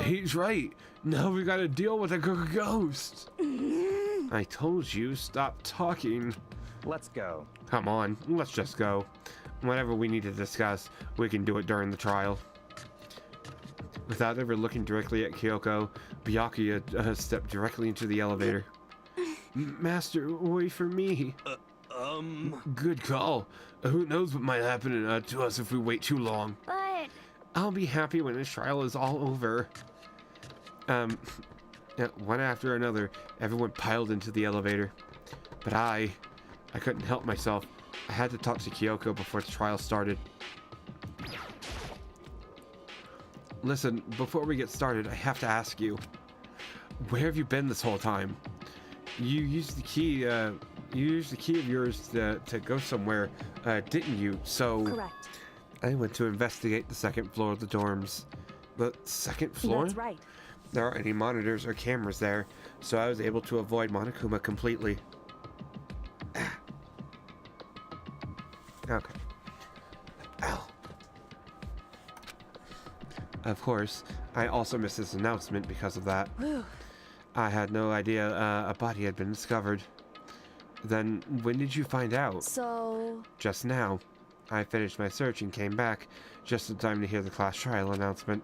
He's right. Now we gotta deal with a ghost. I told you, stop talking. Let's go. Come on, let's just go. Whatever we need to discuss, we can do it during the trial. Without ever looking directly at Kyoko, Byakuya stepped directly into the elevator. Master, wait for me. Good call. Who knows what might happen to us if we wait too long. But I'll be happy when this trial is all over. One after another, everyone piled into the elevator. But I couldn't help myself. I had to talk to Kyoko before the trial started. Listen, before we get started, I have to ask you. Where have you been this whole time? You used the key of yours to go somewhere, didn't you? So Correct. I went to investigate the second floor of the dorms. The second floor? That's right. There aren't any monitors or cameras there, so I was able to avoid Monokuma completely. Okay. Ow. Of course, I also missed this announcement because of that. Whew. I had no idea a body had been discovered. Then, when did you find out? So, Just now. I finished my search and came back, just in time to hear the class trial announcement.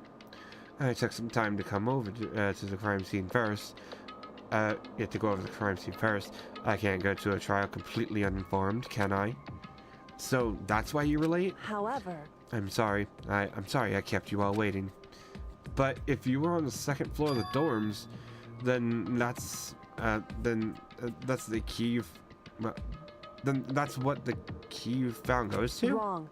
I took some time to come over to the crime scene first. You have to go over the crime scene first. I can't go to a trial completely uninformed, can I? So, that's why you were late? however, I'm sorry. I'm sorry I kept you all waiting. But if you were on the second floor of the dorms, then that's the key then that's what the key you found goes to? wrong.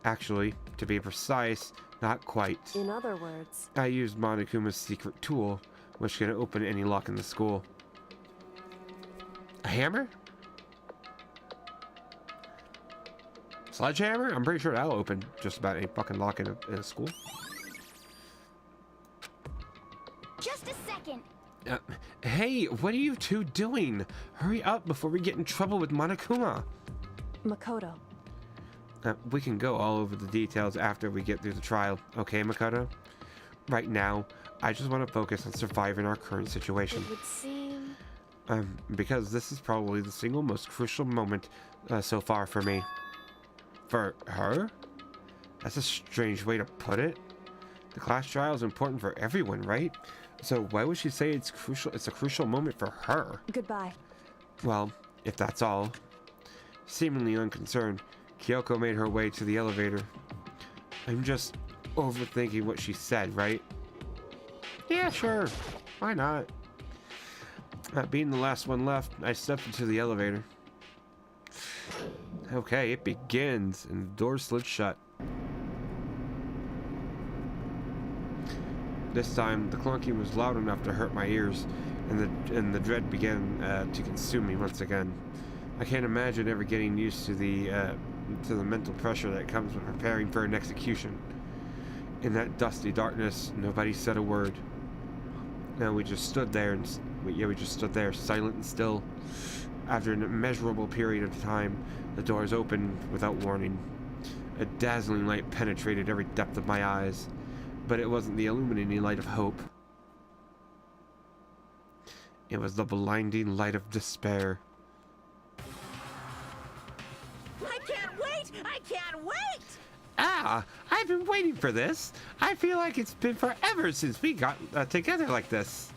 Actually, to be precise, not quite. In other words, I used Monokuma's secret tool, which can open any lock in the school. A hammer? Sledgehammer? I'm pretty sure that'll open just about any fucking lock in a school. just a second. Hey, what are you two doing? Hurry up before we get in trouble with Monokuma. Makoto. We can go all over the details after we get through the trial, okay, Makoto? Right now, I just want to focus on surviving our current situation. It would seem. Because this is probably the single most crucial moment so far for me. For her? That's a strange way to put it. The class trial is important for everyone, right? So why would she say it's crucial? It's a crucial moment for her. Goodbye. Well, if that's all. Seemingly unconcerned, Kyoko made her way to the elevator. I'm just overthinking what she said, right? Yeah, sure. Why not? Being the last one left, I stepped into the elevator. Okay, it begins, and the door slid shut. This time, the clunking was loud enough to hurt my ears, and the dread began to consume me once again. I can't imagine ever getting used to the mental pressure that comes with preparing for an execution. In that dusty darkness, nobody said a word. And we just stood there, silent and still. After an immeasurable period of time, the doors opened without warning. A dazzling light penetrated every depth of my eyes, but it wasn't the illuminating light of hope. It was the blinding light of despair. I can't wait! I can't wait! Ah, I've been waiting for this. I feel like it's been forever since we got together like this.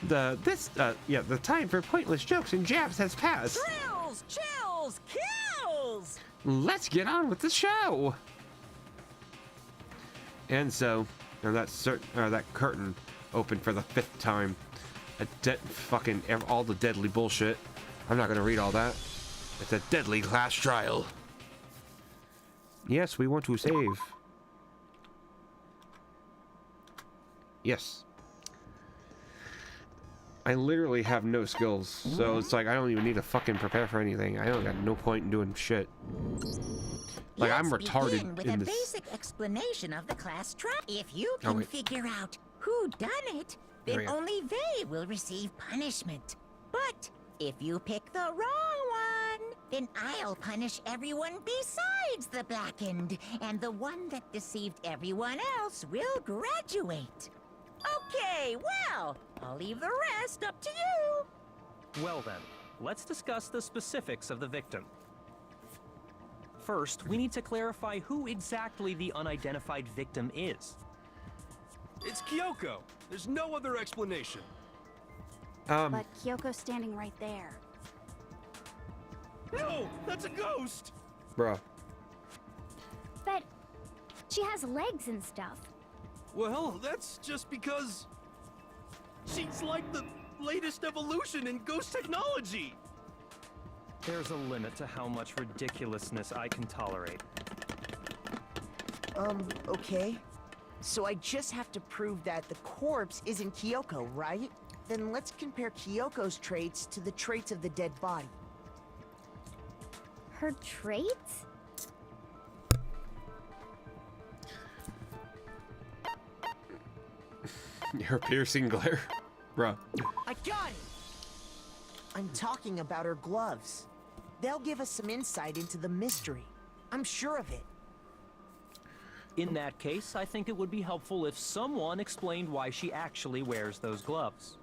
The time for pointless jokes and jabs has passed. Thrills, chills, kills! Let's get on with the show. And so, that curtain opened for the 5th time. All the deadly bullshit. I'm not gonna read all that. It's a deadly class trial. Yes, we want to save. Yes. I literally have no skills, so it's like I don't even need to fucking prepare for anything. I don't got no point in doing shit. Like, I'm retarded begin with in a this. basic explanation of the class trial. If you Oh, can wait. figure out who done it, There then we go. only they will receive punishment. But if you pick the wrong one, then I'll punish everyone besides the blackened, and the one that deceived everyone else will graduate. Okay, well, I'll leave the rest up to you. Well then, let's discuss the specifics of the victim. First, we need to clarify who exactly the unidentified victim is. It's Kyoko. There's no other explanation. But Kyoko's standing right there. No, that's a ghost. Bruh. But she has legs and stuff. Well, that's just because she's like the latest evolution in ghost technology. There's a limit to how much ridiculousness I can tolerate. Okay. So I just have to prove that the corpse isn't Kyoko, right? Then let's compare Kyoko's traits to the traits of the dead body. Her traits? Her piercing glare. Bruh. I got it! I'm talking about her gloves. They'll give us some insight into the mystery. I'm sure of it. In that case, I think it would be helpful if someone explained why she actually wears those gloves.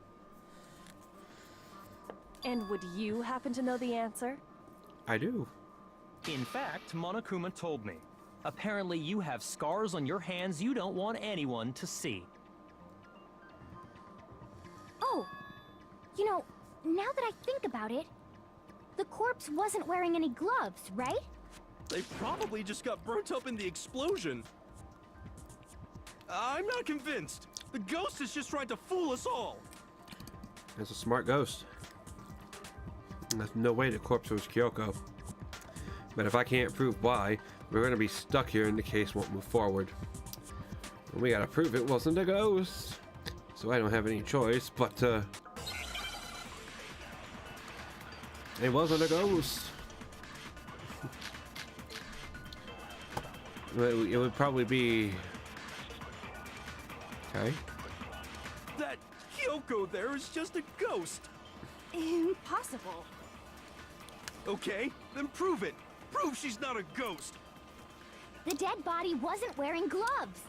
And would you happen to know the answer? I do. In fact, Monokuma told me. Apparently you have scars on your hands you don't want anyone to see. Oh, you know, now that I think about it, the corpse wasn't wearing any gloves, right? They probably just got burnt up in the explosion. I'm not convinced. The ghost is just trying to fool us all. It's a smart ghost. There's no way the corpse was Kyoko. But if I can't prove why, we're gonna be stuck here and the case won't move forward. And we gotta prove it wasn't a ghost. So I don't have any choice but to... It wasn't a ghost. It would probably be... Okay. That Kyoko there is just a ghost. Impossible. Okay, then prove it. Prove she's not a ghost. The dead body wasn't wearing gloves.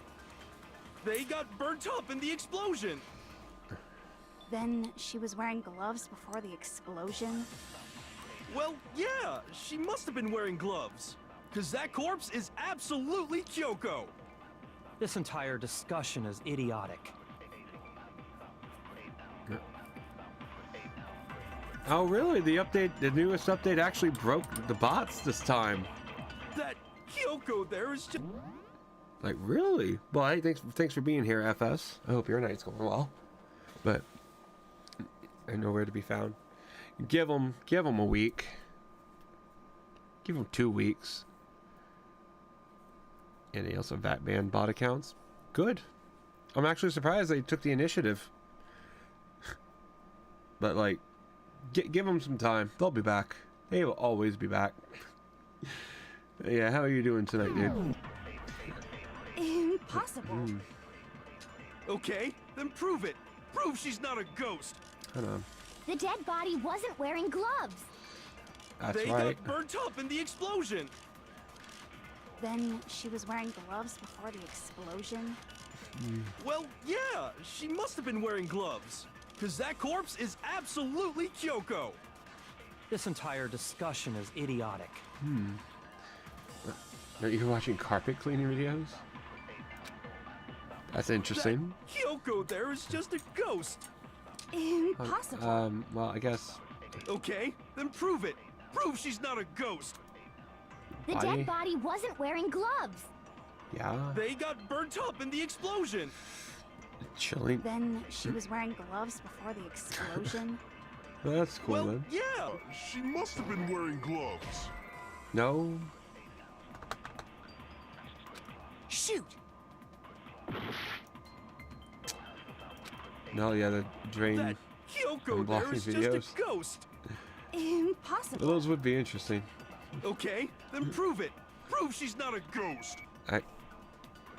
They got burnt up in the explosion. Then she was wearing gloves before the explosion? Well, yeah, she must have been wearing gloves. Because that corpse is absolutely Kyoko. This entire discussion is idiotic. Oh, really? The newest update actually broke the bots this time. That Kyoko there is just... Like, really? Well, hey, thanks for being here, FS. I hope your night's going well. But I know where to be found. Give them a week. Give them 2 weeks. And they also VAT-banned bot accounts. Good. I'm actually surprised they took the initiative. But, like, give them some time. They'll be back. They will always be back. Yeah, how are you doing tonight, dude? Impossible. Okay, then prove it. Prove she's not a ghost. Hold on. The dead body wasn't wearing gloves. That's They right. got burnt up in the explosion. Then she was wearing gloves before the explosion. Well, yeah, she must have been wearing gloves. Because that corpse is absolutely Kyoko. This entire discussion is idiotic. Are you watching carpet cleaning videos? That's interesting. That Kyoko there is just a ghost. Impossible. Well, I guess. Okay, then prove it. Prove she's not a ghost. The body? dead body wasn't wearing gloves. Yeah. They got burnt up in the explosion. Chilling. Then she was wearing gloves before the explosion. That's cool, Well, then. yeah. She must have been wearing gloves. No. Shoot! No, yeah, the drain. That Kyoko Unblocking there is videos. just a ghost. Impossible. Those would be interesting. Okay, then prove it. Prove she's not a ghost.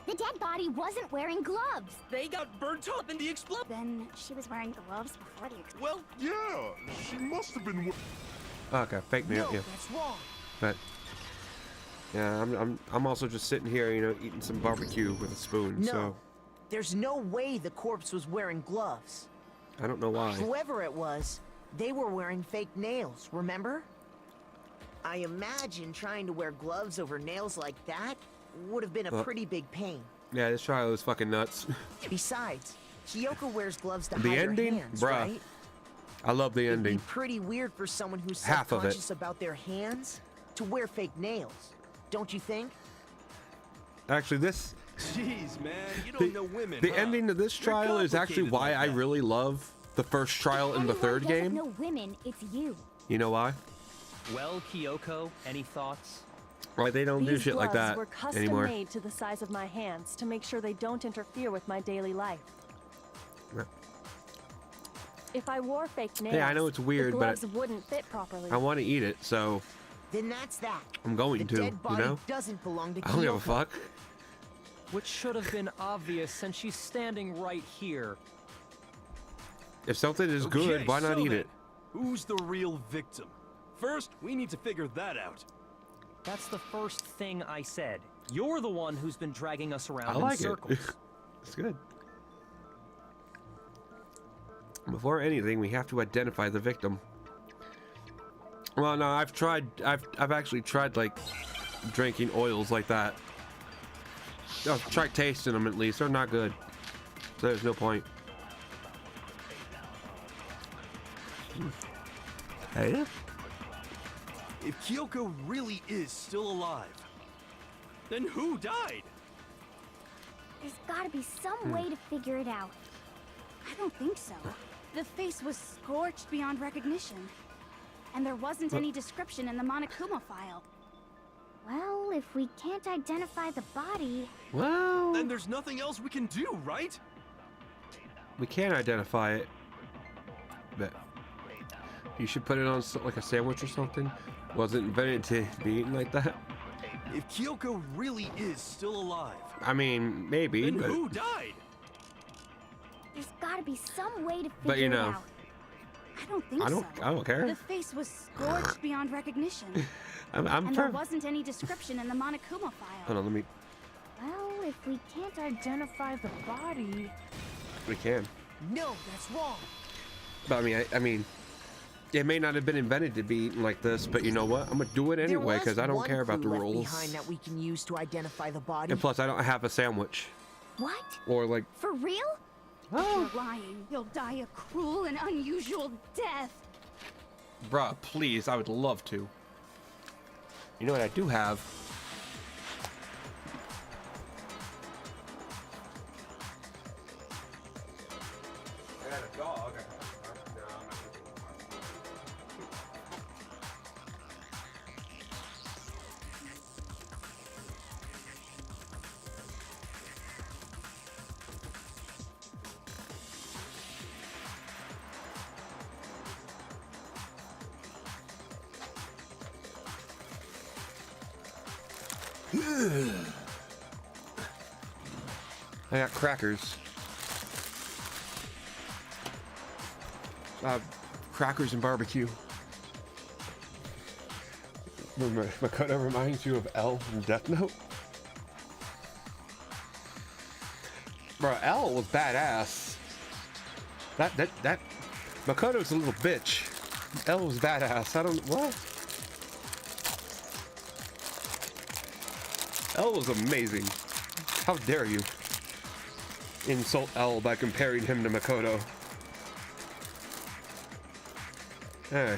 The dead body wasn't wearing gloves. They got burnt up in the explosion. Then she was wearing gloves before the explosion. Well, Yeah, she must have been. Okay, fake news. No, Yeah, that's wrong. but yeah, I'm also just sitting here, you know, eating some barbecue with a spoon. No. So There's no way the corpse was wearing gloves. I don't know why. Whoever it was, they were wearing fake nails, remember? I imagine trying to wear gloves over nails like that would have been a pretty big pain. Yeah, this trial is fucking nuts. Besides, Kyoko wears gloves to The hide ending? her hands, Bruh. right? I love the It'd be ending. pretty weird for someone who's Half of it. self-conscious about their hands to wear fake nails, don't you think? Actually, this jeez, man, you don't know women. the huh? ending of this They're trial is actually complicated why like I that. really love the first trial in the third game. No women, it's you. You know why? Well, Kyoko, any thoughts? Like they don't do These shit like gloves that were custom anymore. made to the size of my hands to make sure they don't interfere with my daily life. Yeah. If I wore fake nails, Yeah, I know it's weird, the but gloves wouldn't fit properly. I want to eat it, so Then that's that. I'm going the to, dead you body know? doesn't belong to I don't give a Kyoko. fuck. Which should have been obvious since she's standing right here. If something is good, Okay, why not so eat then, it? Who's the real victim? First, we need to figure that out. That's the first thing I said. You're the one who's been dragging us around I in like it. circles. It's good. Before anything, we have to identify the victim. Well, no, I've actually tried, like, drinking oils like that. I've tried tasting them at least. They're not good. So there's no point. Hey? If Kyoko really is still alive, then who died? There's gotta be some way to figure it out. I don't think so. The face was scorched beyond recognition. And there wasn't any description in the Monokuma file. Well, if we can't identify the body... Well, Then there's nothing else we can do, right? we can identify it. But you should put it on like a sandwich or something. Wasn't invented to be eaten like that. If Kyoko really is still alive, I mean, maybe, then but who died? There's gotta be some way to figure But, you know, it out. I don't think I don't care. The face was scorched beyond recognition. I'm And there per- wasn't any description in the Monokuma file. Hold on, let me. Well, if we can't identify the body... We can. No, that's wrong. But I mean, It may not have been invented to be eaten like this, but you know what? I'm gonna do it anyway because I don't care about the rules. Behind that we can use to identify the body. And plus, I don't have a sandwich. What? Or like. For real? Oh. You're lying. You'll die a cruel and unusual death. Bruh, please, I would love to. You know what I do have? I had a dog. I got crackers. Crackers and barbecue. Makoto reminds you of L from Death Note. Bro, L was badass. That Makoto's a little bitch. L was badass. I don't what? L was amazing. How dare you insult L by comparing him to Makoto? Hey.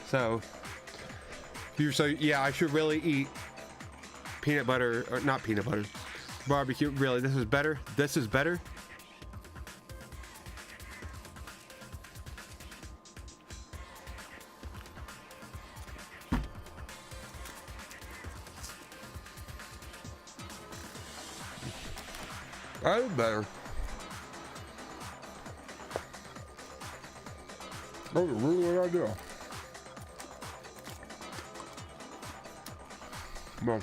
So yeah, I should really eat peanut butter, or not peanut butter, barbecue. Really, this is better? This is better? That is better. That was a really good idea. No.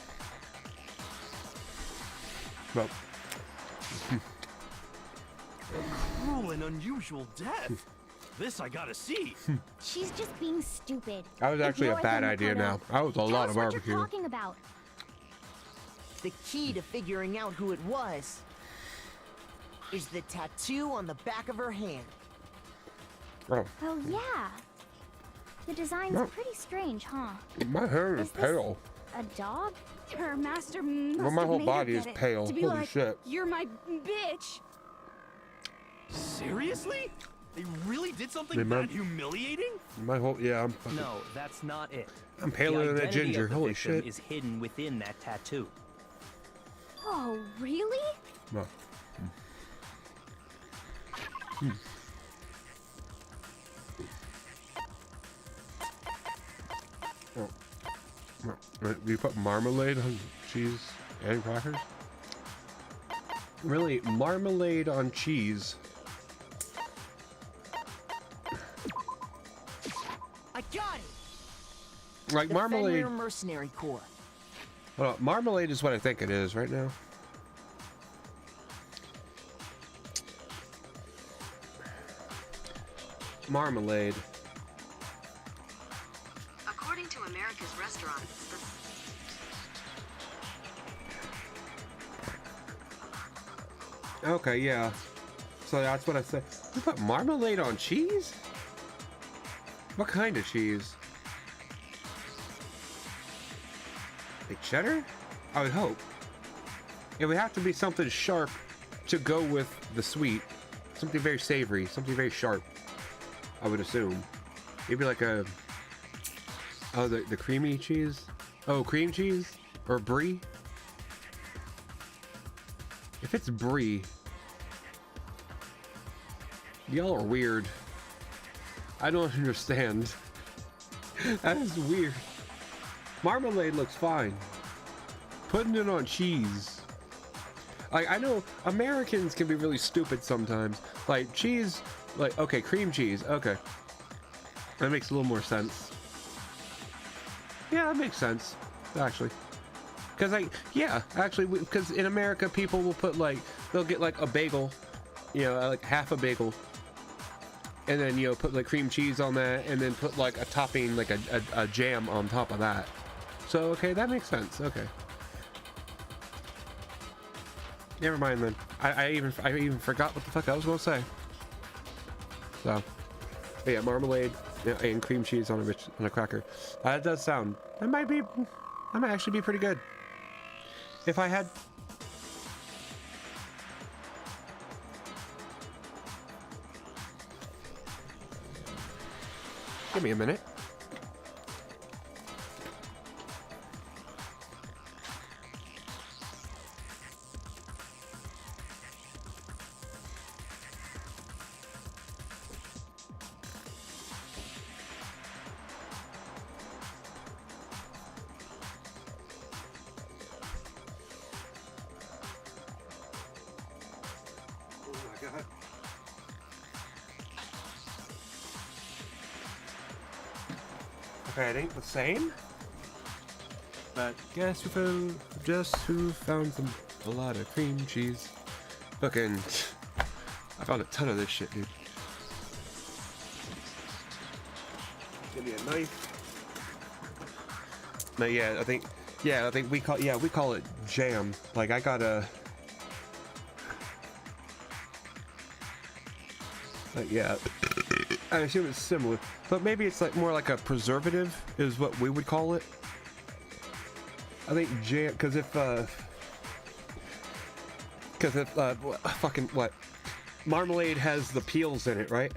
No. Cruel and unusual death. This I gotta see. She's just being stupid. That was actually a Ignore bad them, idea Makoto. now. That was a Tell lot us of what barbecue. you're talking about. The key to figuring out who it was is the tattoo on the back of her hand. Oh, Oh yeah. The design's No. pretty strange, huh? my hair is Is this pale. A dog? Her master must Well, my have whole made body her is get it pale. To be Holy like, shit. you're my bitch. Seriously? They really did something Remember- that humiliating? My whole I'm fucking, No, that's not it. I'm paler The than a identity ginger. of the Holy victim shit. is hidden within that tattoo. Oh, really? No. Oh. No. You put marmalade on cheese and crackers? Really? Marmalade on cheese? I got it. Like The marmalade. Fenrir Mercenary Corps. Hold on, marmalade is what I think it is right now. Marmalade. According to America's Restaurants, Okay, yeah. So that's what I said. You put marmalade on cheese? What kind of cheese? Like cheddar? I would hope. It would have to be something sharp to go with the sweet. Something very savory, something very sharp. I would assume. Maybe like a... Oh, the creamy cheese? Oh, cream cheese? Or brie? If it's brie... Y'all are weird. I don't understand. That is weird. Marmalade looks fine. Putting it on cheese. Like, I know Americans can be really stupid sometimes. Like, cheese, like, okay, cream cheese, okay. That makes a little more sense. Yeah, that makes sense, actually. Because, like, yeah, actually, because in America, people will put, like, they'll get, like, a bagel, you know, like half a bagel. And then, you know, put, like, cream cheese on that, and then put, like, a topping, like a jam on top of that. So, okay, that makes sense, okay. Never mind then. I even forgot what the fuck I was gonna say. So, But yeah, marmalade and cream cheese on a cracker. That does sound. That might actually be pretty good. If I had. Give me a minute. Okay, it ain't the same. But guess who found a lot of cream cheese? Fucking, I found a ton of this shit, dude. Give me a knife. But yeah, I think we call it jam. Like I got a. Like yeah. I assume it's similar, but maybe it's like more like a preservative is what we would call it. I think jam, because if fucking what, marmalade has the peels in it, right?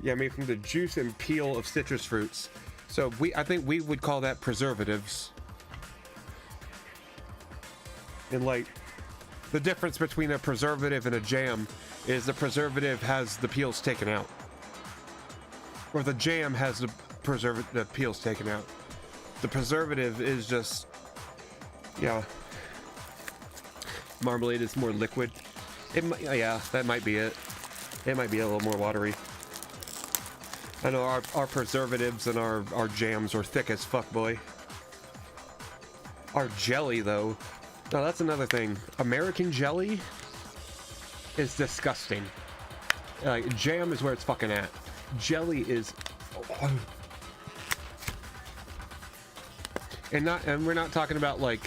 Yeah, made from the juice and peel of citrus fruits. So I think we would call that preservatives. And like, the difference between a preservative and a jam is the preservative has the peels taken out, or the jam has the peels taken out. The preservative is just, yeah. Marmalade is more liquid. Yeah, that might be it. It might be a little more watery. I know our preservatives and our jams are thick as fuck, boy. Our jelly, though. No, that's another thing. American jelly is disgusting. Like, jam is where it's fucking at. Jelly is... And we're not talking about, like,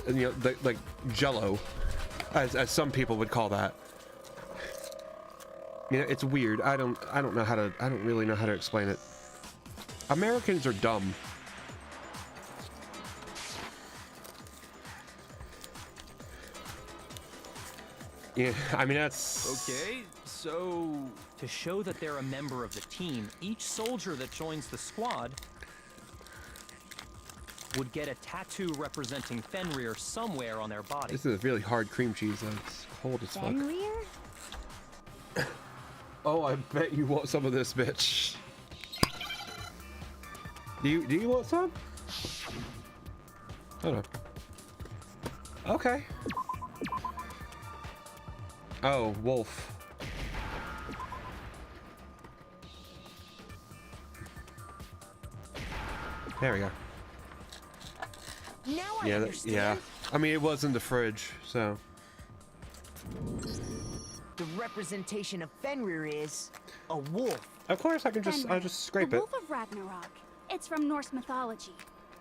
you know, like Jello, as some people would call that. You know, it's weird. I don't really know how to explain it. Americans are dumb. Yeah, I mean, that's... Okay, so... To show that they're a member of the team, each soldier that joins the squad would get a tattoo representing Fenrir somewhere on their body. This is a really hard cream cheese, though. It's cold as fuck. Fenrir? Oh, I bet you want some of this, bitch. Do you want some? Hold on. Okay. Oh, wolf. There we go. Now I understand. Yeah. I mean, it was in the fridge, so. The representation of Fenrir is a wolf. Of course, I'll just scrape the it. Wolf of Ragnarok. It's from Norse mythology.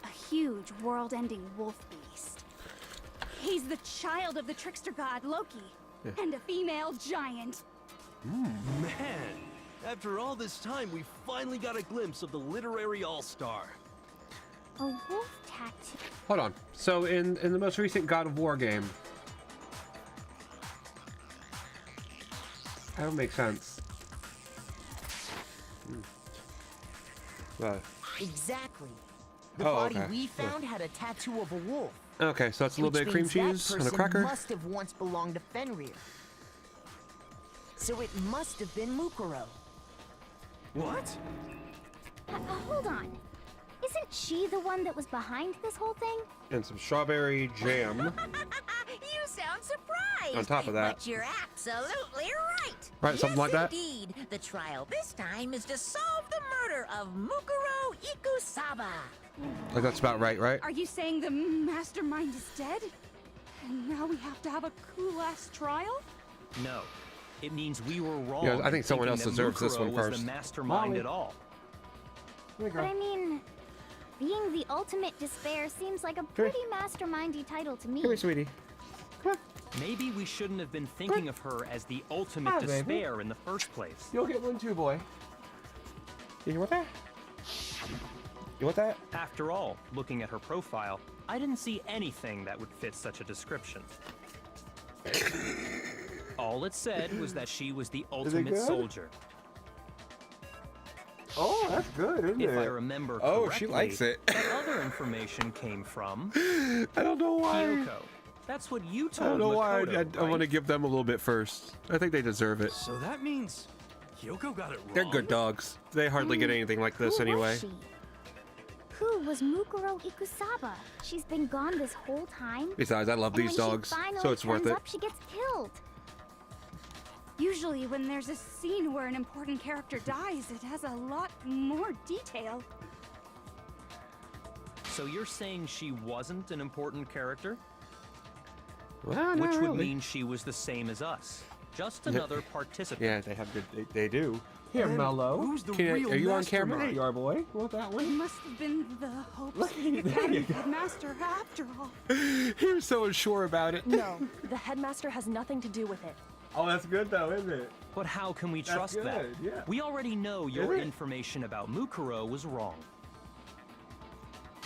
A huge, world-ending wolf beast. He's the child of the trickster god Loki, and a female giant. Man, after all this time, we finally got a glimpse of the literary all-star. A wolf tattoo. Hold on. So in the most recent God of War game, that would make sense. What? Exactly. The Oh, body okay. we found had a tattoo of a wolf. Okay, so that's a little bit of cream Which means cheese that and a person cracker. must have once belonged to Fenrir. So it must have been Mukuro. What? Hold on. Isn't she the one that was behind this whole thing? And some strawberry jam. You sound surprised. On top of that. But you're absolutely right. Right, something like that? Indeed. The trial this time is to solve the murder of Mukuro Ikusaba. Like that's about right, right? Are you saying the mastermind is dead? And now we have to have a cool-ass trial? No. It means we were wrong. Yeah, I think someone else that deserves this Mukuro one was first. the mastermind Molly. at all. But I mean, being the ultimate despair seems like a pretty mastermindy title to me. Come here, sweetie. Come on. Maybe we shouldn't have been thinking of her as the ultimate Hi, baby. despair in the first place. You'll get one too, boy. You want that? You want that? After all, looking at her profile, I didn't see anything that would fit such a description. All it said was that she was the ultimate good? soldier. Oh, that's good, isn't it? If I remember Oh, correctly, she likes it. that other information came from I don't know why. Kyoko. That's what you I told don't know why. Makoto, I want to right? give them a little bit first. I think they deserve it. So that means Kyoko got it wrong. They're good dogs. They hardly get anything like this Who anyway. was she? Who was Mukuro Ikusaba? She's been gone this whole time. Besides, I love And these when dogs, she finally so it's worth turns it. up, she gets killed. Usually when there's a scene where an important character dies, it has a lot more detail. So you're saying she wasn't an important character? Well, Which not would really. mean she was the same as us. Just another participant. Yeah, they have good. They do. Here, Then Mello. who's the Can I- real are you on camera? There mastermind? you are, boy. You want that It one? must have been the Hope's Look, there you Academy go. headmaster after all. He was so unsure about it. No, the headmaster has nothing to do with it. Oh, that's good though, isn't it? But how can we That's trust that? good, yeah. We already know your it? information about Mukuro was wrong.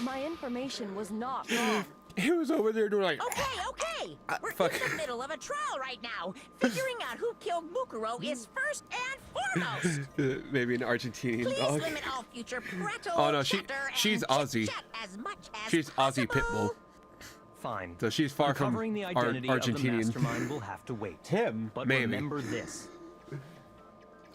My information was not wrong. He was over there doing like. Okay, okay. We're fuck. in the middle of a trial right now. Figuring out who killed Mukuro is first and foremost. Maybe an Argentinian Please dog. limit all future prattle, Oh, no, chatter, she's and Aussie. chit-chat as much as She's Aussie possible. Pitbull. Fine. So she's far from Uncovering the identity of the Argentinian. mastermind will have to wait. Him, But maybe. remember this.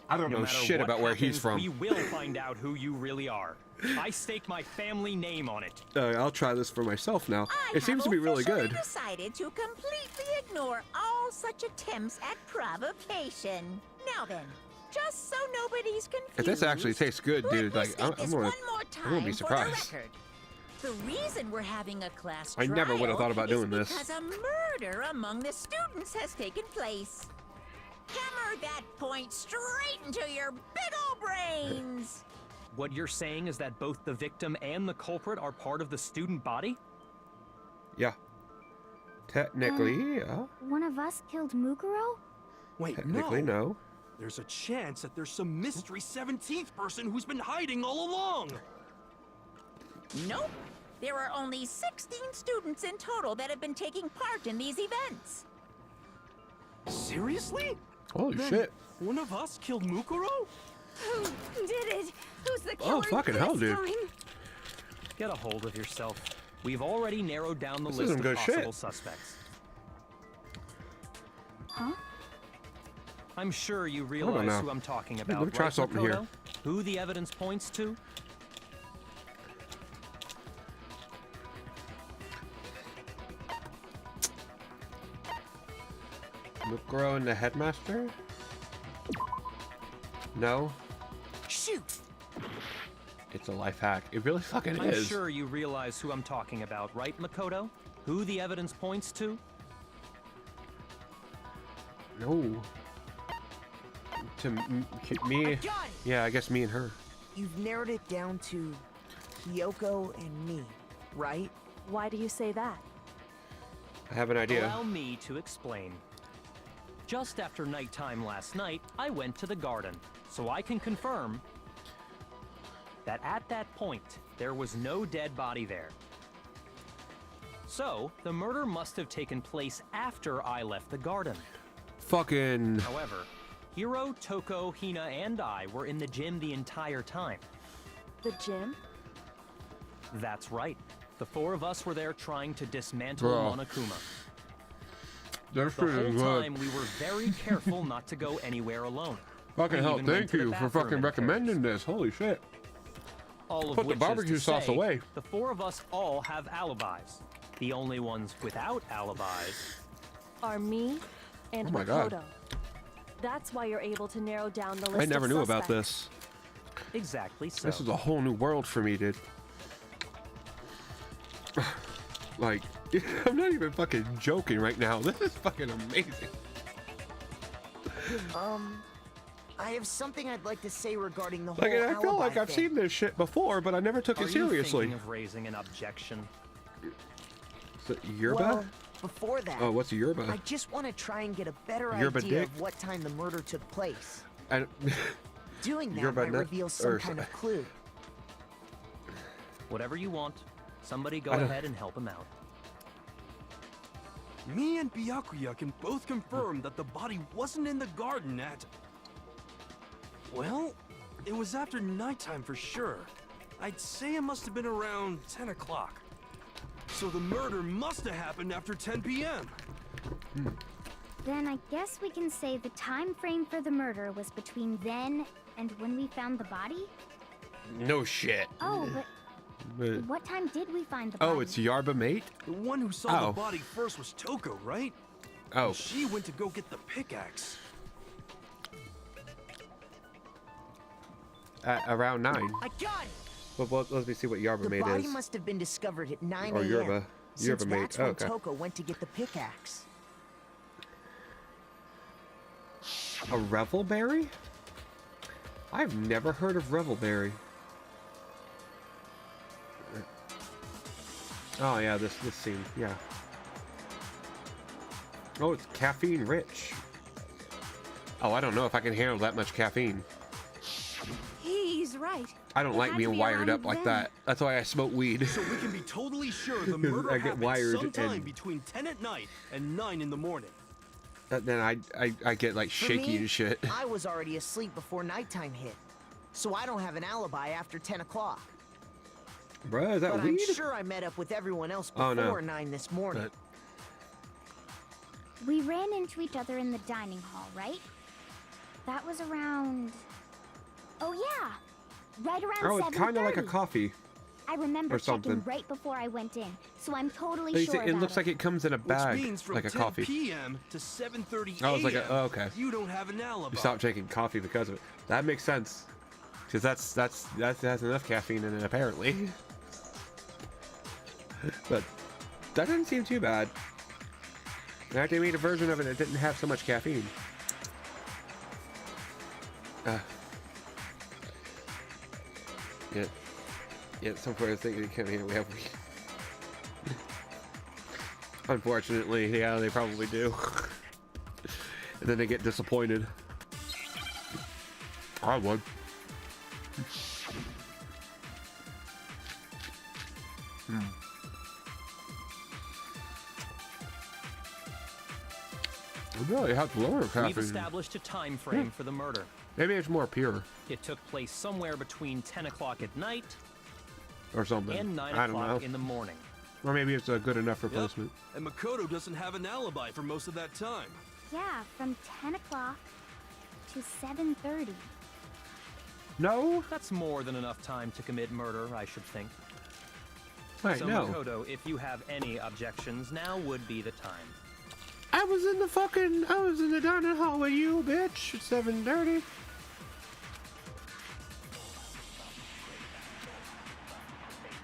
I don't No know matter shit what about where he's happens, from. We will find out who you really are. I stake my family name on it. I'll try this for myself now. I It seems to be really have good. decided to completely ignore all such attempts at provocation. Now then, just so nobody's confused. If this actually tastes good, let dude, me like state I'm this gonna, one more I'm gonna be time surprised. For the record. The reason we're having a class I never would have trial thought about is doing this. because a murder among the students has taken place. Hammer that point straight into your big old brains. What you're saying is that both the victim and the culprit are part of the student body? Yeah. Technically, yeah. One of us killed Mukuro? Wait, Technically, no. There's a chance that there's some mystery 17th person who's been hiding all along. Nope. There are only 16 students in total that have been taking part in these events. Seriously? Holy Then shit. One of us killed Mukuro? Who did it? Who's the killer Oh, fucking hell, this dude. time? Get a hold of yourself. We've already narrowed down the This is list some of good shit. possible suspects. Huh? I'm sure you on realize now. who I'm talking Let me about, try right, something Makoto? here. Who the evidence points to? Mukuro and the headmaster? No. Shoot! It's a life hack. It really fucking I'm is. sure you realize who I'm talking about, right, Makoto? Who the evidence points to? No. To me. Got it! Yeah, I guess me and her. You've narrowed it down to Kyoko and me, right? Why do you say that? I have an idea. Allow me to explain. Just after nighttime last night, I went to the garden, so I can confirm that at that point, there was no dead body there. So, the murder must have taken place after I left the garden. Fucking. However, Hiro, Toko, Hina, and I were in the gym the entire time. The gym? That's right. The four of us were there trying to dismantle Bro. Monokuma. That's The whole pretty good. time, we were very careful not to go anywhere alone. Fucking We hell, even went thank to the you for bathroom fucking in recommending this. Holy shit. All of Put the which is barbecue to sauce say, away. The four of us all have alibis. The only ones without alibis. Are me and Oh my God. Makoto. That's why you're able to narrow down the list I never of knew about suspects. this. Exactly so. This is a whole new world for me, dude. Like, I'm not even fucking joking right now. This is fucking amazing. I have something I'd like to say regarding the whole Like, and I feel like alibi I've thing. seen this shit before, but I never took Are it you seriously. thinking of raising an objection? Is it yerba? Well, Before that, Oh, what's a yerba? I just want to try and get a better Yerba idea dick? of what time the murder took place. I don't- Doing that Yerba might nut- reveal some or- kind of clue. Whatever you want. Somebody go I don't- ahead and help him out. Me and Byakuya can both confirm that the body wasn't in the garden at... Well, it was after nighttime for sure. I'd say it must have been around 10 o'clock. So the murder must have happened after 10 p.m. Then I guess we can say the time frame for the murder was between then and when we found the body? No shit. Oh, but But- what time did we find the body? oh, it's Yarba mate? The one who saw Oh. the body first was Toko, right? Oh. She went to go get the pickaxe. Around 9. I got it! Well, let me see what Yarba The mate body is. must have been discovered at 9 Or a.m. yerba. Since Yerba mate. that's Oh, when okay. Toko went to get the pickaxe. A revelberry? I've never heard of revelberry. Oh yeah, this scene, yeah. Oh, it's caffeine rich. Oh, I don't know if I can handle that much caffeine. He's right. I don't It like had to being be wired around up like then. that. That's why I smoke weed. So we can be totally sure the murder I get happened wired sometime and- between 10 at night and 9 in the morning. Then I get like For shaky me, and shit. I was already asleep before nighttime hit. So I don't have an alibi after 10 o'clock. Bruh, is that But weed? I'm sure I met up with everyone else Oh, before no. 9 this morning. But We ran into each other in the dining hall, right? That was around... Oh yeah! Right around 7:30. oh, it's kind of like a coffee. I remember or something. checking right before I went in, so I'm totally You sure see, about it looks like it comes in a Which bag, means from like a 10 coffee. p.m. to 7:30 Oh, it's like a.m. a- oh, okay. You don't have an alibi. You stop drinking coffee because of it. That makes sense. Because that has enough caffeine in it apparently. But that didn't seem too bad. In fact, they made a version of it that didn't have so much caffeine. Yeah, some players think they come here, we have weed. Unfortunately, yeah, they probably do. And then they get disappointed. I would. Really have to lower We've caffeine. established a time frame for the murder. Maybe it's more pure It took place somewhere between 10 o'clock at night or something. and 9 I don't know. o'clock in the morning. Or maybe it's a good enough Yep. replacement. And Makoto doesn't have an alibi for most of that time. Yeah, from 10 o'clock to 7:30. No? That's more than enough time to commit murder, I should think. Wait, So no. Makoto, if you have any objections, now would be the time. I was in the dining hall with you, bitch, at 7:30.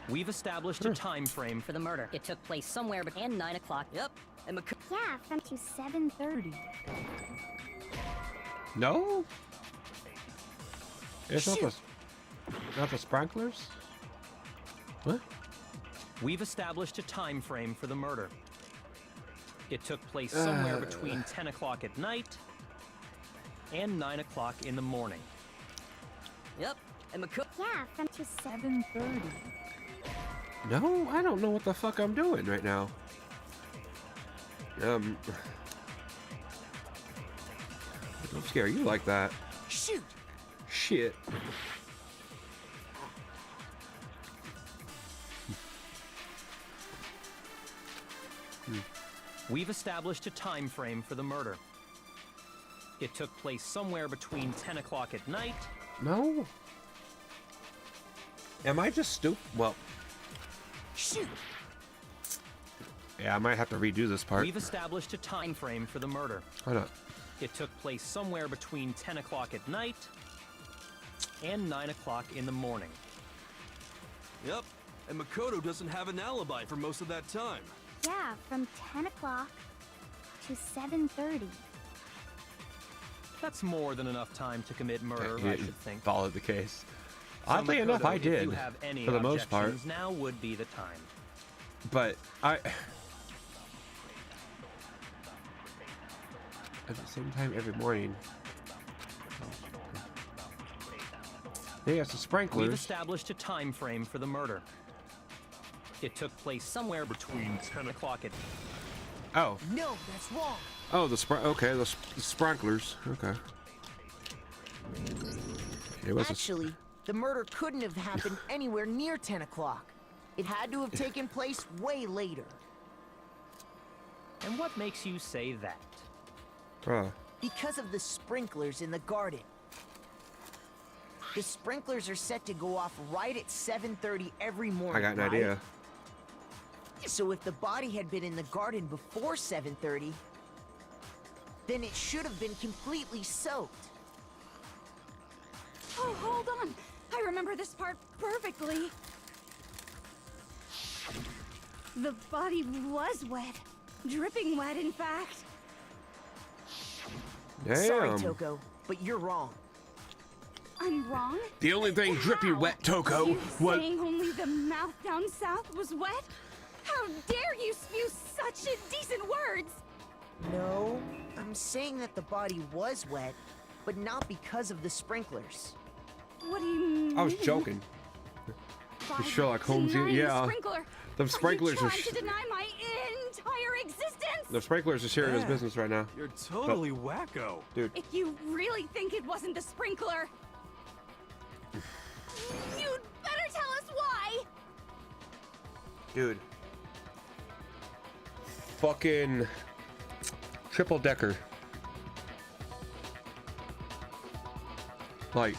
We've established a time frame for the murder. It took place somewhere between 9 o'clock. Yep. And Yeah, from to 7:30. No? It's not the sprinklers? What? We've established a time frame for the murder. It took place somewhere between 10 o'clock at night and 9 o'clock in the morning. Yep. And Yeah, from to 7:30. No, I don't know what the fuck I'm doing right now. Don't scare you like that. Shoot! Shit. We've established a time frame for the murder. It took place somewhere between 10 o'clock at night. No. Am I just stupid? Well, Shoot! yeah, I might have to redo this part. We've established a time frame for the murder. Hold on. It took place somewhere between 10 o'clock at night and 9 o'clock in the morning. Yep. And Makoto doesn't have an alibi for most of that time. Yeah, from 10 o'clock to 7:30. That's more than enough time to commit murder, You I didn't should think. follow the case. So Oddly enough, Makoto, I if did, you have any for the most part. objections, now would be the time. But at the same time every morning. Yes, the sprinklers. We've established a time frame for the murder. It took place somewhere between 10 o'clock at... Oh. No, that's wrong. Oh, the sprinklers. Okay. It was Actually, the murder couldn't have happened anywhere near 10 o'clock. It had to have taken place way later. And what makes you say that? Because of the sprinklers in the garden. The sprinklers are set to go off right at 7:30 every morning. I got an right? idea. So if the body had been in the garden before 7:30, then it should have been completely soaked. Oh, hold on. I remember this part perfectly. The body was wet. Dripping wet, in fact. Damn. Sorry, Toko, but you're wrong. I'm wrong? The only thing drippy wet, Toko, You was... saying only the mouth down south was wet? How dare you spew such indecent words! No, I'm saying that the body was wet, but not because of the sprinklers. What do you mean? I was joking. By Sherlock Holmes, denying yeah. The sprinkler. The sprinklers are are... you trying to deny my entire existence? The sprinklers are serious business right now. You're totally wacko. Dude. If you really think it wasn't the sprinkler, you'd better tell us why! Dude. Fucking... triple decker. Like...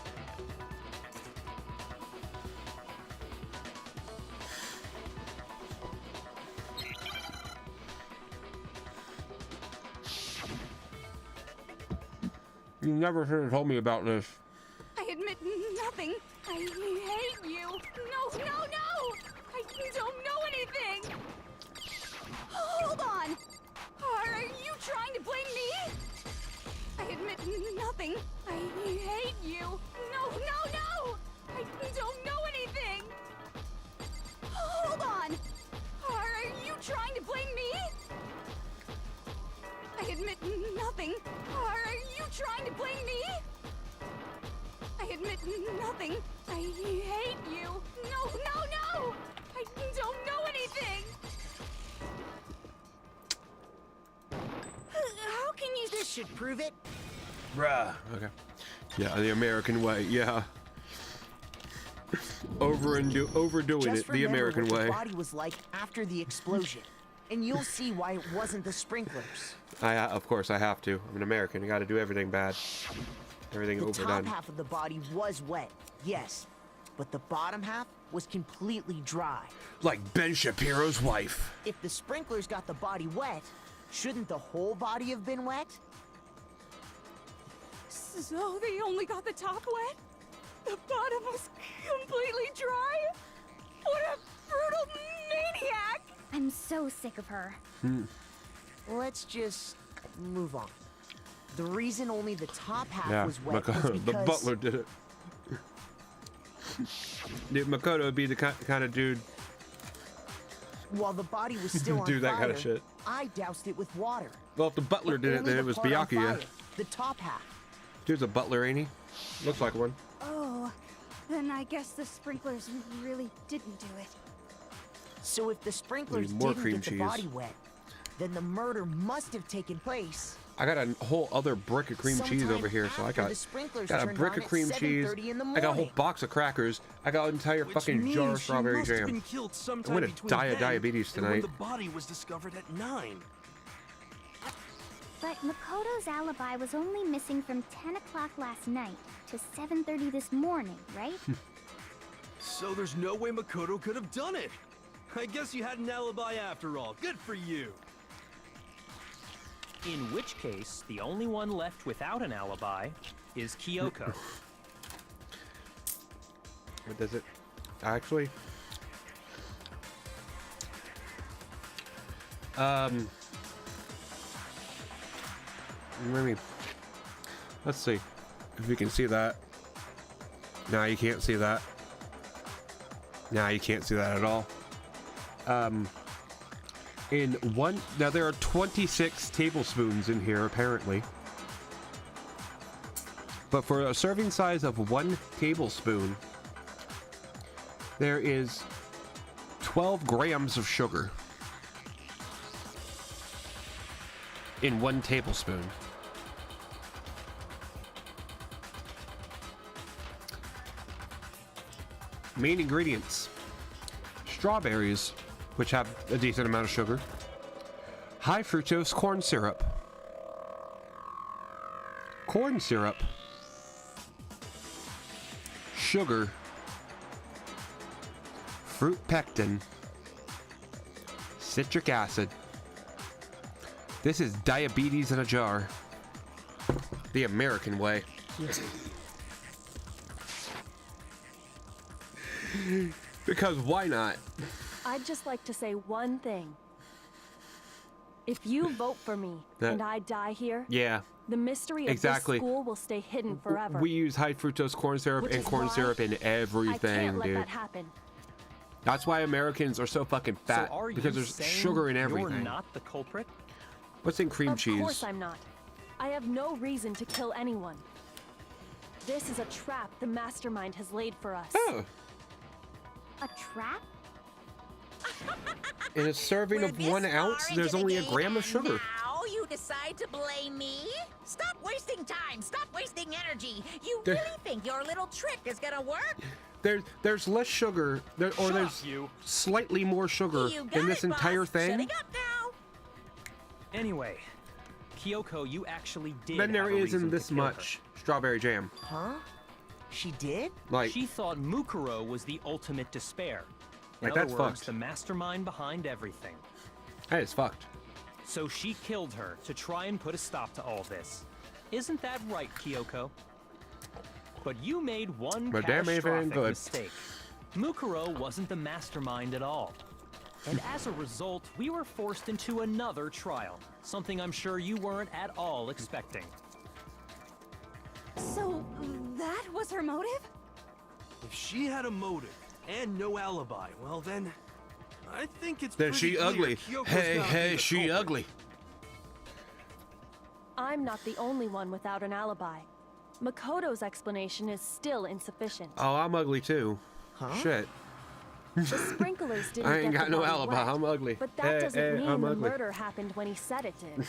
You never should have told me about this. I admit nothing. I hate you. No, no, no! I don't know anything! Hold on! Are you trying to blame me? I admit nothing. I hate you. No, no, no! I don't know anything! Hold on! Are you trying to blame me? I admit nothing. Are you trying to blame me? I admit nothing. I hate you. No, no, no! I don't know anything! How can you... This should prove it. Bruh. Okay. Yeah, the American way. Yeah. Overdoing Just it the American what way. The body was like after the explosion, and you'll see why it wasn't the sprinklers. Of course, I have to. I'm an American. I got to do everything bad. Everything The overdone. top half of the body was wet, yes, but the bottom half was completely dry. Like Ben Shapiro's wife. If the sprinklers got the body wet, shouldn't the whole body have been wet? So they only got the top wet? The bottom was completely dry? What a brutal maniac! I'm so sick of her. Let's just move on. The reason only the top half Yeah, was wet was because... the butler did it. Dude, Makoto would be the kind of dude... While the body was still on do that fire, kind of shit. I doused it with water. Well, if the butler did it, Only then the it was part on Byakuya. fire, the top half. Dude's a butler, ain't he? Looks like one. Oh, then I guess the sprinklers really didn't do it. So if the sprinklers Need more didn't cream get the cheese. body wet, then the murder must have taken place I got a whole other brick of cream cheese sometime over here, so I after got the sprinklers a turned brick on of at cream cheese. 7:30 in the I got a whole morning. box of crackers. I got an entire Which fucking means jar of she strawberry must have jam. been killed sometime I'm gonna between die of then diabetes and when tonight. the body was discovered at 9. But Makoto's alibi was only missing from 10 o'clock last night to 7:30 this morning, right? So there's no way Makoto could have done it. I guess you had an alibi after all. Good for you. In which case, the only one left without an alibi is Kyoko. What does it actually? Maybe. Let's see if we can see that. No, you can't see that. No, you can't see that at all. In one, now there are 26 tablespoons in here apparently. But for a serving size of 1 tablespoon, there is 12 grams of sugar in 1 tablespoon. Main ingredients: strawberries, which have a decent amount of sugar, high fructose corn syrup, sugar, fruit pectin, citric acid. This is diabetes in a jar. The American way. Because why not? I'd just like to say one thing. If you vote for me and I die here, Yeah. the mystery of this school will stay hidden forever. We use high fructose corn syrup and corn syrup in I everything, can't let dude. that happen. That's why Americans are so fucking fat, So are you because there's saying sugar in you're everything. not the culprit? What's in cream cheese? Of course I'm not. I have no reason to kill anyone. This is a trap the mastermind has laid for us. Oh. A trap? In a serving We're of this 1 far ounce, into there's the only a game, gram of and sugar. Now you decide to blame me? Stop wasting time. Stop wasting energy. You There- really think your little trick is gonna work? There's less sugar, there's slightly more sugar You got in this it, entire boss. thing Shutting up now. Anyway, Kyoko, you actually did. than there have a is reason in to this kill her. much strawberry jam. Huh? She did? Like, She thought Mukuro was the ultimate despair. In Like, other that's words, fucked. the mastermind behind everything. that is fucked. So she killed her to try and put a stop to all this. Isn't that right, Kyoko? But you made one But damn ain't catastrophic good. mistake. Mukuro wasn't the mastermind at all. And as a result, we were forced into another trial. Something I'm sure you weren't at all expecting. So, that was her motive? If she had a motive and no alibi, well then, I think it's Then pretty she clear ugly. Kyoko's Hey, gotta be hey, the she culprit. ugly. I'm not the only one without an alibi. Makoto's explanation is still insufficient. Oh, I'm ugly too. Shit. The sprinklers didn't I ain't get got the no body alibi. wet, I'm ugly. But that Hey, doesn't hey, mean I'm the ugly. murder happened when he said it did.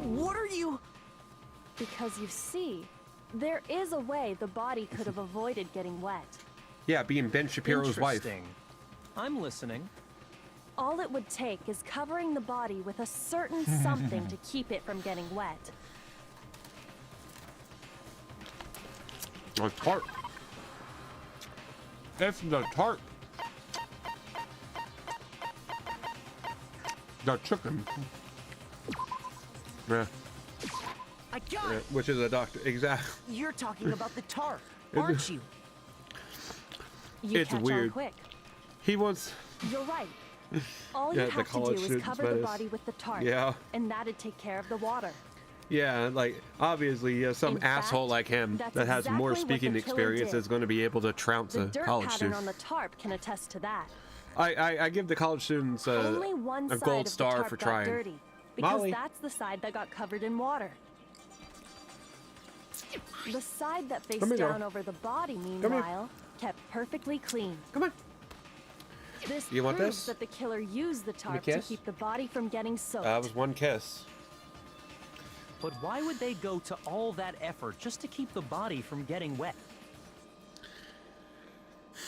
What are you... Because you see, there is a way the body could have avoided getting wet. Yeah, being Ben Shapiro's wife. Interesting. I'm listening. All it would take is covering the body with a certain something to keep it from getting wet. A tarp. It's the tarp. The chicken. Yeah, I got it! which is a doctor. Exactly. You're talking about the tarp, aren't you? You It's catch weird. on quick. He wants. You're right. All Yeah, you the have to college do is students cover the menace. body with the tarp. Yeah. And that'd take care of the water. Yeah, like obviously, some In asshole fact, like him that's that has more exactly what the speaking killer experience did. is going to be able to trounce The a dirt college pattern student. on the tarp can attest to that. I give the college students Only one a side gold of star the tarp for got trying. dirty, because Molly. that's the side that got covered in water. The side that faced Come here, girl. down over the body, meanwhile, kept perfectly clean. Come on. This You want proves this? that the killer used the tarp to kiss? keep the body from getting soaked. That was one kiss. But why would they go to all that effort just to keep the body from getting wet?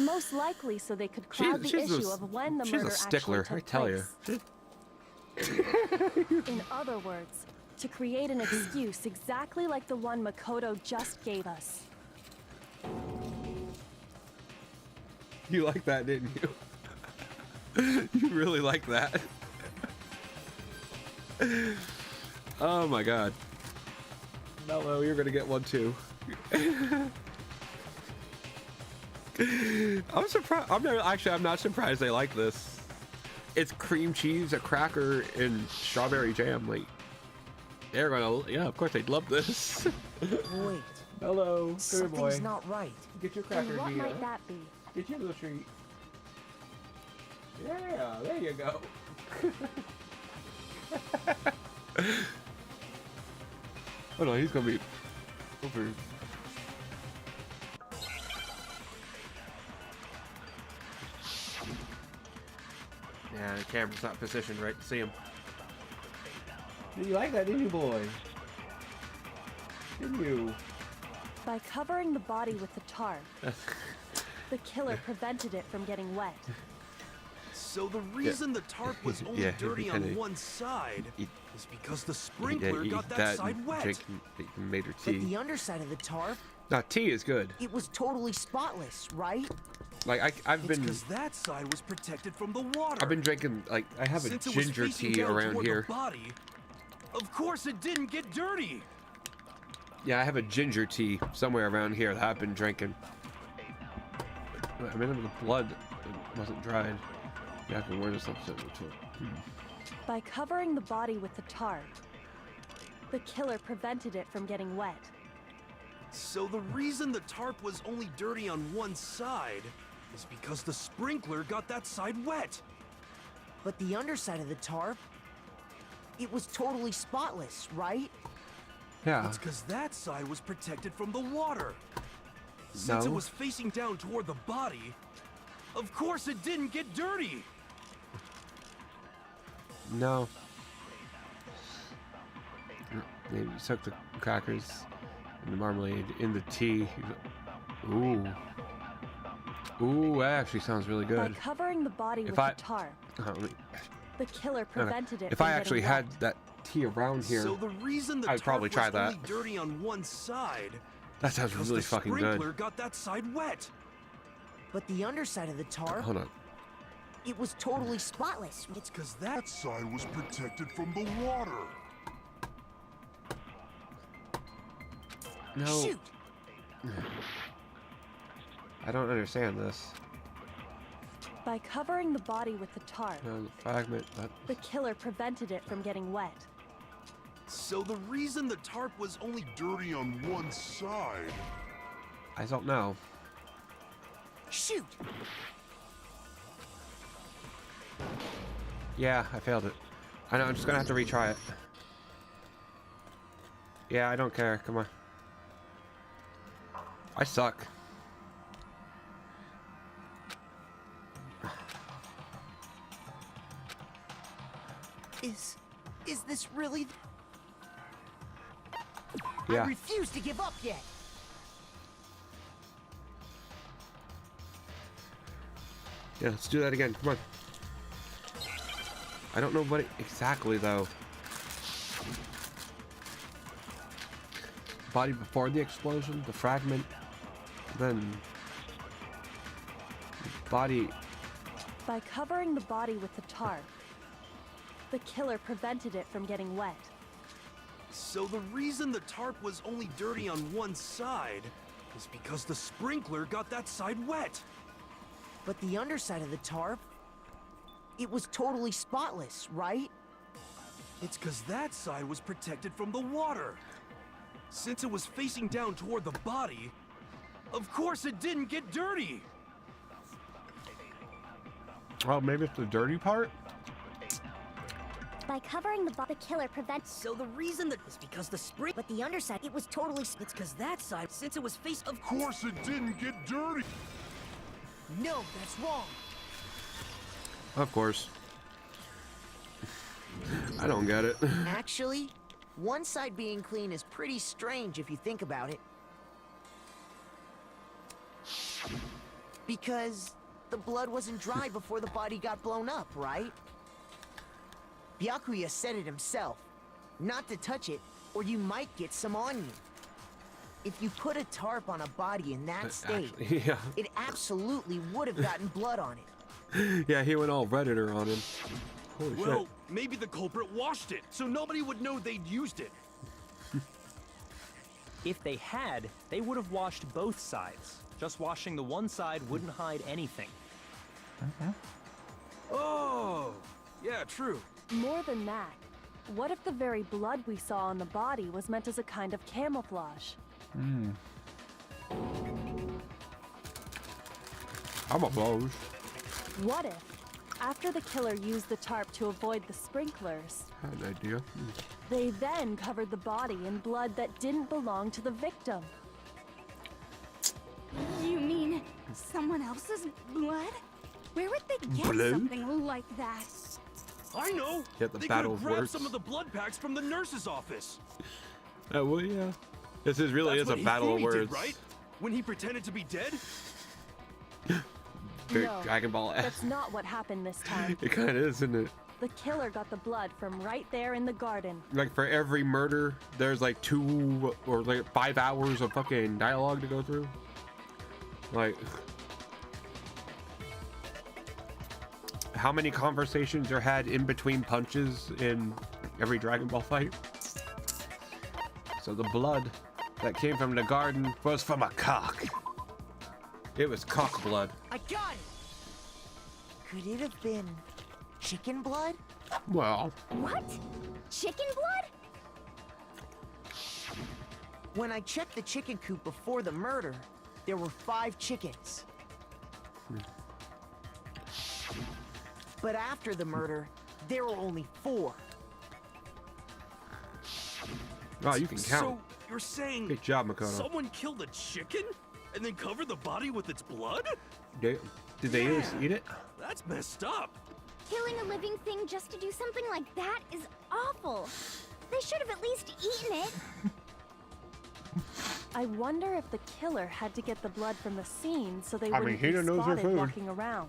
Most likely so they could cloud the issue of when the she's murder a stickler, actually I took tell place. you. In other words, to create an excuse exactly like the one Makoto just gave us. You like that, didn't you? You really like that. Oh my god. Mello, you're gonna get one too. I'm surprised. I'm not surprised they like this. It's cream cheese, a cracker, and strawberry jam. Like, they're gonna, yeah, of course they'd love this. Wait, Hello, good something's boy. not right. Get your And cracker, what Gia. might that be? Get your little treat. Yeah, there you go. Oh no, he's gonna be over. Yeah, the camera's not positioned right to see him. Did you like that, didn't you, boy? Didn't you? By covering the body with the tarp, the killer prevented it from getting wet. So the reason the tarp was only dirty on one side is because the sprinkler got that side wet. Made her But tea. the underside of the tarp, Tea is good. it was totally spotless, right? Like I've been. Because that side was protected from the water. I've been drinking I have a Since it was ginger facing tea down around toward here. The body, of course it didn't get dirty. Yeah, I have a ginger tea somewhere around here that I've been drinking. I mean, the blood wasn't dried. Yeah, I can wear this episode too. By covering the body with the tarp, the killer prevented it from getting wet. So the reason the tarp was only dirty on one side is because the sprinkler got that side wet. But the underside of the tarp, it was totally spotless, right? Yeah. It's because that side was protected from the water. Since it was facing down toward the body, of course it didn't get dirty. No. Maybe you soak the crackers and the marmalade in the tea. Ooh. Ooh, that actually sounds really By good. covering the body with the tarp, the killer prevented it If from I actually getting had wet. that tea around here, So the reason the I'd probably tarp try was that. only dirty on one side, That sounds because really the fucking sprinkler good. got that side wet. But the underside of the tarp, Hold on. it was totally spotless. It's because That side was protected from the water. No. Shoot! I don't understand this. By covering the body with the tarp, No, the fragment. the killer prevented it from getting wet. So the reason the tarp was only Dirty on one side. I don't know. Shoot! Yeah, I failed it. I know, I'm just gonna have to retry it. Yeah, I don't care. Come on. I suck. Is this really? Yeah. I refuse to give up yet. Yeah, let's do that again. Come on. I don't know what exactly though. Body before the explosion, the fragment, then body. By covering the body with the tarp, the killer prevented it from getting wet. So the reason the tarp was only dirty on one side is because the sprinkler got that side wet. But the underside of the tarp, it was totally spotless, right? It's because that side was protected from the water. Since it was facing down toward the body, of course it didn't get dirty. Oh, maybe it's the dirty part? By covering the killer prevents. So the reason that is because the spring. But the underside, it was totally. It's because that side, since it was face of. Of course it didn't get dirty. No, that's wrong. Of course. I don't get it. Actually, one side being clean is pretty strange if you think about it. Because the blood wasn't dry before the body got blown up, right? Byakuya said it himself. Not to touch it, or you might get some on you. If you put a tarp on a body in that state, Actually, yeah. it absolutely would have gotten blood on it. Yeah, he went all Redditor on him. Holy Well, shit. maybe the culprit washed it, so nobody would know they'd used it. If they had, they would have washed both sides. Just washing the one side wouldn't hide anything. Oh, yeah, true. More than that, what if the very blood we saw on the body was meant as a kind of camouflage? I'm a blows. What if, After the killer used the tarp to avoid the sprinklers, I had an idea. they then covered the body in blood that didn't belong to the victim. You mean someone else's blood? Where would they get Blood? something like that? I know! Yeah, the they battle could've grabbed works. some of the blood packs from the nurse's office. Well, yeah. This is really That's is a what battle of Hifumi did, words. right? When he pretended to be dead? Very No, Dragon Ball. That's not what happened this time. It kind of is, isn't it? The killer got the blood from right there in the garden. Like for every murder, there's like 2 or like 5 hours of fucking dialogue to go through. Like, how many conversations are had in between punches in every Dragon Ball fight? So the blood that came from the garden was from a cock. It was cock blood. I got it! Could it have been chicken blood? Well, What? Chicken blood? When I checked the chicken coop before the murder, there were 5 chickens. But after the murder, there were only 4. oh, you can count. So, you're saying Good job, Makoto. someone killed a chicken? And then covered the body with its blood? Did they Yeah. just eat it? That's messed up. Killing a living thing just to do something like that is awful. They should have at least eaten it. I wonder if the killer had to get the blood from the scene so they I mean, wouldn't he be knows their spotted food. walking around.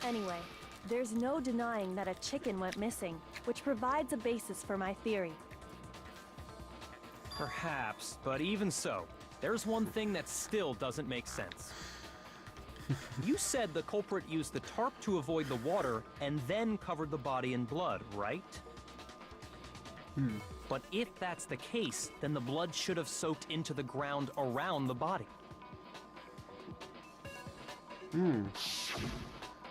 Anyway, there's no denying that a chicken went missing, which provides a basis for my theory. Perhaps, but even so, there's one thing that still doesn't make sense. You said the culprit used the tarp to avoid the water and then covered the body in blood, right? But if that's the case, then the blood should have soaked into the ground around the body.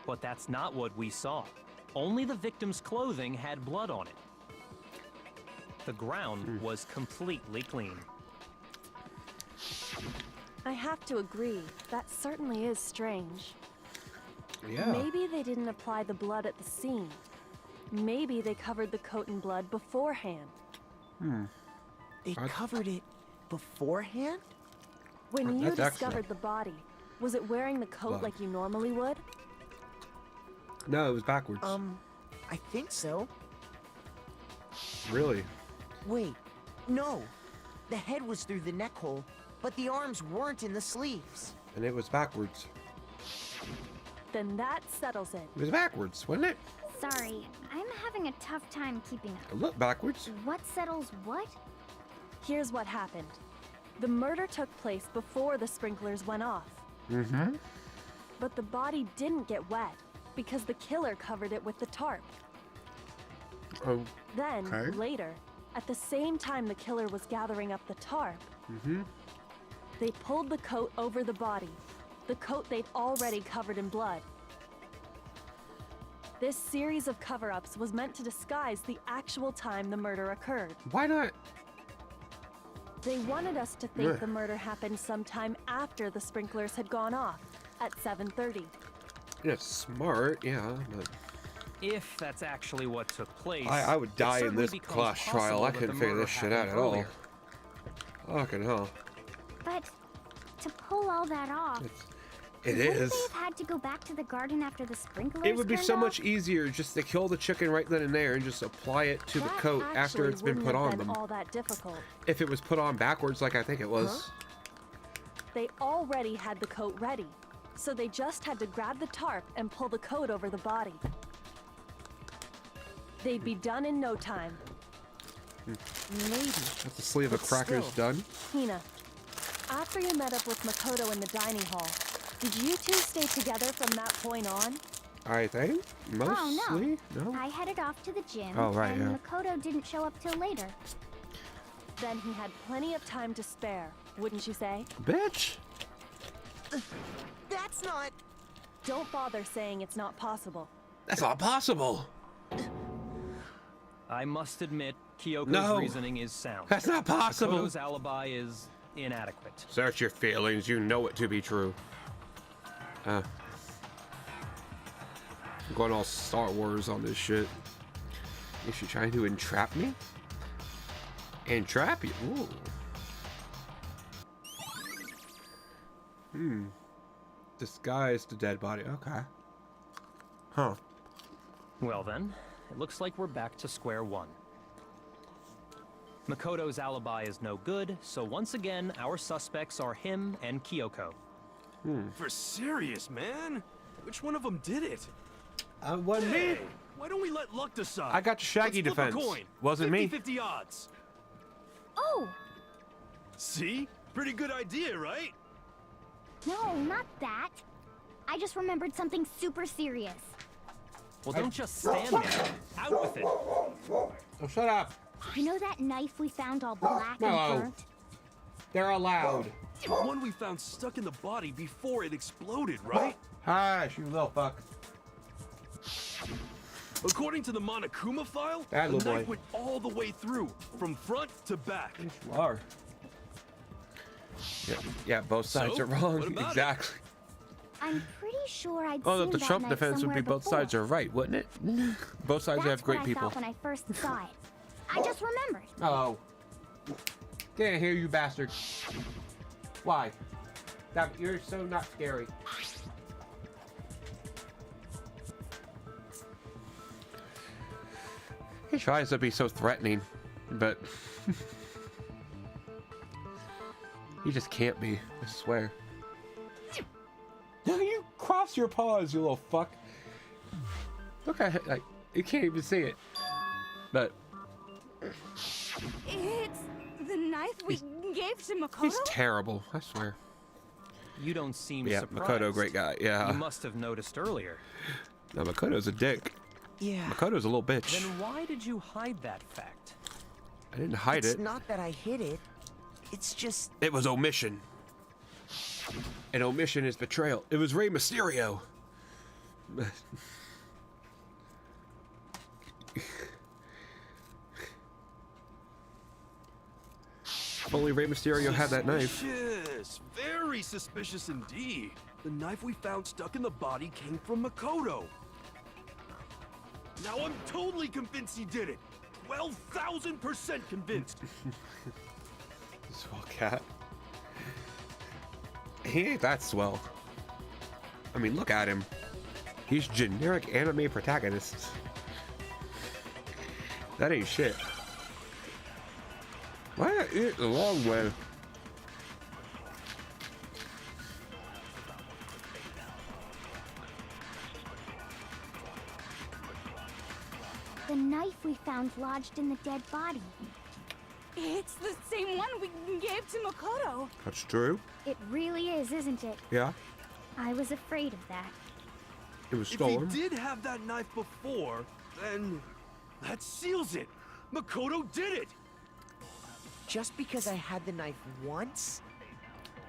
But that's not what we saw. Only the victim's clothing had blood on it. The ground was completely clean. I have to agree, that certainly is strange. Yeah. Maybe they didn't apply the blood at the scene. Maybe they covered the coat in blood beforehand. They covered it beforehand? When you That's excellent. discovered the body, was it wearing the coat Blood. like you normally would? No, it was backwards. I think so. Really? Wait, no. The head was through the neck hole, but the arms weren't in the sleeves. And it was backwards. Then that settles it. It was backwards, wasn't it? Sorry, I'm having a tough time keeping up. It looked backwards. What settles what? Here's what happened. The murder took place before the sprinklers went off. Mm-hmm. But the body didn't get wet because the killer covered it with the tarp. Oh. Then, Okay. later, at the same time the killer was gathering up the tarp, they pulled the coat over the body, the coat they'd already covered in blood. This series of cover-ups was meant to disguise the actual time the murder occurred. Why not? They wanted us to think Ugh. the murder happened sometime after the sprinklers had gone off, at 7:30. Yeah, smart, yeah, but If that's actually what took place, I would it die in certainly this becomes class trial. possible I that couldn't the figure murder this shit out happened at all. earlier. Fucking hell. But to pull all that off, It wouldn't is. they have had to go back to the garden after the sprinklers It would be turned so off? much easier just to kill the chicken right then and there and just apply it to the That coat after actually it's been wouldn't put have on been them. all that difficult. If it was put on backwards like I think it was. They already had the coat ready, so they just had to grab the tarp and pull the coat over the body. They'd be done in no time. Maybe. That's the sleeve of But crackers still. done. Hina, after you met up with Makoto in the dining hall, did you two stay together from that point on? I think. Mostly. No? I headed off to the gym, Oh, right, and yeah. Makoto didn't show up till later. Then he had plenty of time to spare, wouldn't you say? Bitch! That's not... Don't bother saying it's not possible. That's not possible! I must admit, Kyoko's No. reasoning is sound. That's not possible! Makoto's alibi is inadequate. Search your feelings, you know it to be true. I'm going all Star Wars on this shit. Is she trying to entrap me? Entrap you? Ooh. Disguise the dead body. Okay. Huh. Well then, it looks like we're back to square one. Makoto's alibi is no good, so once again, our suspects are him and Kyoko. For serious, man? Which one of them did it? Wasn't me. Why don't we let luck decide? I got the Shaggy Let's flip defense. a coin. Wasn't me. 50-50 odds. Oh! See? Pretty good idea, right? No, not that. I just remembered something super serious. Well, don't just stand there. Out with it. Oh, shut up. You know that knife we found all black No. and burnt? They're allowed. The one we found stuck in the body before it exploded, right? Hush, you little fuck. According to the Monokuma file, Bad the little knife boy. went all the way through, from front to back. You are. Yeah, both sides So, are wrong. what about it? Exactly. I'm pretty sure I'd Oh, seen the that Trump knife defense would be somewhere both before. sides are right, wouldn't it? Both sides That's have great what people. I thought when I first saw it. I just remembered. Oh. Can't hear you, bastard. Why? You're so not scary. He tries to be so threatening, but he just can't be, I swear. No, you cross your paws, you little fuck. Look at it, like, you can't even see it. But It's the knife we gave to Makoto? he's terrible, I swear. You don't seem Yeah, surprised. Makoto, great guy, yeah. You must have noticed earlier. No, Makoto's a dick. Yeah. Makoto's a little bitch. Then why did you hide that fact? I didn't hide It's it. not that I hid it. It's just... It was omission. And omission is betrayal. It was Rey Mysterio. If only Rey Mysterio had that knife. Suspicious. Very suspicious indeed. The knife we found stuck in the body came from Makoto. Now I'm totally convinced he did it. 12,000% convinced. Swell cat. He ain't that swell. I mean, look at him. He's generic anime protagonist. That ain't shit. Why not eat it the long way? The knife we found lodged in the dead body. It's the same one we gave to Makoto. That's true. It really is, isn't it? Yeah. I was afraid of that. It was If stolen. he did have that knife before, then that seals it. Makoto did it. Just because I had the knife once,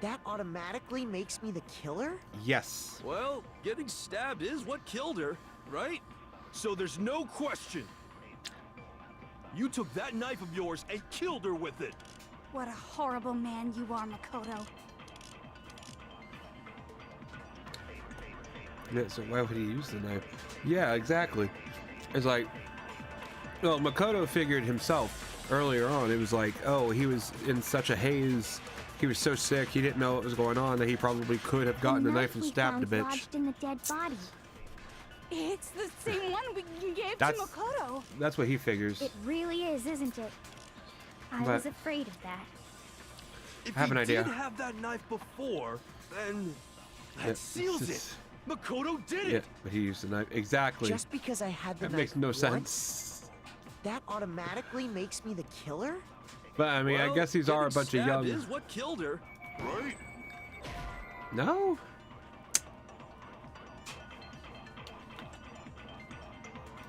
that automatically makes me the killer? Yes. Well, getting stabbed is what killed her, right? So there's no question. You took that knife of yours and killed her with it. What a horrible man you are, Makoto. Yeah, so why would he use the knife? Yeah, exactly. It's like, well, Makoto figured himself earlier on. It was like, oh, he was in such a haze. He was so sick, he didn't know what was going on, that he probably could have gotten the knife and we stabbed the found bitch. lodged in the dead body. It's the same one we gave That's- to Makoto. That's what he figures. It really is, isn't it? I But- was afraid of that. If I have he an idea. did have that knife before, then that Yeah, seals this it. is- Makoto did Yeah, it. but he used the knife. Exactly. Just because I had the That knife makes no once, sense. that automatically makes me the killer? But I mean, I Well, guess these are a getting bunch of stabbed young. is what killed her, right? No.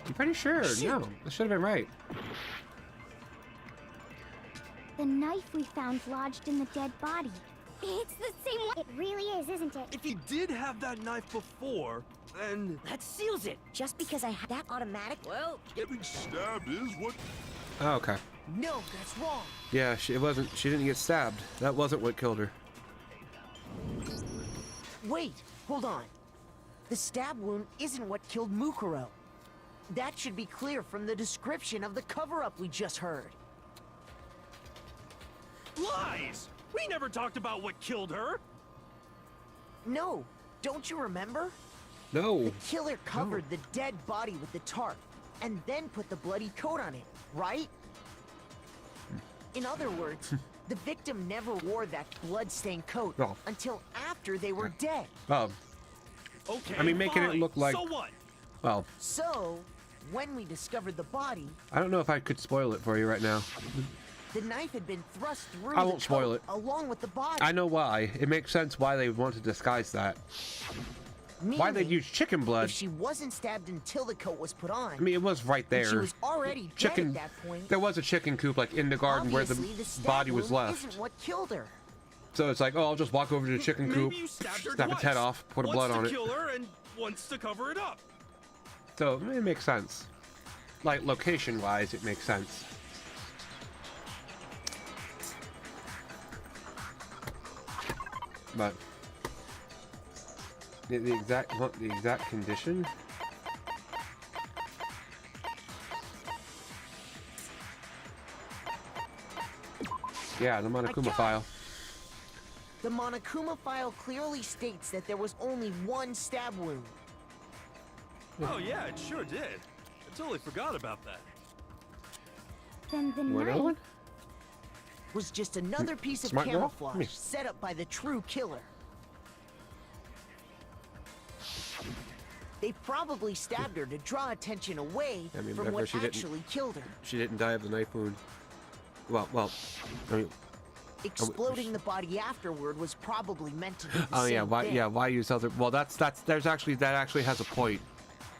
I'm pretty sure. No, that should have been right. The knife we found lodged in the dead body. It's the same one. It really is, isn't it? If he did have that knife before, then That seals it. Just because I had that automatic... Well, Getting stabbed is what... Oh, okay. no, that's wrong. Yeah, it wasn't. She didn't get stabbed. That wasn't what killed her. Wait, hold on. The stab wound isn't what killed Mukuro. That should be clear from the description of the cover-up we just heard. Lies! We never talked about what killed her! No, don't you remember? No. The killer covered the dead body with the tarp, and then put the bloody coat on it, right? In other words, the victim never wore that blood-stained coat until after they were dead. Okay, I mean, making it fine. look like... So what? Well, So, when we discovered the body, I don't know if I could spoil it for you right now. the knife had been thrust through I the won't spoil coat it. along with the body. I know why. It makes sense why they would want to disguise that. Why they'd Meaning, use chicken blood. if she wasn't stabbed until the coat was put on, I mean, it was right and there. she was already Chicken. dead at that point. There was a chicken coop like in the garden where the Obviously, stab body was wound left. Isn't what killed her. So it's like, oh, I'll just walk over to the chicken coop, Maybe you stabbed her snap its head twice. off, put a Once blood on to it. kill her and once to cover it up. So it makes sense. Like location-wise, it makes sense. But the exact condition. Yeah, the Monokuma file. The Monokuma file clearly states that there was only one stab wound. Oh yeah, it sure did. I totally forgot about that. Then the What knife. one? Was just another piece of Smart girl? camouflage set up by the true killer. They probably stabbed her to draw attention away I mean, from remember, what she didn't- actually killed her. She didn't die of the knife wound. Well, I mean, Exploding the body afterward was probably meant to do the oh same yeah, thing. why use other? Well, that actually has a point.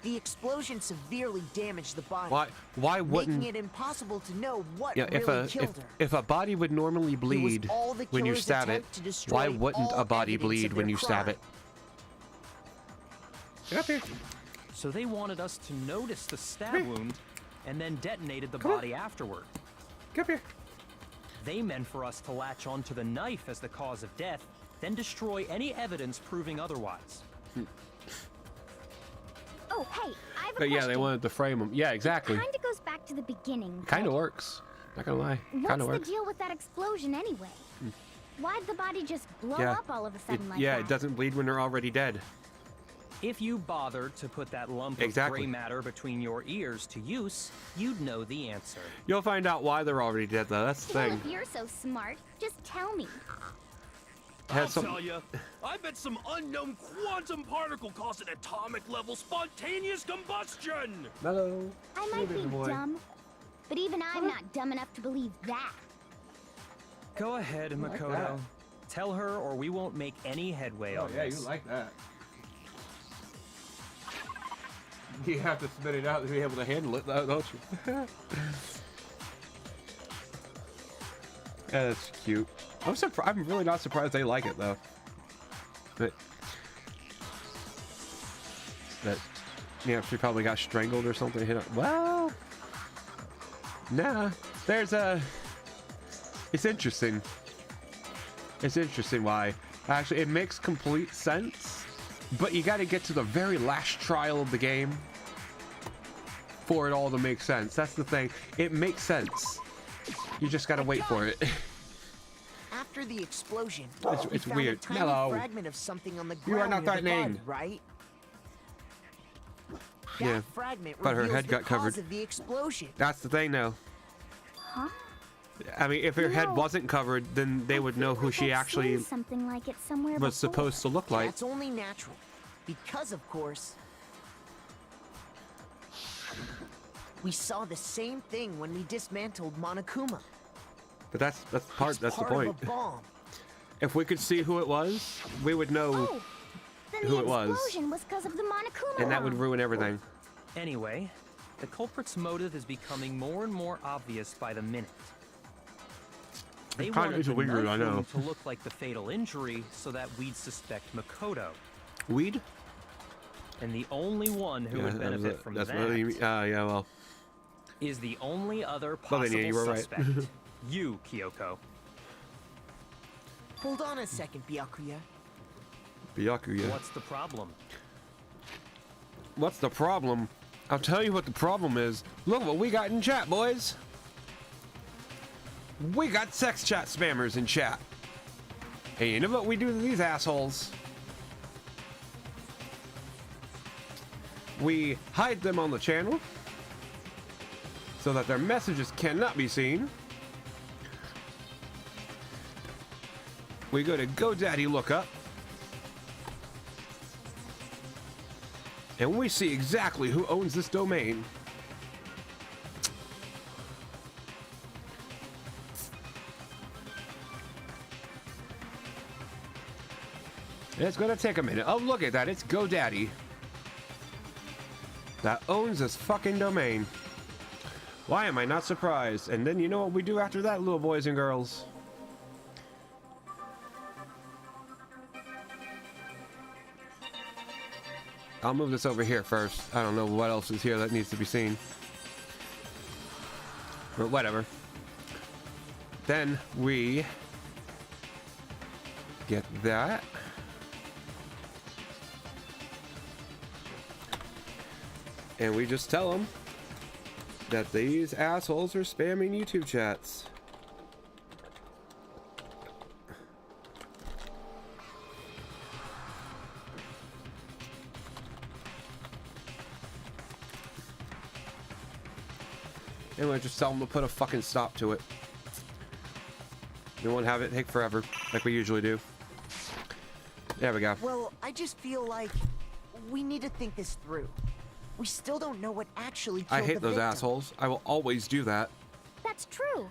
The explosion severely damaged the body, Why wouldn't? making it impossible to know what Yeah, really killed her. if a body would normally bleed all the when you killer's stab it, attempt to destroy why wouldn't all a body evidence bleed of when their you stab crime. it? Get up here. So they wanted us to notice the stab Come here. wound and then detonated the Come on. body afterward. Get up here. They meant for us to latch onto the knife as the cause of death, then destroy any evidence proving otherwise. Oh, hey, I have a But yeah, question. they wanted to frame him. Yeah, exactly. Kind of goes back to the beginning. Kind of works. Not gonna lie. What's Kind of the works. deal with that explosion anyway? Why'd the body just blow Yeah. up all of a sudden like Yeah, that? it doesn't bleed when they're already dead. If you bothered to put that lump of Exactly. gray matter between your ears to use, you'd know the answer. You'll find out why they're already dead, though. That's the Well, thing. if you're so smart, just tell me. I'll tell you, I bet some unknown quantum particle caused an atomic level spontaneous combustion! Hello. I might be boy. dumb, but even I'm not dumb enough to believe that. Go ahead, like Makoto. that. Tell her or we won't make any headway on this. like that. You have to spit it out to be able to handle it, though, don't you? Yeah, that's cute. I'm really not surprised they like it, though. But yeah, she probably got strangled or something. Well, nah. There's a. It's interesting. It's interesting why. Actually, it makes complete sense. But you got to get to the very last trial of the game for it all to make sense. That's the thing. It makes sense. You just got to wait for it. After the explosion, It's we found weird. a tiny Hello. fragment of something on the You are ground not near the threatening. body, right? That Yeah, fragment but her reveals head the got cause covered. of the explosion. That's the thing, though. Huh? I mean, if her head No. wasn't covered, then they would know who she I've actually seen something like it somewhere was before. supposed to look like. That's only natural, because of course, we saw the same thing when we dismantled Monokuma. But that's the It's point. of a bomb. If we could see who it was, we would know, Oh, then who the it was. explosion was because of the Monokuma and that would bomb. ruin everything. Anyway, the culprit's motive is becoming more and more obvious by the minute. They kinda wanted is the weird, knife I know. wound to look like the fatal injury so that we'd suspect Makoto. Weed? And the only one who would benefit from that's that what you mean. Yeah, well. is the only other Well, then, possible yeah, you were right. suspect. You, Kyoko. Hold on a second, Byakuya. Byakuya. What's the problem? what's the problem? I'll tell you what the problem is. Look what we got in chat, boys. We got sex chat spammers in chat. Hey, you know what we do to these assholes? We hide them on the channel so that their messages cannot be seen. We go to GoDaddy lookup and we see exactly who owns this domain. It's gonna take a minute. Oh, look at that. It's GoDaddy that owns this fucking domain. Why am I not surprised? And then you know what we do after that, little boys and girls? I'll move this over here first. I don't know what else is here that needs to be seen. But whatever. Then we get that. And we just tell them that these assholes are spamming YouTube chats. And we just tell them to put a fucking stop to it. We won't have it take forever, like we usually do. There we go. Well, I just feel like we need to think this through. We still don't know what actually killed I hate the those victim. assholes. I will always do that. That's true.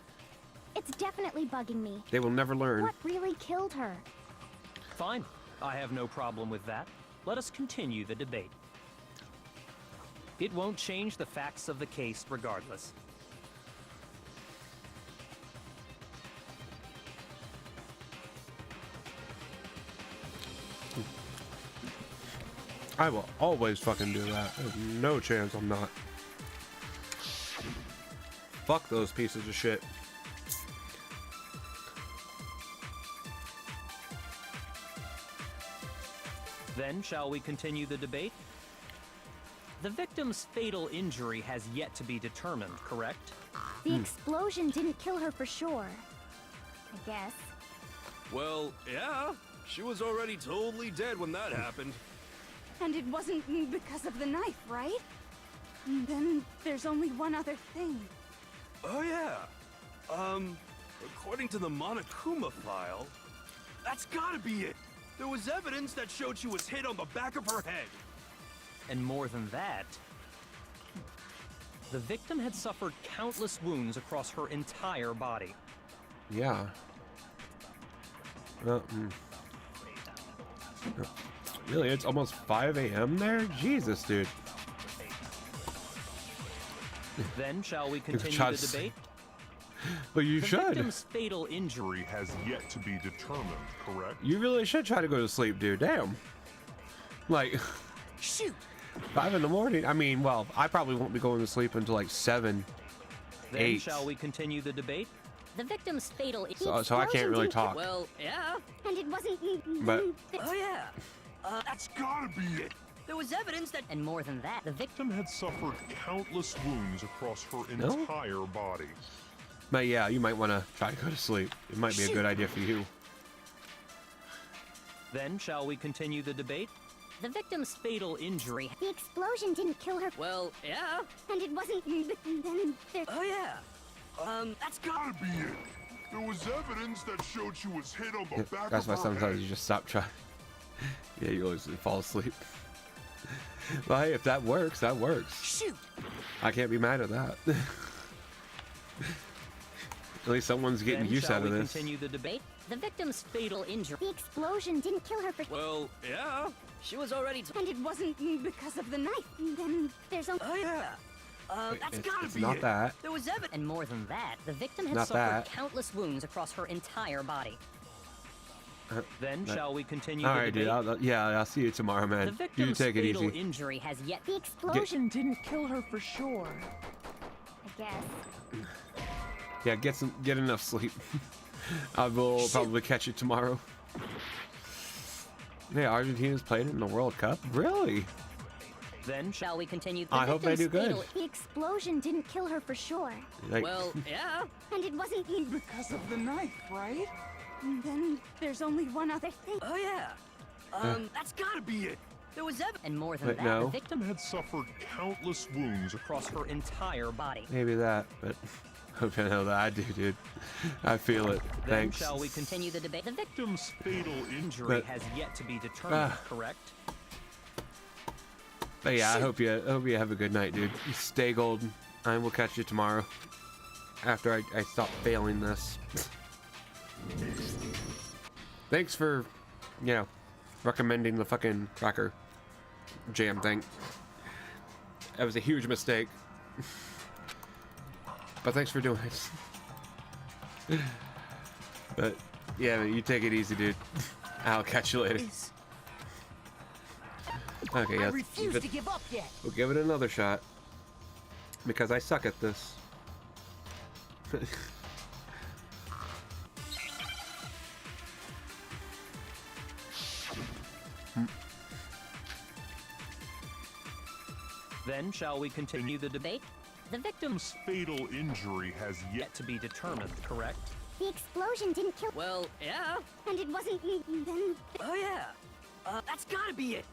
It's definitely bugging me. They will never learn. What really killed her? Fine. I have no problem with that. Let us continue the debate. It won't change the facts of the case regardless. I will always fucking do that. There's no chance I'm not. Fuck those pieces of shit. Then, shall we continue the debate? The victim's fatal injury has yet to be determined, correct? The explosion didn't kill her for sure. I guess. Well, yeah. She was already totally dead when that happened. And it wasn't because of the knife, right? And then there's only one other thing. Oh, yeah. According to the Monokuma file, that's gotta be it. There was evidence that showed she was hit on the back of her head. And more than that, the victim had suffered countless wounds across her entire body. Yeah. Really, it's almost 5 a.m. there? Jesus, dude. Then, shall we continue the debate? Well, you The should. victim's fatal injury Has yet to be determined, correct? You really should try to go to sleep, dude. Damn. Like, Shoot! 5 in the morning? I mean, well, I probably won't be going to sleep until like 7, Then 8. shall we continue the debate? The victim's fatal. So I can't really talk. Well, yeah. And it wasn't. But Oh, yeah. That's gotta be it. There was evidence that. And more than that, the victim. Victim had suffered countless wounds across her No? entire body. But yeah, you might want to try to go to sleep. It might be a good idea for you. Then, shall we continue the debate? The victim's fatal injury. The explosion didn't kill her. Well, yeah. And it wasn't. Then there's. Oh, yeah. That's Gotta be it. There was evidence that showed she was hit on the back That's of why her sometimes head. you just stop trying. Yeah, you always fall asleep. Well, hey, if that works, that works. Shoot! I can't be mad at that. At least someone's getting Then, use shall out of we this. continue the debate? The victim's fatal injury. The explosion didn't kill her for. Well, yeah. She was already. And it wasn't because of the knife. Then there's only. Oh, yeah. That's gotta It's be not it. that. There was evidence. And more than that, the victim had Not suffered that. countless wounds across her entire body. Then, That- shall we continue All the right, dude. debate? Yeah, I'll see you tomorrow, The man. You victim's take it fatal easy. injury has yet. The explosion didn't kill her for sure. I guess. Yeah, get enough sleep. I will probably catch you tomorrow. Yeah, Argentina's played in the World Cup. Really? Then shall we continue? I hope they do good. The explosion didn't kill her for sure. Like, Well, yeah. And it wasn't Because of the knife, right? And then there's only one other thing. Oh yeah. That's gotta be it. There was evidence. And more than Wait, that, no. the victim Had suffered countless wounds Across her entire body. maybe that, but hope I know that I do, dude. I feel it. Then Thanks. shall we continue the debate. The victim. victim's fatal Injury But- has yet to be determined, Ah. correct? But yeah, I hope you have a good night, dude. Stay golden. I will catch you tomorrow. After I stop failing this. Thanks for, you know, recommending the fucking cracker jam thing. That was a huge mistake. But thanks for doing it. But yeah, you take it easy, dude. I'll catch you later. Okay, I yeah. refuse to give up yet. We'll give it another shot. Because I suck at this. Then shall we continue the debate? The victim's fatal injury has yet Yet to be determined, correct? The explosion didn't kill. Well, yeah. And it wasn't. Then Oh yeah. That's gotta be it.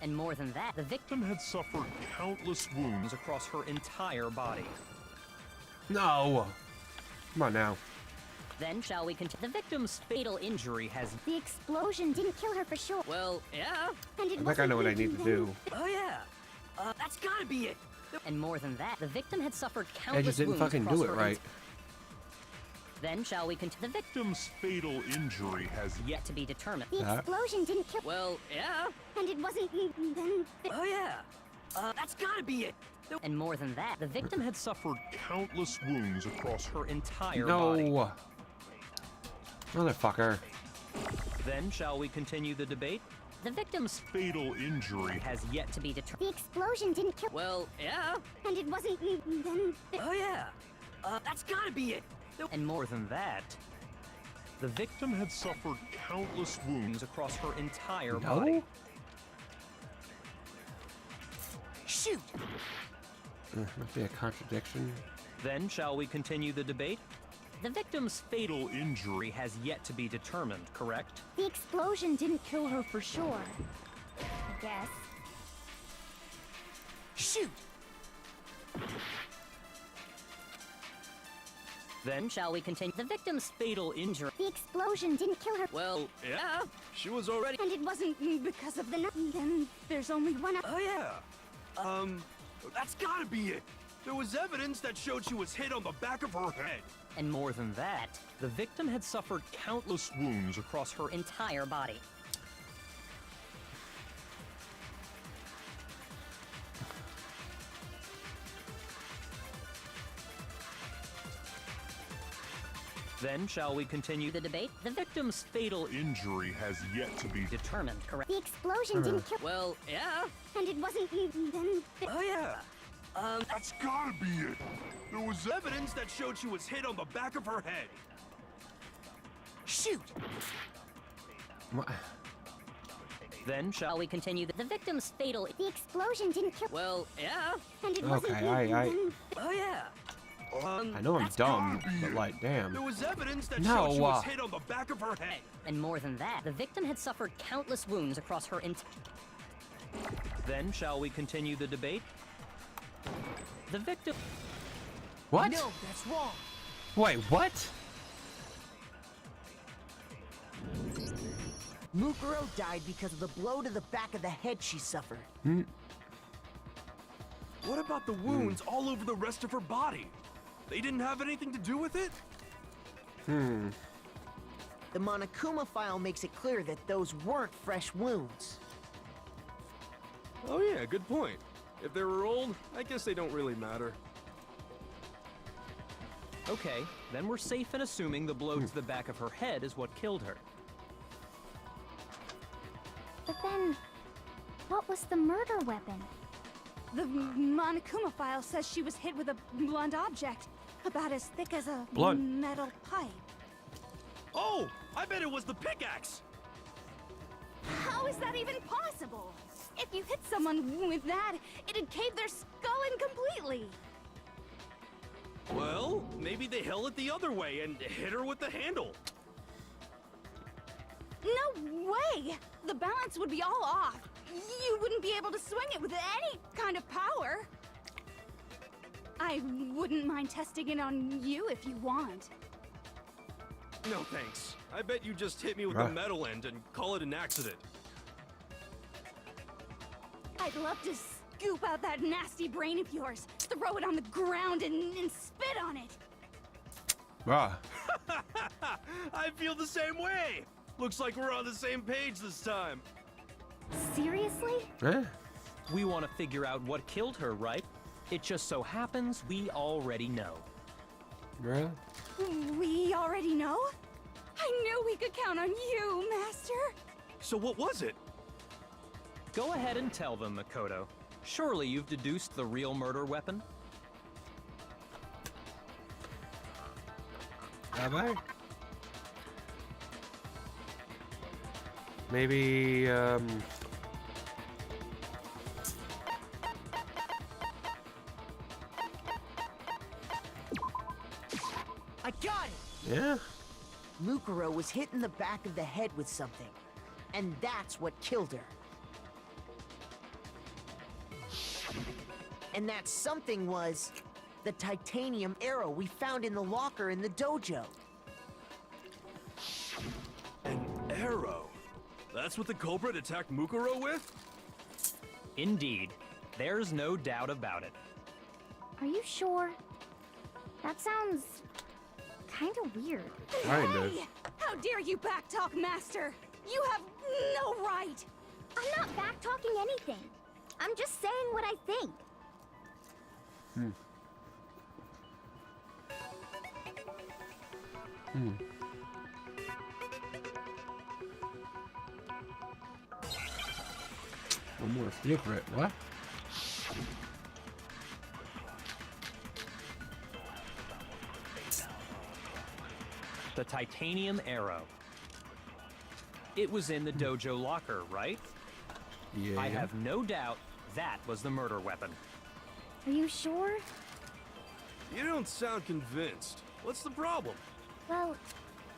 and more than that, the victim. had suffered countless wounds Across her entire body. No! Come on now. Then shall we continue? The victim's Fatal injury has the explosion didn't kill her for sure. Well, yeah. And it I think I know what I need to do. Oh yeah. That's gotta be it. and more than that, the victim had suffered I countless just didn't wounds fucking across do it her right. Then shall we continue? The victim victim's fatal injury has yet to be determined. The explosion didn't kill. Well, yeah. And it wasn't. Then Oh yeah. That's gotta be it. and more than that, the victim had suffered countless wounds across her entire body. No! Motherfucker. Then shall we continue the debate? the victim's fatal injury Has yet to be determined. the explosion didn't kill. Well, yeah. And it wasn't. Then Oh yeah. That's gotta be it. And more than that, the victim had suffered countless wounds across her entire body. No? Shoot! Must be a contradiction. Then shall we continue the debate? the victim's fatal injury Has yet to be determined, correct? the explosion didn't kill her for sure. I guess. Shoot! then shall we continue? The victim's Fatal injury. The explosion didn't kill her. Well, yeah. She was already. And it wasn't because of the. Then there's only one. Oh yeah. That's gotta be it. There was evidence that showed she was hit on the back of her head. And more than that, the victim had suffered countless wounds across her entire body. Then shall we continue The debate. The victim's fatal injury has yet to be determined, correct? The explosion didn't kill. Well, yeah. And it wasn't. Then Oh yeah. That's gotta be it. There was evidence that showed she was hit on the back of her head. Shoot! What? Then shall we continue? The victim's fatal. the explosion didn't kill. Well, yeah. And it wasn't. Okay, Then Oh yeah. I know I'm that's dumb, gotta be but it. like, damn. There was evidence that No, showed she was hit on the back of her head. And more than that, the victim had suffered countless wounds across her Then shall we continue the debate? The victim What? No, that's wrong. Wait, what? Mukuro died because of the blow to the back of the head she suffered. What about the wounds all over the rest of her body? They didn't have anything to do with it? The Monokuma file makes it clear that those weren't fresh wounds. Oh yeah, good point. If they were old, I guess they don't really matter. Okay, then we're safe in assuming the blow to the back of her head is what killed her. But then, what was the murder weapon? The Monokuma file says she was hit with a blunt object, about as thick as a Blunt. metal pipe. Oh, I bet it was the pickaxe. How is that even possible? If you hit someone with that, it'd cave their skull in completely. Well, maybe they held it the other way and hit her with the handle. No way! The balance would be all off. You wouldn't be able to swing it with any kind of power. I wouldn't mind testing it on you if you want. No thanks. I bet you just hit me with the metal end and call it an accident. I'd love to scoop out that nasty brain of yours, throw it on the ground and spit on it. Ah. I feel the same way. Looks like we're on the same page this time. Seriously? Eh? We want to figure out what killed her, right? It just so happens we already know. Really? We already know? I knew we could count on you, Master. So what was it? Go ahead and tell them, Makoto. Surely you've deduced the real murder weapon? Have I? Maybe, I got it! yeah? Mukuro was hit in the back of the head with something, and that's what killed her. And that something was the titanium arrow we found in the locker in the dojo. An arrow? That's what the culprit attacked Mukuro with? Indeed. There's no doubt about it. Are you sure? That sounds kind of weird. Kind of. Hey! How dare you backtalk, Master? You have no right! I'm not backtalking anything. I'm just saying what I think. One more secret. What? The titanium arrow. It was in the dojo locker, right? Yeah. I have no doubt that was the murder weapon. Are you sure? You don't sound convinced. What's the problem? Well,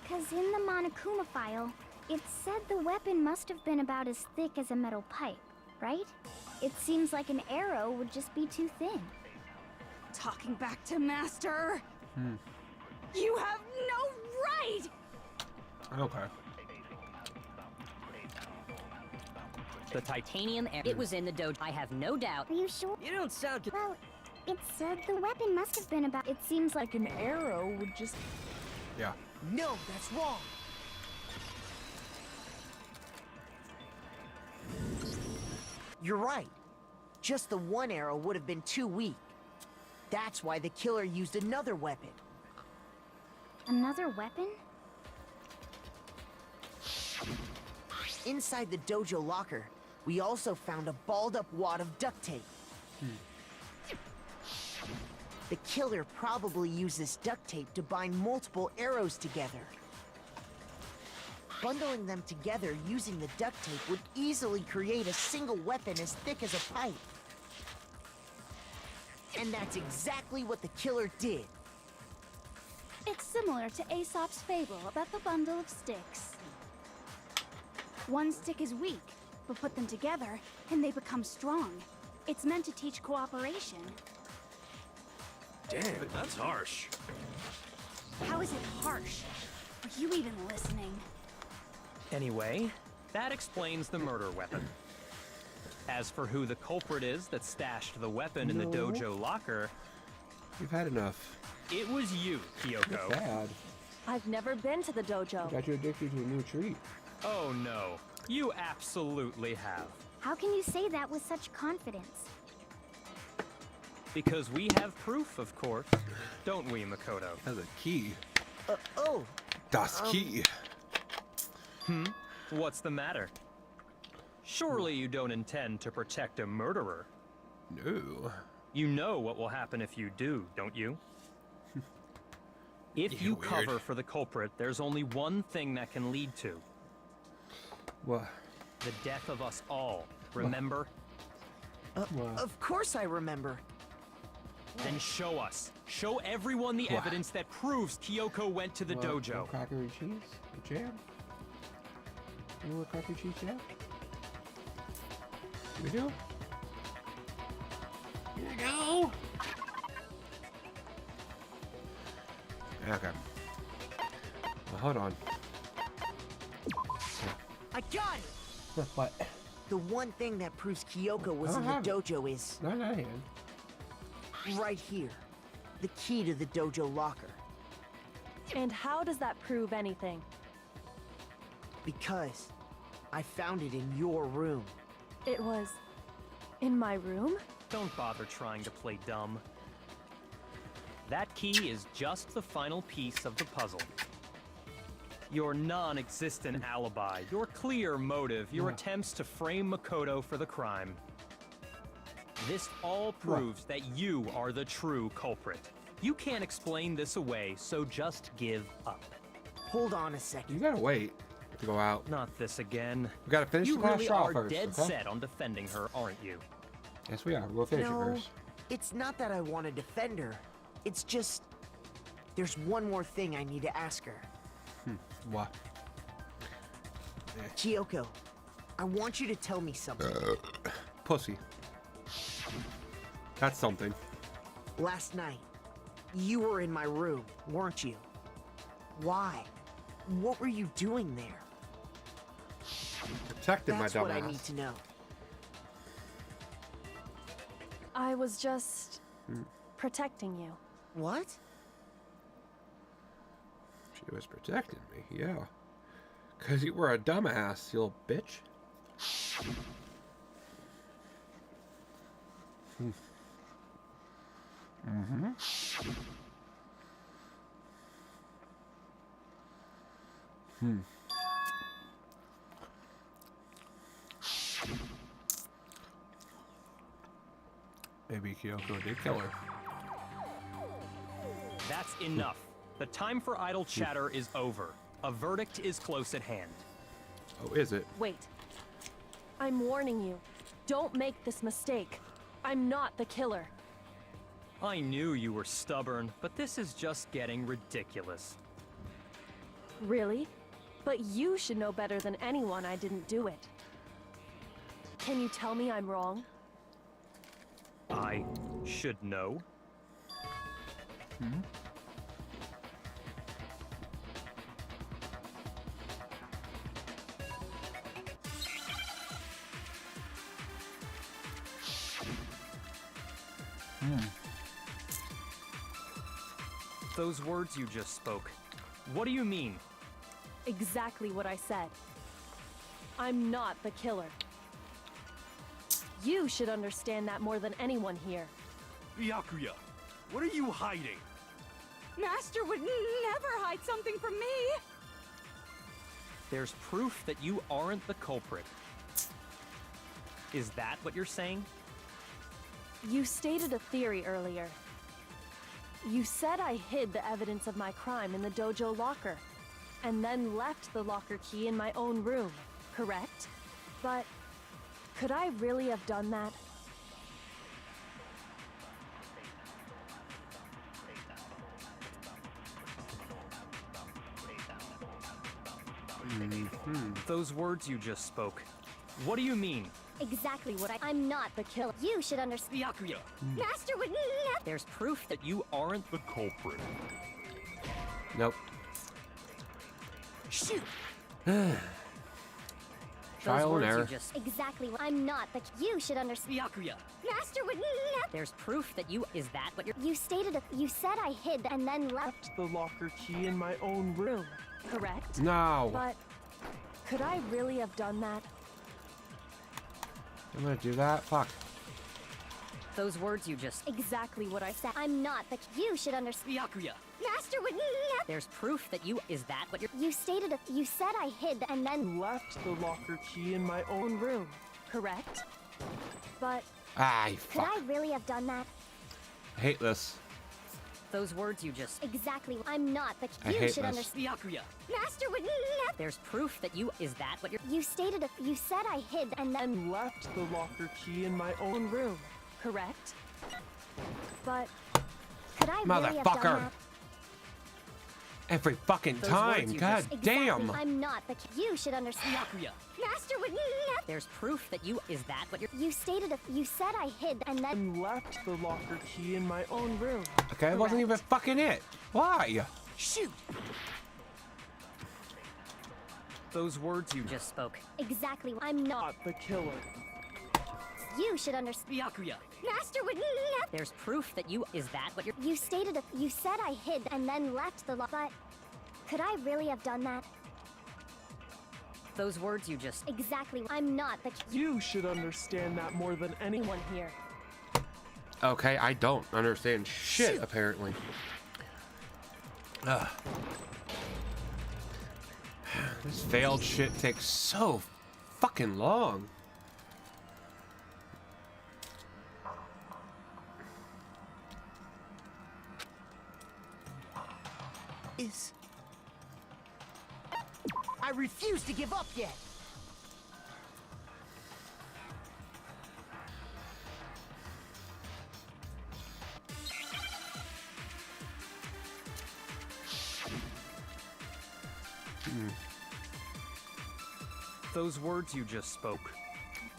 'cause in the Monokuma file, it said the weapon must have been about as thick as a metal pipe, right? It seems like an arrow would just be too thin. Talking back to Master! You have no right! Okay. The titanium arrow. It was in the dojo. I have no doubt. Are you sure? You don't sound. Well, it said the weapon must have been about. It seems like an arrow would just. Yeah. No, that's wrong. You're right. Just the one arrow would have been too weak. That's why the killer used another weapon. Another weapon? Inside the dojo locker, we also found a balled-up wad of duct tape. The killer probably used this duct tape to bind multiple arrows together. Bundling them together using the duct tape would easily create a single weapon as thick as a pipe. And that's exactly what the killer did. It's similar to Aesop's fable about the bundle of sticks. One stick is weak, but put them together, and they become strong. It's meant to teach cooperation. Damn, that's harsh. How is it harsh? Are you even listening? Anyway, that explains the murder weapon. As for who the culprit is that stashed the weapon in the dojo locker, We've had enough. it was you, Kyoko. Bad. I've never been to the dojo. Got you addicted to a new treat. Oh no, you absolutely have. How can you say that with such confidence? Because we have proof, of course. Don't we, Makoto? Has a key. Oh. Das Key. What's the matter? Surely you don't intend to protect a murderer. No. You know what will happen if you do, don't you? If you weird. cover for the culprit, there's only one thing that can lead to What? the death of us all, Remember? Of course I remember. Then show us. Show everyone the evidence that proves Kyoko went to the dojo. Cracker and cheese? A jam? You know what cracker cheese jam? We do? Here we go! Okay. Well, hold on. I got it! What? The one thing that proves Kyoko was in the dojo is... No, not here. Right here. The key to the dojo locker. And how does that prove anything? Because I found it in your room. It was in my room? Don't bother trying to play dumb. That key is just the final piece of the puzzle. Your non-existent alibi, your clear motive, your attempts to frame Makoto for the crime. This all proves that you are the true culprit. You can't explain this away, so just give up. Hold on a second. You gotta wait to go out. Not this again. We gotta finish you the last really straw are first, dead okay? set on defending her, aren't you? Yes, we are. We'll finish it first. It's not that I want to defend her. It's just... There's one more thing I need to ask her. What? Kyoko, I want you to tell me something. Pussy. That's something. Last night, you were in my room, weren't you? Why? What were you doing there? Protected my dumbass. That's what I need to know. I was just protecting you. What? She was protecting me, yeah. Because you were a dumbass, you little bitch. Maybe Kyoko did kill her. That's enough. The time for idle chatter is over. A verdict is close at hand. Oh, is it? Wait. I'm warning you. Don't make this mistake. I'm not the killer. I knew you were stubborn, but this is just getting ridiculous. Really? But you should know better than anyone I didn't do it. Can you tell me I'm wrong? I should know. Those words you just spoke, what do you mean? Exactly what I said. I'm not the killer. You should understand that more than anyone here. Byakuya, what are you hiding? Master would never hide something from me. There's proof that you aren't the culprit. Is that what you're saying? You stated a theory earlier. You said I hid the evidence of my crime in the dojo locker, and then left the locker key in my own room, correct? But could I really have done that? Those words you just spoke, what do you mean? Exactly what I'm not the killer. You should understand. Byakuya, Master would never. there's proof that you aren't the culprit. Nope. Shoot! Trial and error. Exactly what I'm not the. You should understand. Byakuya, Master would never. There's proof that you... Is that what you're... You stated you said I hid and then left. the locker key in my own room. Room, correct? No. But could I really have done that? I'm gonna do that? Fuck. Those words you just... Exactly what I said. I'm not the. You should understand. Byakuya, Master would never. There's proof that you... Is that what you're... You stated you said I hid and then left the locker key in my own Own room, correct? But Ah, could fuck. I really have done that? I hate this. Those words you just... Exactly. I'm not the... I You hate should this. understand. Byakuya. Master would never... There's proof that you... Is that what you're... You stated a... You said I hid and then... And left the locker key in my own room, correct? But Could I really have done Motherfucker. that? Every fucking Those time. words you God just- damn. Exactly. I'm not the... You should understand. Byakuya. Master would never... There's proof that you... Is that what you're... You stated a... You said I hid and then... left the locker key in my own room. Okay, it wasn't even fucking it. Why? Shoot! Those words you just... Just spoke. Exactly. I'm not... The killer. You should understand. Byakuya. Master would never... There's proof that you... Is that what you're... You stated a... You said I hid and then left the But... Could I really have done that? Those words you just... Exactly. I'm not the... You should understand that more than anyone here. Okay, I don't understand shit, apparently. Ugh. This failed shit takes so fucking long. I refuse to give up yet. Those words you just spoke.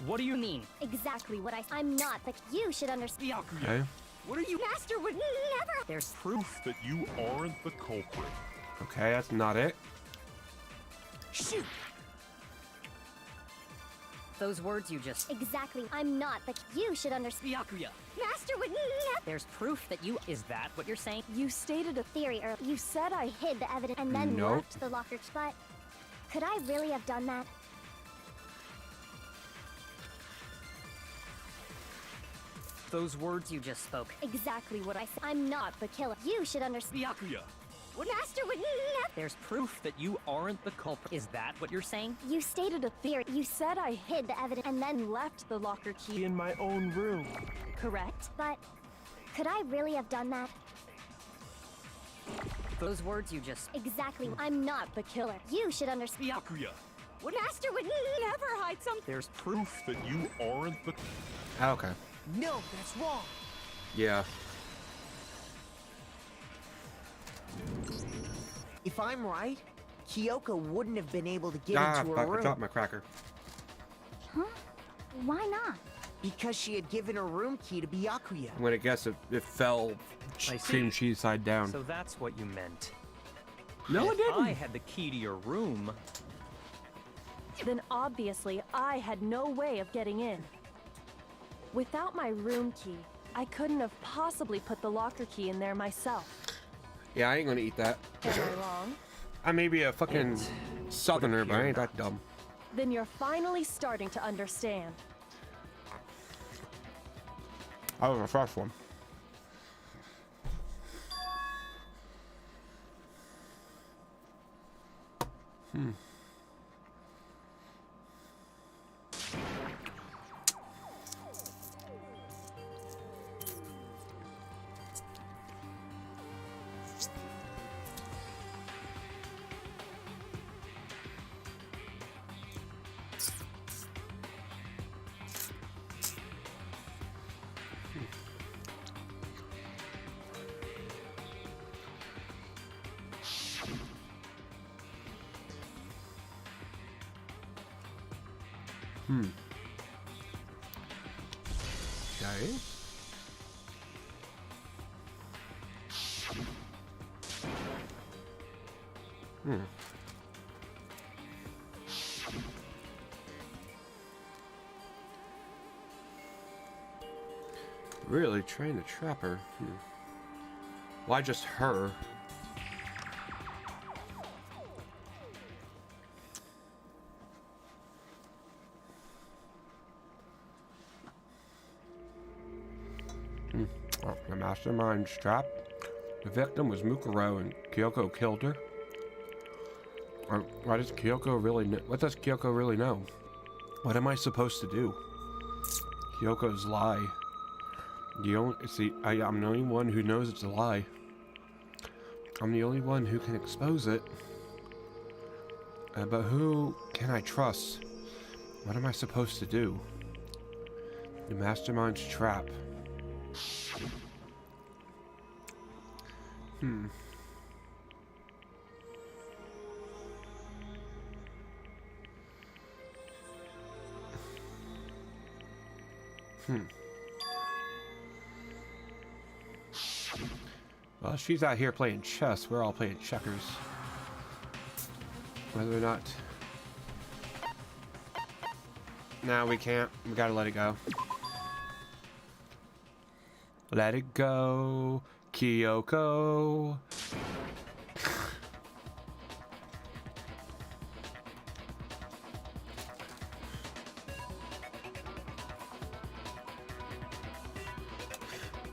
What do you mean? Exactly what I'm not the... You should understand. Byakuya. Okay. What are you... Master would never... There's Proof that you aren't the culprit. Okay, that's not it. Shoot! Those words you just... Exactly. I'm not the... You should understand. Byakuya. Master would never... There's proof that you... Is that what you're saying? You stated a Theory earlier. You said I hid the evidence and then Nope. left the locker. But... Could I really have done that? Those words You just spoke. Exactly what I said. I'm not the killer. You should understand. Byakuya. Master would never... There's proof that you aren't the culprit. Is that what you're saying? You stated a theory. You said I hid the evidence and then left the locker key in my own room, correct? But... Could I really have done that? Those words you just... Exactly. I'm not the killer. You should understand. Byakuya. Master would never hide something. There's Proof that you aren't the... Okay. No, that's wrong. Yeah. If I'm right, Kyoko wouldn't have been able to get Ah, into her fuck, I room dropped my cracker. Huh? Why not? because she had given her room key to Byakuya. I'm gonna guess it fell I see. cream cheese side down. So that's what you meant. No, it If didn't. I had the key to your room. Then obviously I had no way of getting in. Without my room key, I couldn't have possibly put the locker key in there myself. Yeah, I ain't gonna eat that. Am I wrong? I may be a fucking southerner, but I ain't that dumb. Then you're finally starting to understand. That was the first one. Okay. Really trying to trap her. Why just her? Oh, the mastermind's trapped. The victim was Mukuro and Kyoko killed her. Or why does Kyoko really know? What does Kyoko really know? What am I supposed to do? Kyoko's lie. I'm the only one who knows it's a lie. I'm the only one who can expose it. But who can I trust? What am I supposed to do? The mastermind's trap. Well, she's out here playing chess. We're all playing checkers. Whether or not... No, we can't. We gotta let it go. Let it go, Kyoko.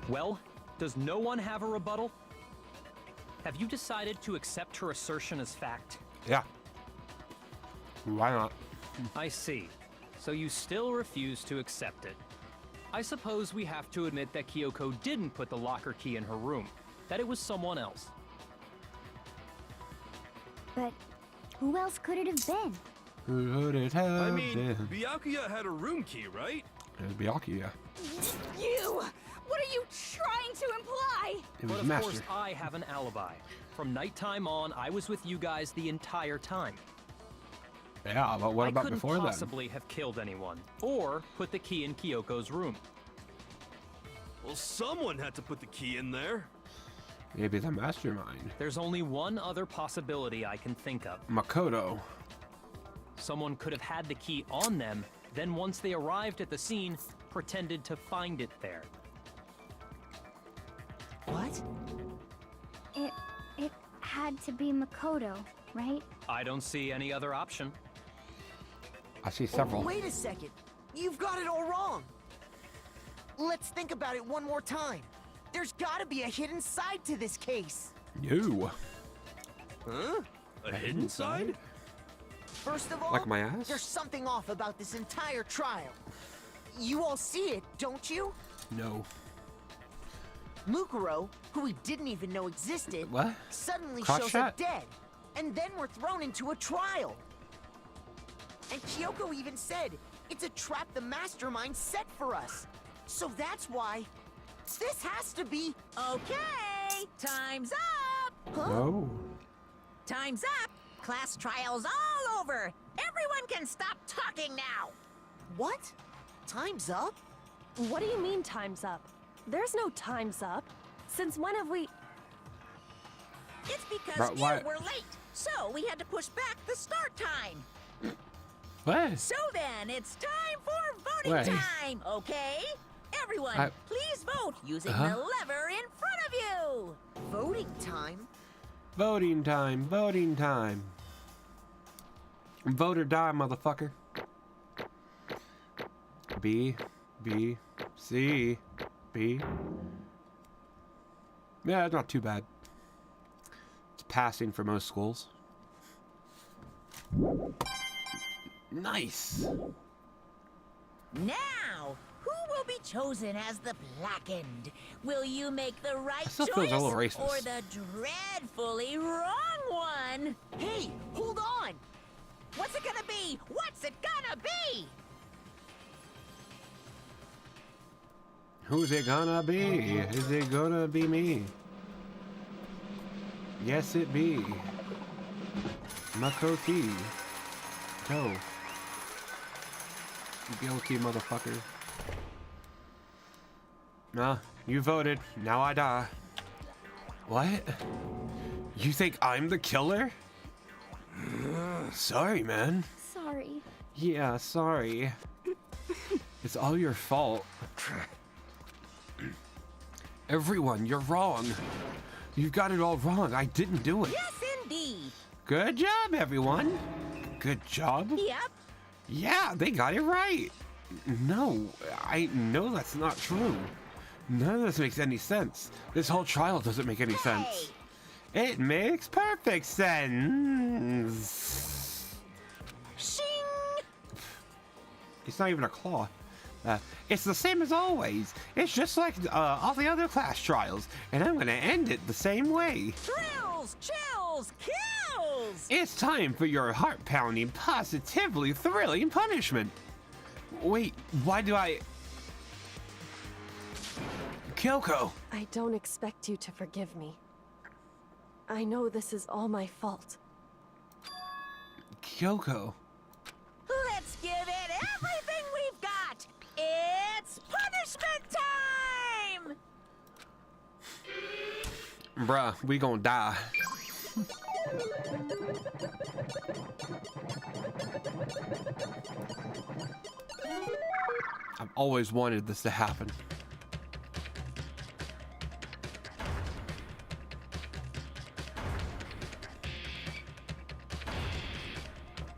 Well, does no one have a rebuttal? Have you decided to accept her assertion as fact? Yeah. Why not? I see. So you still refuse to accept it. I suppose we have to admit that Kyoko didn't put the locker key in her room, that it was someone else. But who else could it have been? Who would it have I mean, been? Byakuya had a room key, right? It was Byakuya. You! What are you trying to imply? It But was of Master. course, I have an alibi. From nighttime on, I was with you guys the entire time. Yeah, but what I about couldn't before then? possibly have killed anyone, or put the key in Kyoko's room. Well, someone had to put the key in there. Maybe the mastermind. There's only one other possibility I can think of. Makoto. Someone could have had the key on them, then once they arrived at the scene, pretended to find it there. What? It had to be Makoto, right? I don't see any other option. I see several. Wait a second. You've got it all wrong. Let's think about it one more time. There's gotta be a hidden side to this case. You. Huh? A hidden side? First of all, Like my ass? there's something off about this entire trial. You all see it, don't you? No. Mukuro, who we didn't even know existed, What? suddenly Crotch shows shot? up dead. And then we're thrown into a trial. And Kyoko even said, it's a trap the mastermind set for us. So that's why this has to be... Okay, time's up. No. Time's up. Class trial's all over. Everyone can stop talking now. What? Time's up? What do you mean time's up? There's no time's up. Since when have we... It's because But why- you were late, so we had to push back the start time. What? So then, it's time for voting Wait. time, okay? Everyone, I- please vote using Uh-huh. the lever in front of you. Voting time? Voting time. Voting time. Vote or die, motherfucker. B, B, C, B. Yeah, it's not too bad. It's passing for most schools. Nice. Now, who will be chosen as the blackened? Will you make the right That still choice feels a little racist. or the dreadfully wrong one? Hey, hold on! What's it gonna be? What's it gonna be? Who's it gonna be? Is it gonna be me? Yes, it be. Makoti. Go. Guilty motherfucker. Nah, you voted. Now I die. What? You think I'm the killer? Sorry, man. Sorry. Yeah, sorry. It's all your fault. Everyone, you're wrong. You've got it all wrong. I didn't do it. Yes, indeed. Good job, everyone. Good job. Yep. Yeah, they got it right. No, I know that's not true. None of this makes any sense. This whole trial doesn't make any sense. It makes perfect sense. Shing! It's not even a claw. It's the same as always. It's just like all the other class trials, and I'm gonna end it the same way. True! Chills! Chills! Kills! It's time for your heart-pounding, positively thrilling punishment. Wait, why do I... Kyoko! I don't expect you to forgive me. I know this is all my fault. Kyoko. Let's give it everything we've got! It's punishment time! Bruh, we gonna die. I've always wanted this to happen.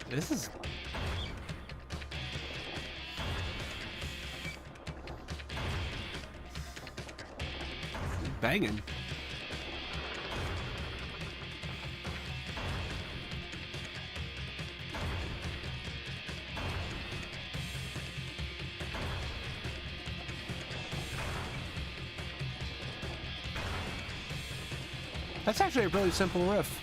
This is... banging. That's actually a really simple riff.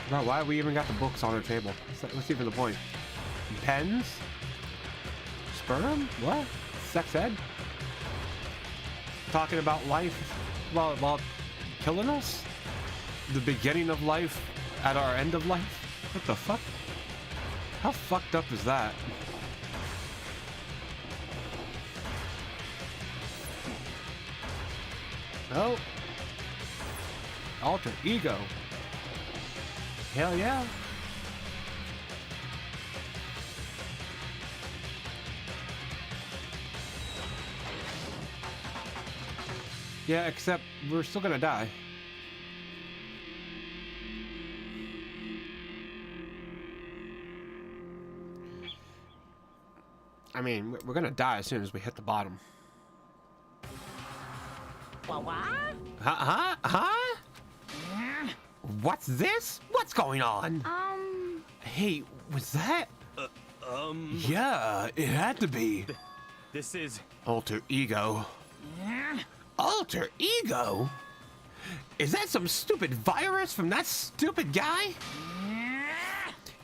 Bro, why have we even got the books on our table? What's even the point? Pens? Sperm? What? Sex ed? Talking about life while killing us? The beginning of life at our end of life? What the fuck? How fucked up is that? Oh. Alter ego. Hell yeah. Yeah, except we're still gonna die. I mean, we're gonna die as soon as we hit the bottom. What? Huh? What's this? What's going on? Hey, was that? Yeah, it had to be. This is... Alter ego. Alter ego? Is that some stupid virus from that stupid guy?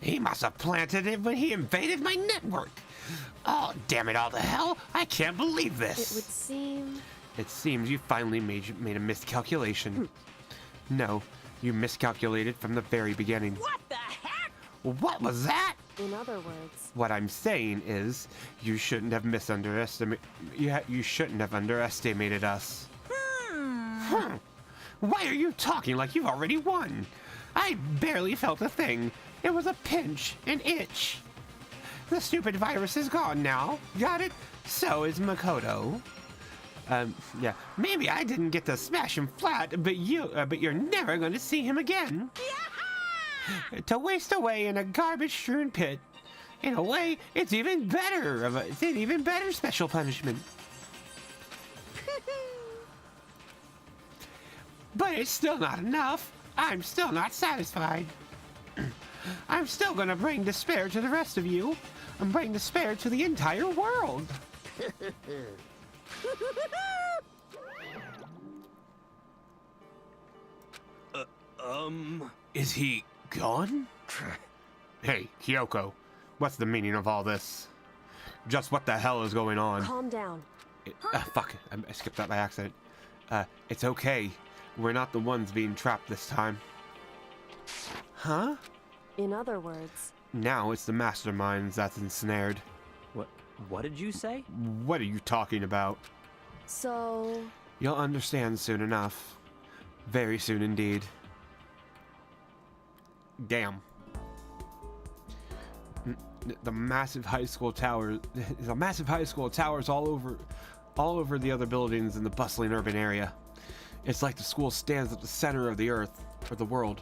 He must have planted it when he invaded my network. Oh, damn it all to hell. I can't believe this. It would seem... It seems you finally made a miscalculation. No, you miscalculated from the very beginning. What the heck? What was that? In other words... What I'm saying is, you shouldn't have you shouldn't have underestimated us. Why are you talking like you've already won? I barely felt a thing. It was a pinch, an itch. The stupid virus is gone now. Got it? So is Makoto. Yeah, maybe I didn't get to smash him flat, but you're never going to see him again. To waste away in a garbage-strewn pit. In a way, it's an even better special punishment. But it's still not enough. I'm still not satisfied. I'm still gonna bring despair to the rest of you. I'm bringing despair to the entire world. Is he gone? Hey, Kyoko, what's the meaning of all this? Just what the hell is going on? Calm down. Fuck, I skipped that by accident. It's okay. We're not the ones being trapped this time. Huh? In other words... Now it's the masterminds that's ensnared. What did you say? What are you talking about? So... You'll understand soon enough. Very soon indeed. Damn. The massive high school tower. The massive high school towers all over the other buildings in the bustling urban area. It's like the school stands at the center of the earth, or the world.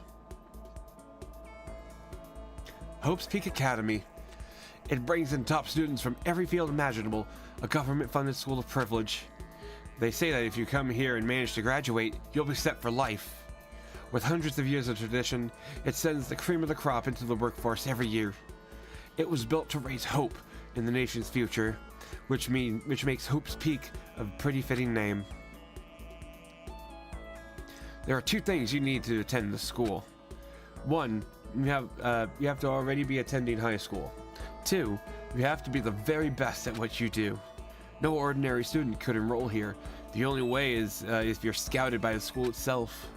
Hope's Peak Academy. It brings in top students from every field imaginable, a government-funded school of privilege. They say that if you come here and manage to graduate, you'll be set for life. With hundreds of years of tradition, it sends the cream of the crop into the workforce every year. It was built to raise hope in the nation's future, which makes Hope's Peak a pretty fitting name. There are two things you need to attend the school. One, you have to already be attending high school. Two, you have to be the very best at what you do. No ordinary student could enroll here. The only way is if you're scouted by the school itself.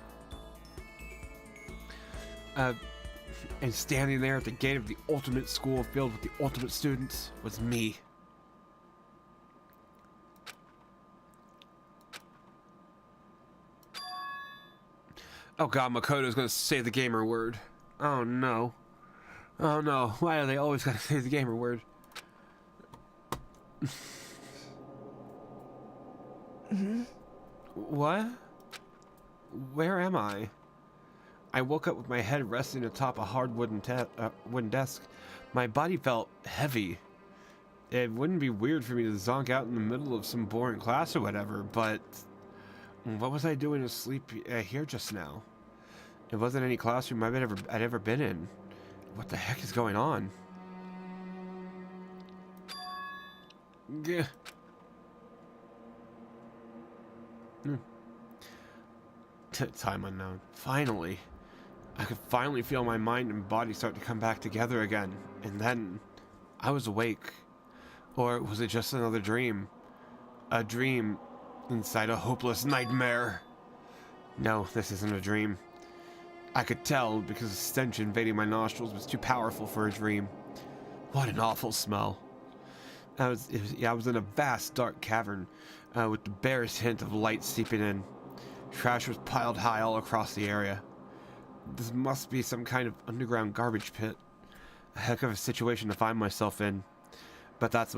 And standing there at the gate of the ultimate school filled with the ultimate students was me. Oh god, Makoto's gonna say the gamer word. Oh no. Oh no, why do they always gotta say the gamer word? What? Where am I? I woke up with my head resting atop a hard wooden desk. My body felt heavy. It wouldn't be weird for me to zonk out in the middle of some boring class or whatever, but what was I doing asleep here just now? It wasn't any classroom I'd ever been in. What the heck is going on? Gah. Time unknown. Finally. I could finally feel my mind and body start to come back together again. And then I was awake. Or was it just another dream? A dream inside a hopeless nightmare. No, this isn't a dream. I could tell because the stench invading my nostrils was too powerful for a dream. What an awful smell. I was in a vast dark cavern with the barest hint of light seeping in. Trash was piled high all across the area. This must be some kind of underground garbage pit. A heck of a situation to find myself in. But that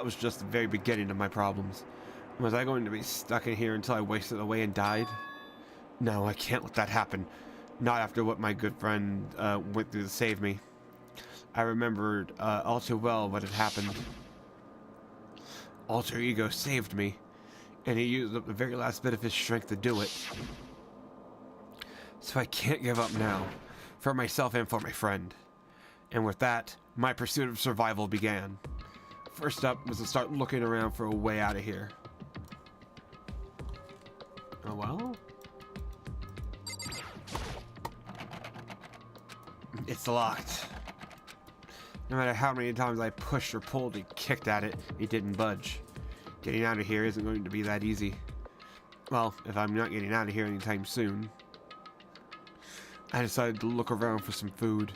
was just the very beginning of my problems. Was I going to be stuck in here until I wasted away and died? No, I can't let that happen. Not after what my good friend went through to save me. I remembered all too well what had happened. Alter Ego saved me, and he used up the very last bit of his strength to do it. So I can't give up now, for myself and for my friend. And with that, my pursuit of survival began. First up was to start looking around for a way out of here. Oh well? It's locked. No matter how many times I pushed or pulled and kicked at it, it didn't budge. Getting out of here isn't going to be that easy. Well, if I'm not getting out of here anytime soon. I decided to look around for some food.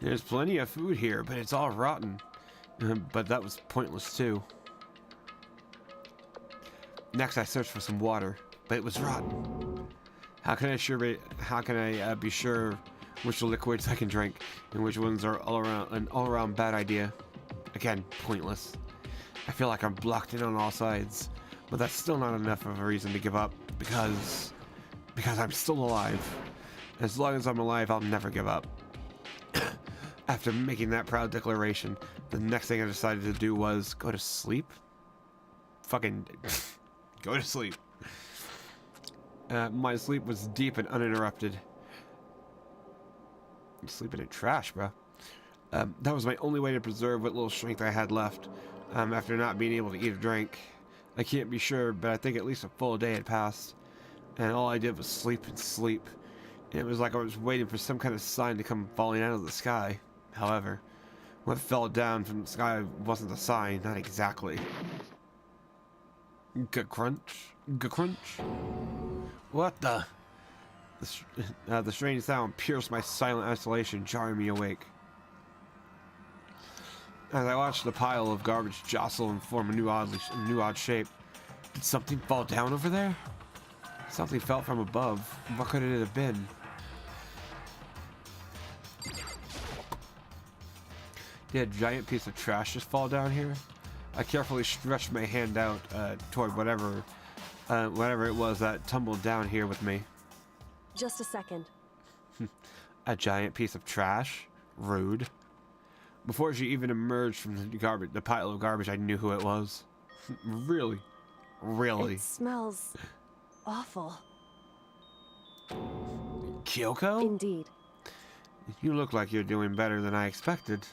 There's plenty of food here, but it's all rotten. But that was pointless too. Next I searched for some water, but it was rotten. How can I be sure which liquids I can drink and which ones are an all-around bad idea? Again, pointless. I feel like I'm blocked in on all sides, but that's still not enough of a reason to give up because I'm still alive. As long as I'm alive, I'll never give up. After making that proud declaration, the next thing I decided to do was go to sleep. Fucking go to sleep. My sleep was deep and uninterrupted. You're sleeping in trash, bro. That was my only way to preserve what little strength I had left. After not being able to eat or drink. I can't be sure, but I think at least a full day had passed. And all I did was sleep and sleep. And it was like I was waiting for some kind of sign to come falling out of the sky. However, what fell down from the sky wasn't a sign, not exactly. G-crunch? G-crunch? What the? The strange sound pierced my silent isolation, jarring me awake. As I watched the pile of garbage jostle and form a new odd shape, did something fall down over there? Something fell from above. What could it have been? Did a giant piece of trash just fall down here? I carefully stretched my hand out toward whatever it was that tumbled down here with me. Just a second. A giant piece of trash? Rude. Before she even emerged from the pile of garbage, I knew who it was. Really? Really? It smells awful. Kyoko? Indeed. You look like you're doing better than I expected.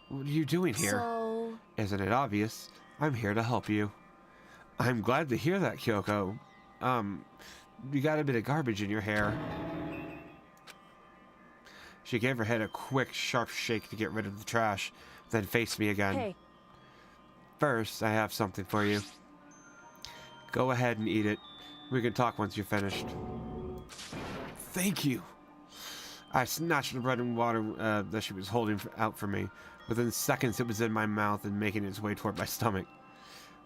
What are you doing here? So... Isn't it obvious? I'm here to help you. I'm glad to hear that, Kyoko. You got a bit of garbage in your hair. She gave her head a quick, sharp shake to get rid of the trash, then faced me again. Hey. First, I have something for you. Go ahead and eat it. We can talk once you're finished. Thank you. I snatched the bread and water that she was holding out for me. Within seconds, it was in my mouth and making its way toward my stomach.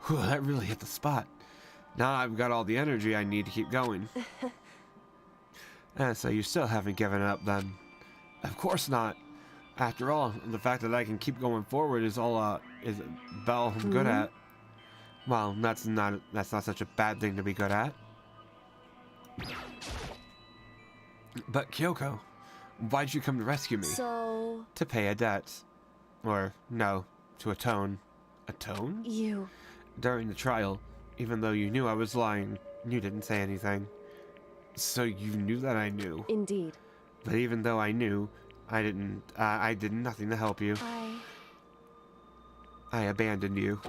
Whew, that really hit the spot. Now I've got all the energy I need to keep going. So you still haven't given up, then? Of course not. After all, the fact that I can keep going forward is all is all I'm good at. Well, that's not such a bad thing to be good at. But Kyoko, why'd you come to rescue me? So... To pay a debt. Or, no, to atone. Atone? You... During the trial, even though you knew I was lying, you didn't say anything. So you knew that I knew. Indeed. But even though I knew, I did nothing to help you. I abandoned you.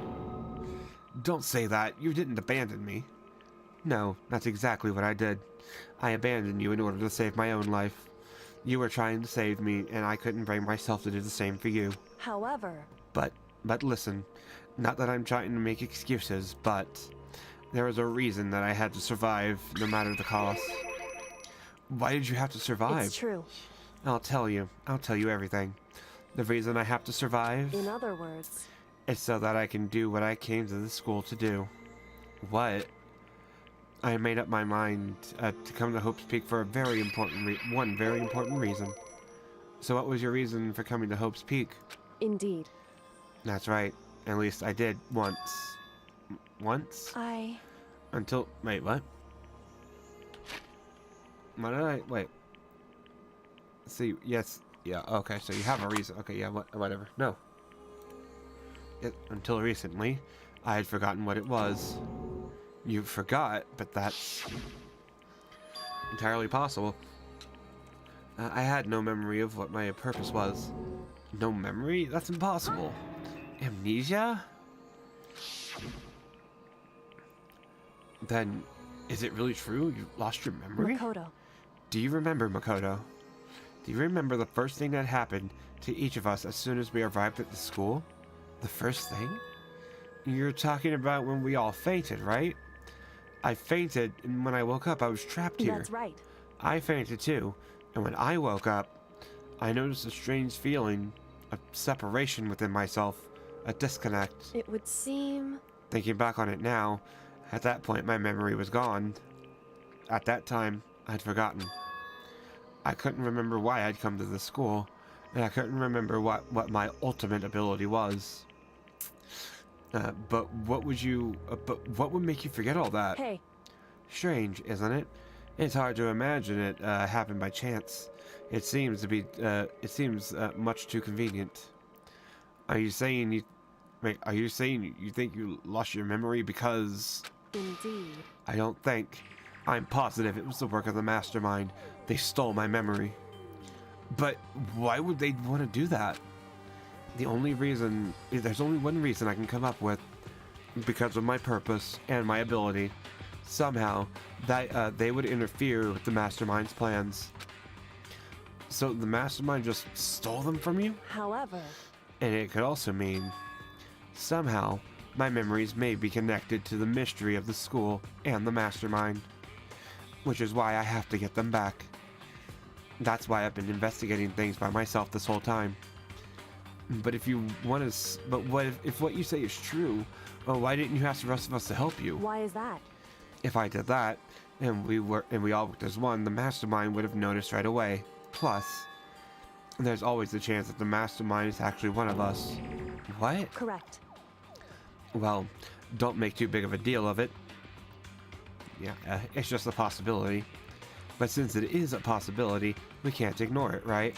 Don't say that. You didn't abandon me. No, that's exactly what I did. I abandoned you in order to save my own life. You were trying to save me, and I couldn't bring myself to do the same for you. However... But listen, not that I'm trying to make excuses, but there was a reason that I had to survive, no matter the cost. Why did you have to survive? It's true. I'll tell you everything. The reason I have to survive... In other words... is so that I can do what I came to the school to do. What? I made up my mind to come to Hope's Peak for a very important one very important reason. So what was your reason for coming to Hope's Peak? Indeed. That's right. At least I did once. Once? Until... Wait, what? What did I... Wait. See, yes. Yeah, okay, so you have a reason. Okay, yeah, whatever. No. Until recently, I had forgotten what it was. You forgot, but that's entirely possible. I had no memory of what my purpose was. No memory? That's impossible. Amnesia? Then, is it really true? You lost your memory? Makoto. Do you remember, Makoto? Do you remember the first thing that happened to each of us as soon as we arrived at the school? The first thing? You're talking about when we all fainted, right? I fainted, and when I woke up, I was trapped here. That's right. I fainted too, and when I woke up, I noticed a strange feeling, a separation within myself, a disconnect. It would seem... Thinking back on it now, at that point my memory was gone. At that time, I'd forgotten. I couldn't remember why I'd come to the school, and I couldn't remember what my ultimate ability was. But what would make you forget all that? Hey. Strange, isn't it? It's hard to imagine it happened by chance. It seems much too convenient. Are you saying you think you lost your memory because... Indeed. I don't think. I'm positive it was the work of the mastermind. They stole my memory. But why would they want to do that? There's only one reason I can come up with. Because of my purpose and my ability. Somehow, they would interfere with the mastermind's plans. So the mastermind just stole them from you? However... And it could also mean, somehow, my memories may be connected to the mystery of the school and the mastermind. Which is why I have to get them back. That's why I've been investigating things by myself this whole time. But if what you say is true, well, why didn't you ask the rest of us to help you? Why is that? If I did that, and we all worked as one, the mastermind would have noticed right away. Plus, there's always the chance that the mastermind is actually one of us. What? Correct. Well, don't make too big of a deal of it. Yeah, it's just a possibility. But since it is a possibility, we can't ignore it, right?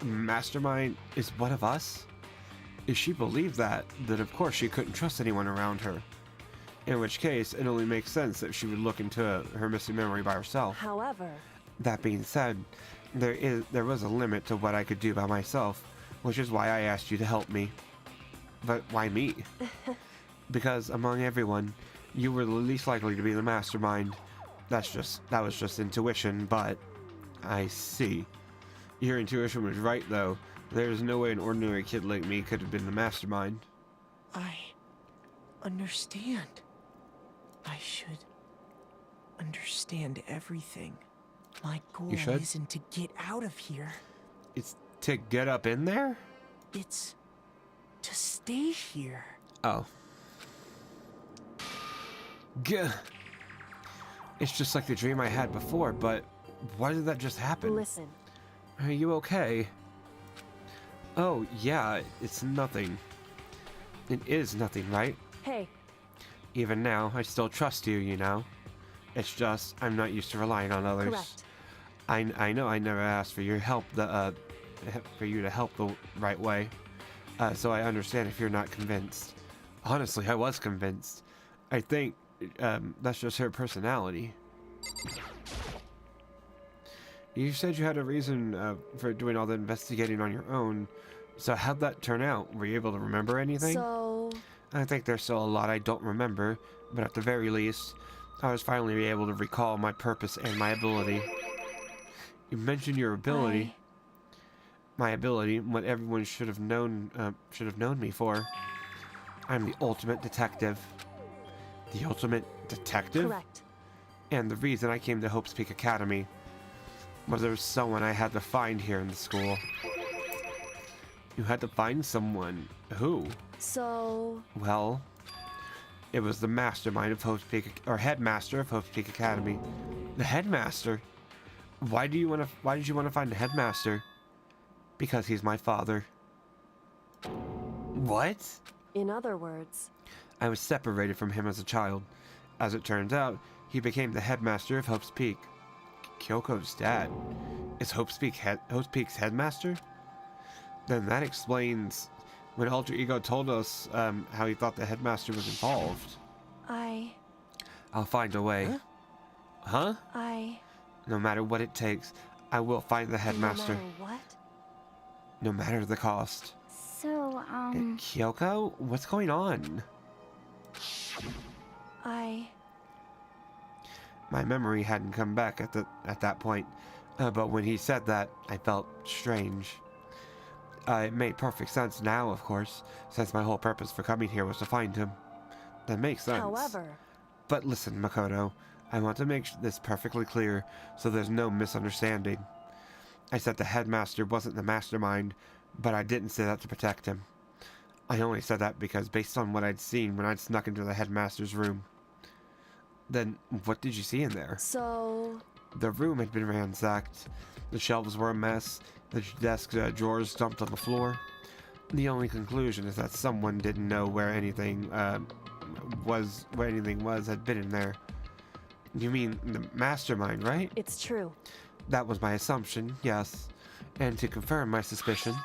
Mastermind is one of us? If she believed that, then of course she couldn't trust anyone around her. In which case, it only makes sense that she would look into her missing memory by herself. However, That being said, there was a limit to what I could do by myself, which is why I asked you to help me. But why me? Because among everyone, you were the least likely to be the mastermind. That was just intuition, but I see. Your intuition was right, though. There's no way an ordinary kid like me could have been the mastermind. I understand. I should understand everything. My goal You should? isn't to get out of here. It's to get up in there? It's to stay here. Oh. Gah. It's just like the dream I had before, but why did that just happen? listen. Are you okay? Oh, yeah, it's nothing. It is nothing, right? Hey, Even now, I still trust you, you know? It's just, I'm not used to relying on others. correct. I know I never asked for your help, for you to help the right way. So I understand if you're not convinced. Honestly, I was convinced. I think, that's just her personality. You said you had a reason, for doing all the investigating on your own. So how'd that turn out? Were you able to remember anything? So, I think there's still a lot I don't remember, but at the very least, I was finally able to recall my purpose and my ability. You mentioned your ability. My ability, what everyone should have known me for. I'm the ultimate detective. The ultimate detective? correct. And the reason I came to Hope's Peak Academy was there was someone I had to find here in the school. You had to find someone. Who? So, Well, it was the mastermind of Hope's Peak, or headmaster of Hope's Peak Academy. The headmaster? Why did you want to find the headmaster? Because he's my father. What? in other words, I was separated from him as a child. As it turns out, he became the headmaster of Hope's Peak. Kyoko's dad. Is Hope's Peak's headmaster? Then that explains when Alter Ego told us how he thought the headmaster was involved. I'll find a way. Huh? No matter what it takes, I will find the headmaster. No matter what? No matter the cost. So, Kyoko, what's going on? My memory hadn't come back at that point, but when he said that, I felt strange. It made perfect sense now, of course, since my whole purpose for coming here was to find him. That makes sense. However, But listen, Makoto, I want to make this perfectly clear so there's no misunderstanding. I said the headmaster wasn't the mastermind, but I didn't say that to protect him. I only said that because based on what I'd seen when I'd snuck into the headmaster's room. Then, what did you see in there? so, The room had been ransacked. The shelves were a mess. The desk drawers dumped on the floor. The only conclusion is that someone didn't know where anything was had been in there. You mean the mastermind, right? it's true. That was my assumption, yes. And to confirm my suspicion,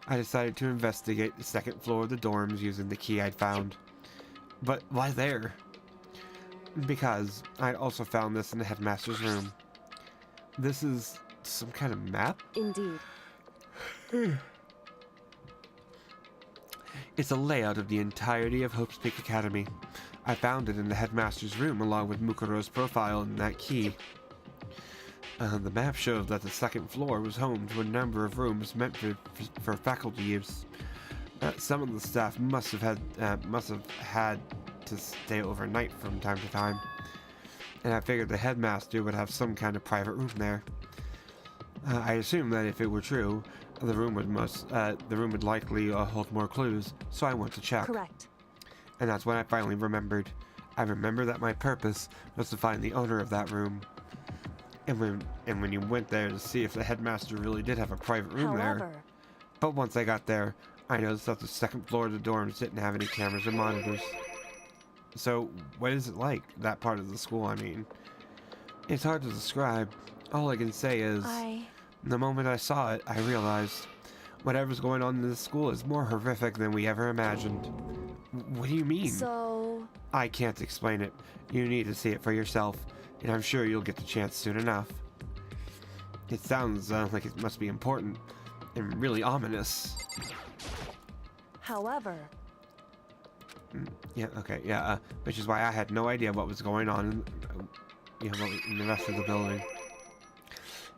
I decided to investigate the second floor of the dorms using the key I'd found. But why there? Because I'd also found this in the headmaster's room. This is some kind of map? Indeed. It's a layout of the entirety of Hope's Peak Academy. I found it in the headmaster's room along with Mukuro's profile and that key. The map showed that the second floor was home to a number of rooms meant for faculty use. Some of the staff must have had to stay overnight from time to time, and I figured the headmaster would have some kind of private room there. I assumed that if it were true, the room would likely hold more clues, so I went to check. Correct. And that's when I finally remembered. I remember that my purpose was to find the owner of that room. And when you went there to see if the headmaster really did have a private room there. But once I got there, I noticed that the second floor of the dorms didn't have any cameras or monitors. So, what is it like, that part of the school, I mean? It's hard to describe. All I can say is, the moment I saw it, I realized whatever's going on in this school is more horrific than we ever imagined. What do you mean? So... I can't explain it. You need to see it for yourself, and I'm sure you'll get the chance soon enough. It sounds like it must be important and really ominous. However... Yeah, okay, yeah, which is why I had no idea what was going on in the rest of the building.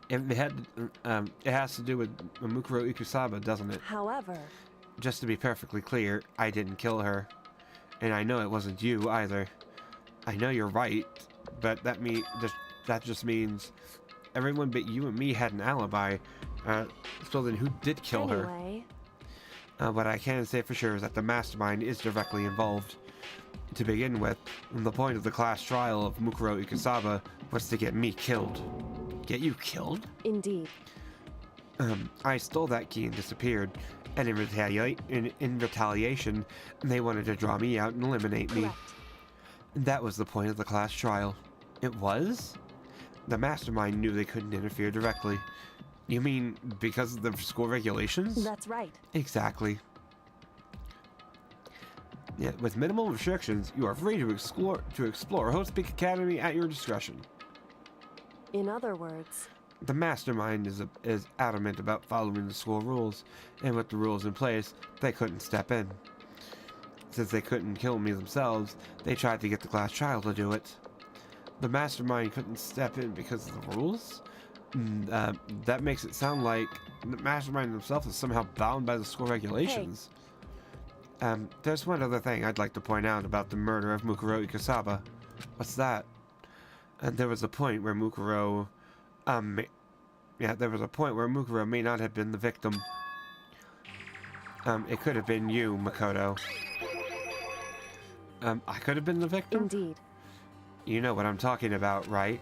It has to do with Mukuro Ikusaba, doesn't it? However... Just to be perfectly clear, I didn't kill her. And I know it wasn't you either. I know you're right, but that just means everyone but you and me had an alibi. So then who did kill her? What I can say for sure is that the mastermind is directly involved. To begin with, the point of the class trial of Mukuro Ikusaba was to get me killed. Get you killed? Indeed. I stole that key and disappeared, and in retaliation, they wanted to draw me out and eliminate me. That was the point of the class trial. It was? The mastermind knew they couldn't interfere directly. You mean because of the school regulations? That's right. Exactly. Yeah, with minimal restrictions, you are free to explore Host Peak Academy at your discretion. In other words... The mastermind is adamant about following the school rules, and with the rules in place, they couldn't step in. Since they couldn't kill me themselves, they tried to get the class trial to do it. The mastermind couldn't step in because of the rules? That makes it sound like the mastermind himself is somehow bound by the school regulations. Hey. There's one other thing I'd like to point out about the murder of Mukuro Ikusaba. What's that? There was a point where Mukuro... there was a point where Mukuro may not have been the victim. It could have been you, Makoto. I could have been the victim? Indeed. You know what I'm talking about, right?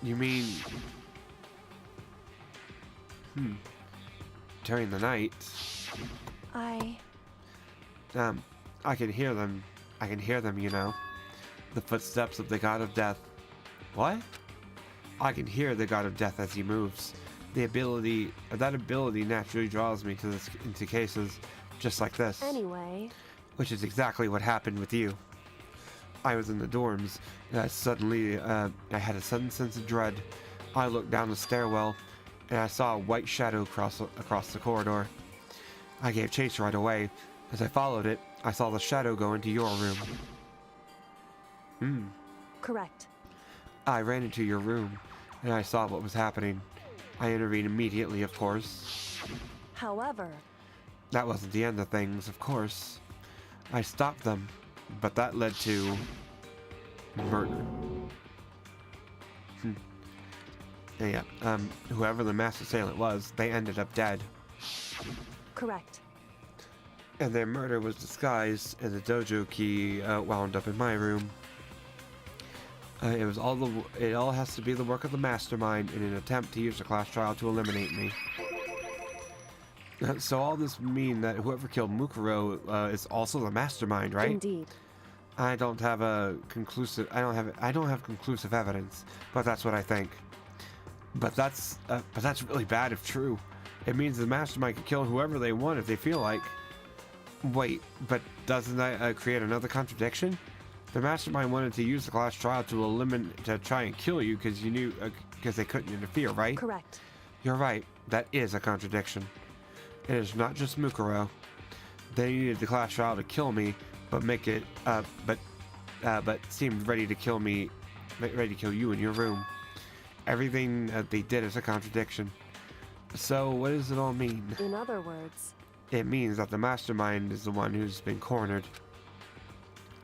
You mean... During the night... I can hear them. I can hear them, you know. The footsteps of the God of Death. What? I can hear the God of Death as he moves. That ability naturally draws me into cases just like this. Anyway. Which is exactly what happened with you. I was in the dorms, and I had a sudden sense of dread. I looked down the stairwell, and I saw a white shadow across the corridor. I gave chase right away. As I followed it, I saw the shadow go into your room. Correct. I ran into your room, and I saw what was happening. I intervened immediately, of course. However... That wasn't the end of things, of course. I stopped them, but that led to... murder. Yeah, whoever the mass assailant was, they ended up dead. Correct. And their murder was disguised, and the dojo key wound up in my room. It all has to be the work of the mastermind in an attempt to use the class trial to eliminate me. So all this mean that whoever killed Mukuro is also the mastermind, right? Indeed. I don't have conclusive evidence, but that's what I think. But that's really bad if true. It means the mastermind can kill whoever they want if they feel like. Wait, but doesn't that create another contradiction? The mastermind wanted to use the class trial to try and kill you because they couldn't interfere, right? Correct. You're right. That is a contradiction. It is not just Mukuro. They needed the class trial to kill me, but seemed ready to kill you in your room. Everything that they did is a contradiction. So what does it all mean? In other words, it means that the mastermind is the one who's been cornered.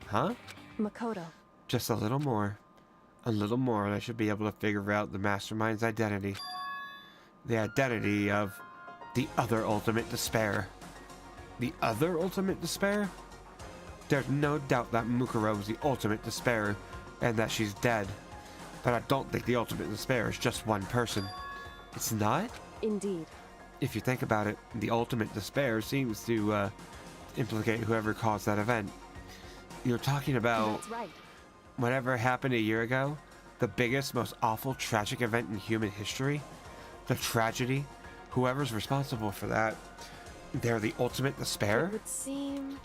Huh? Makoto. Just a little more. A little more, and I should be able to figure out the mastermind's identity. The identity of the other ultimate despair. The other ultimate despair? There's no doubt that Mukuro is the ultimate despair, and that she's dead. But I don't think the ultimate despair is just one person. It's not? Indeed. If you think about it, the ultimate despair seems to implicate whoever caused that event. You're talking about... That's right. Whatever happened a year ago? The biggest, most awful, tragic event in human history? The tragedy? Whoever's responsible for that, they're the ultimate despair? It would seem...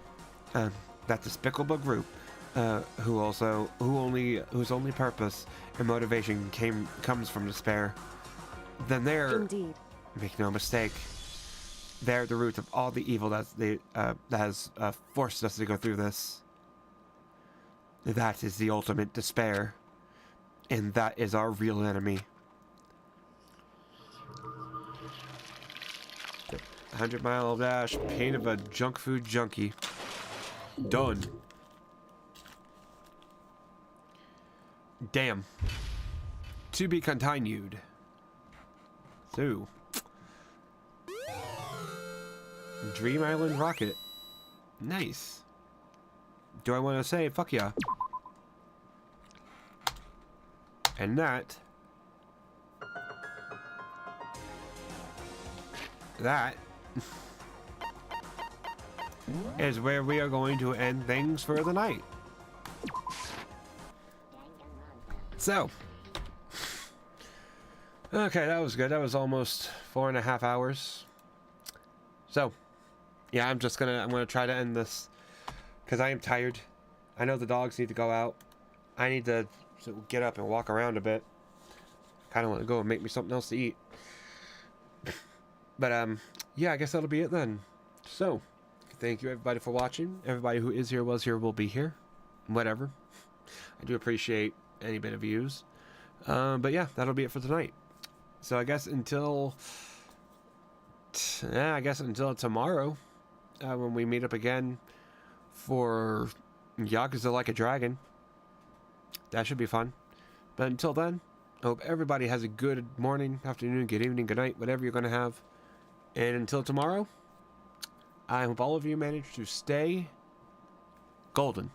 that despicable group, whose only purpose and motivation comes from despair, then they're, Indeed. make no mistake, they're the root of all the evil that has forced us to go through this. That is the ultimate despair, and that is our real enemy. 100-mile dash, pain of a junk food junkie. Done. Damn. To be continued. So. Dream Island rocket. Nice. Do I want to say fuck yeah? And that is where we are going to end things for the night. So, okay, that was good. That was almost 4.5 hours. So, yeah, I'm gonna try to end this because I am tired. I know the dogs need to go out. I need to get up and walk around a bit. Kind of want to go and make me something else to eat. But yeah, I guess that'll be it then. So, thank you everybody for watching. Everybody who is here, was here, will be here. Whatever. I do appreciate any bit of views. But yeah, that'll be it for tonight. So I guess until tomorrow, when we meet up again for Yakuza Like a Dragon. That should be fun. But until then, I hope everybody has a good morning, afternoon, good evening, good night, whatever you're going to have. And until tomorrow, I hope all of you manage to stay golden.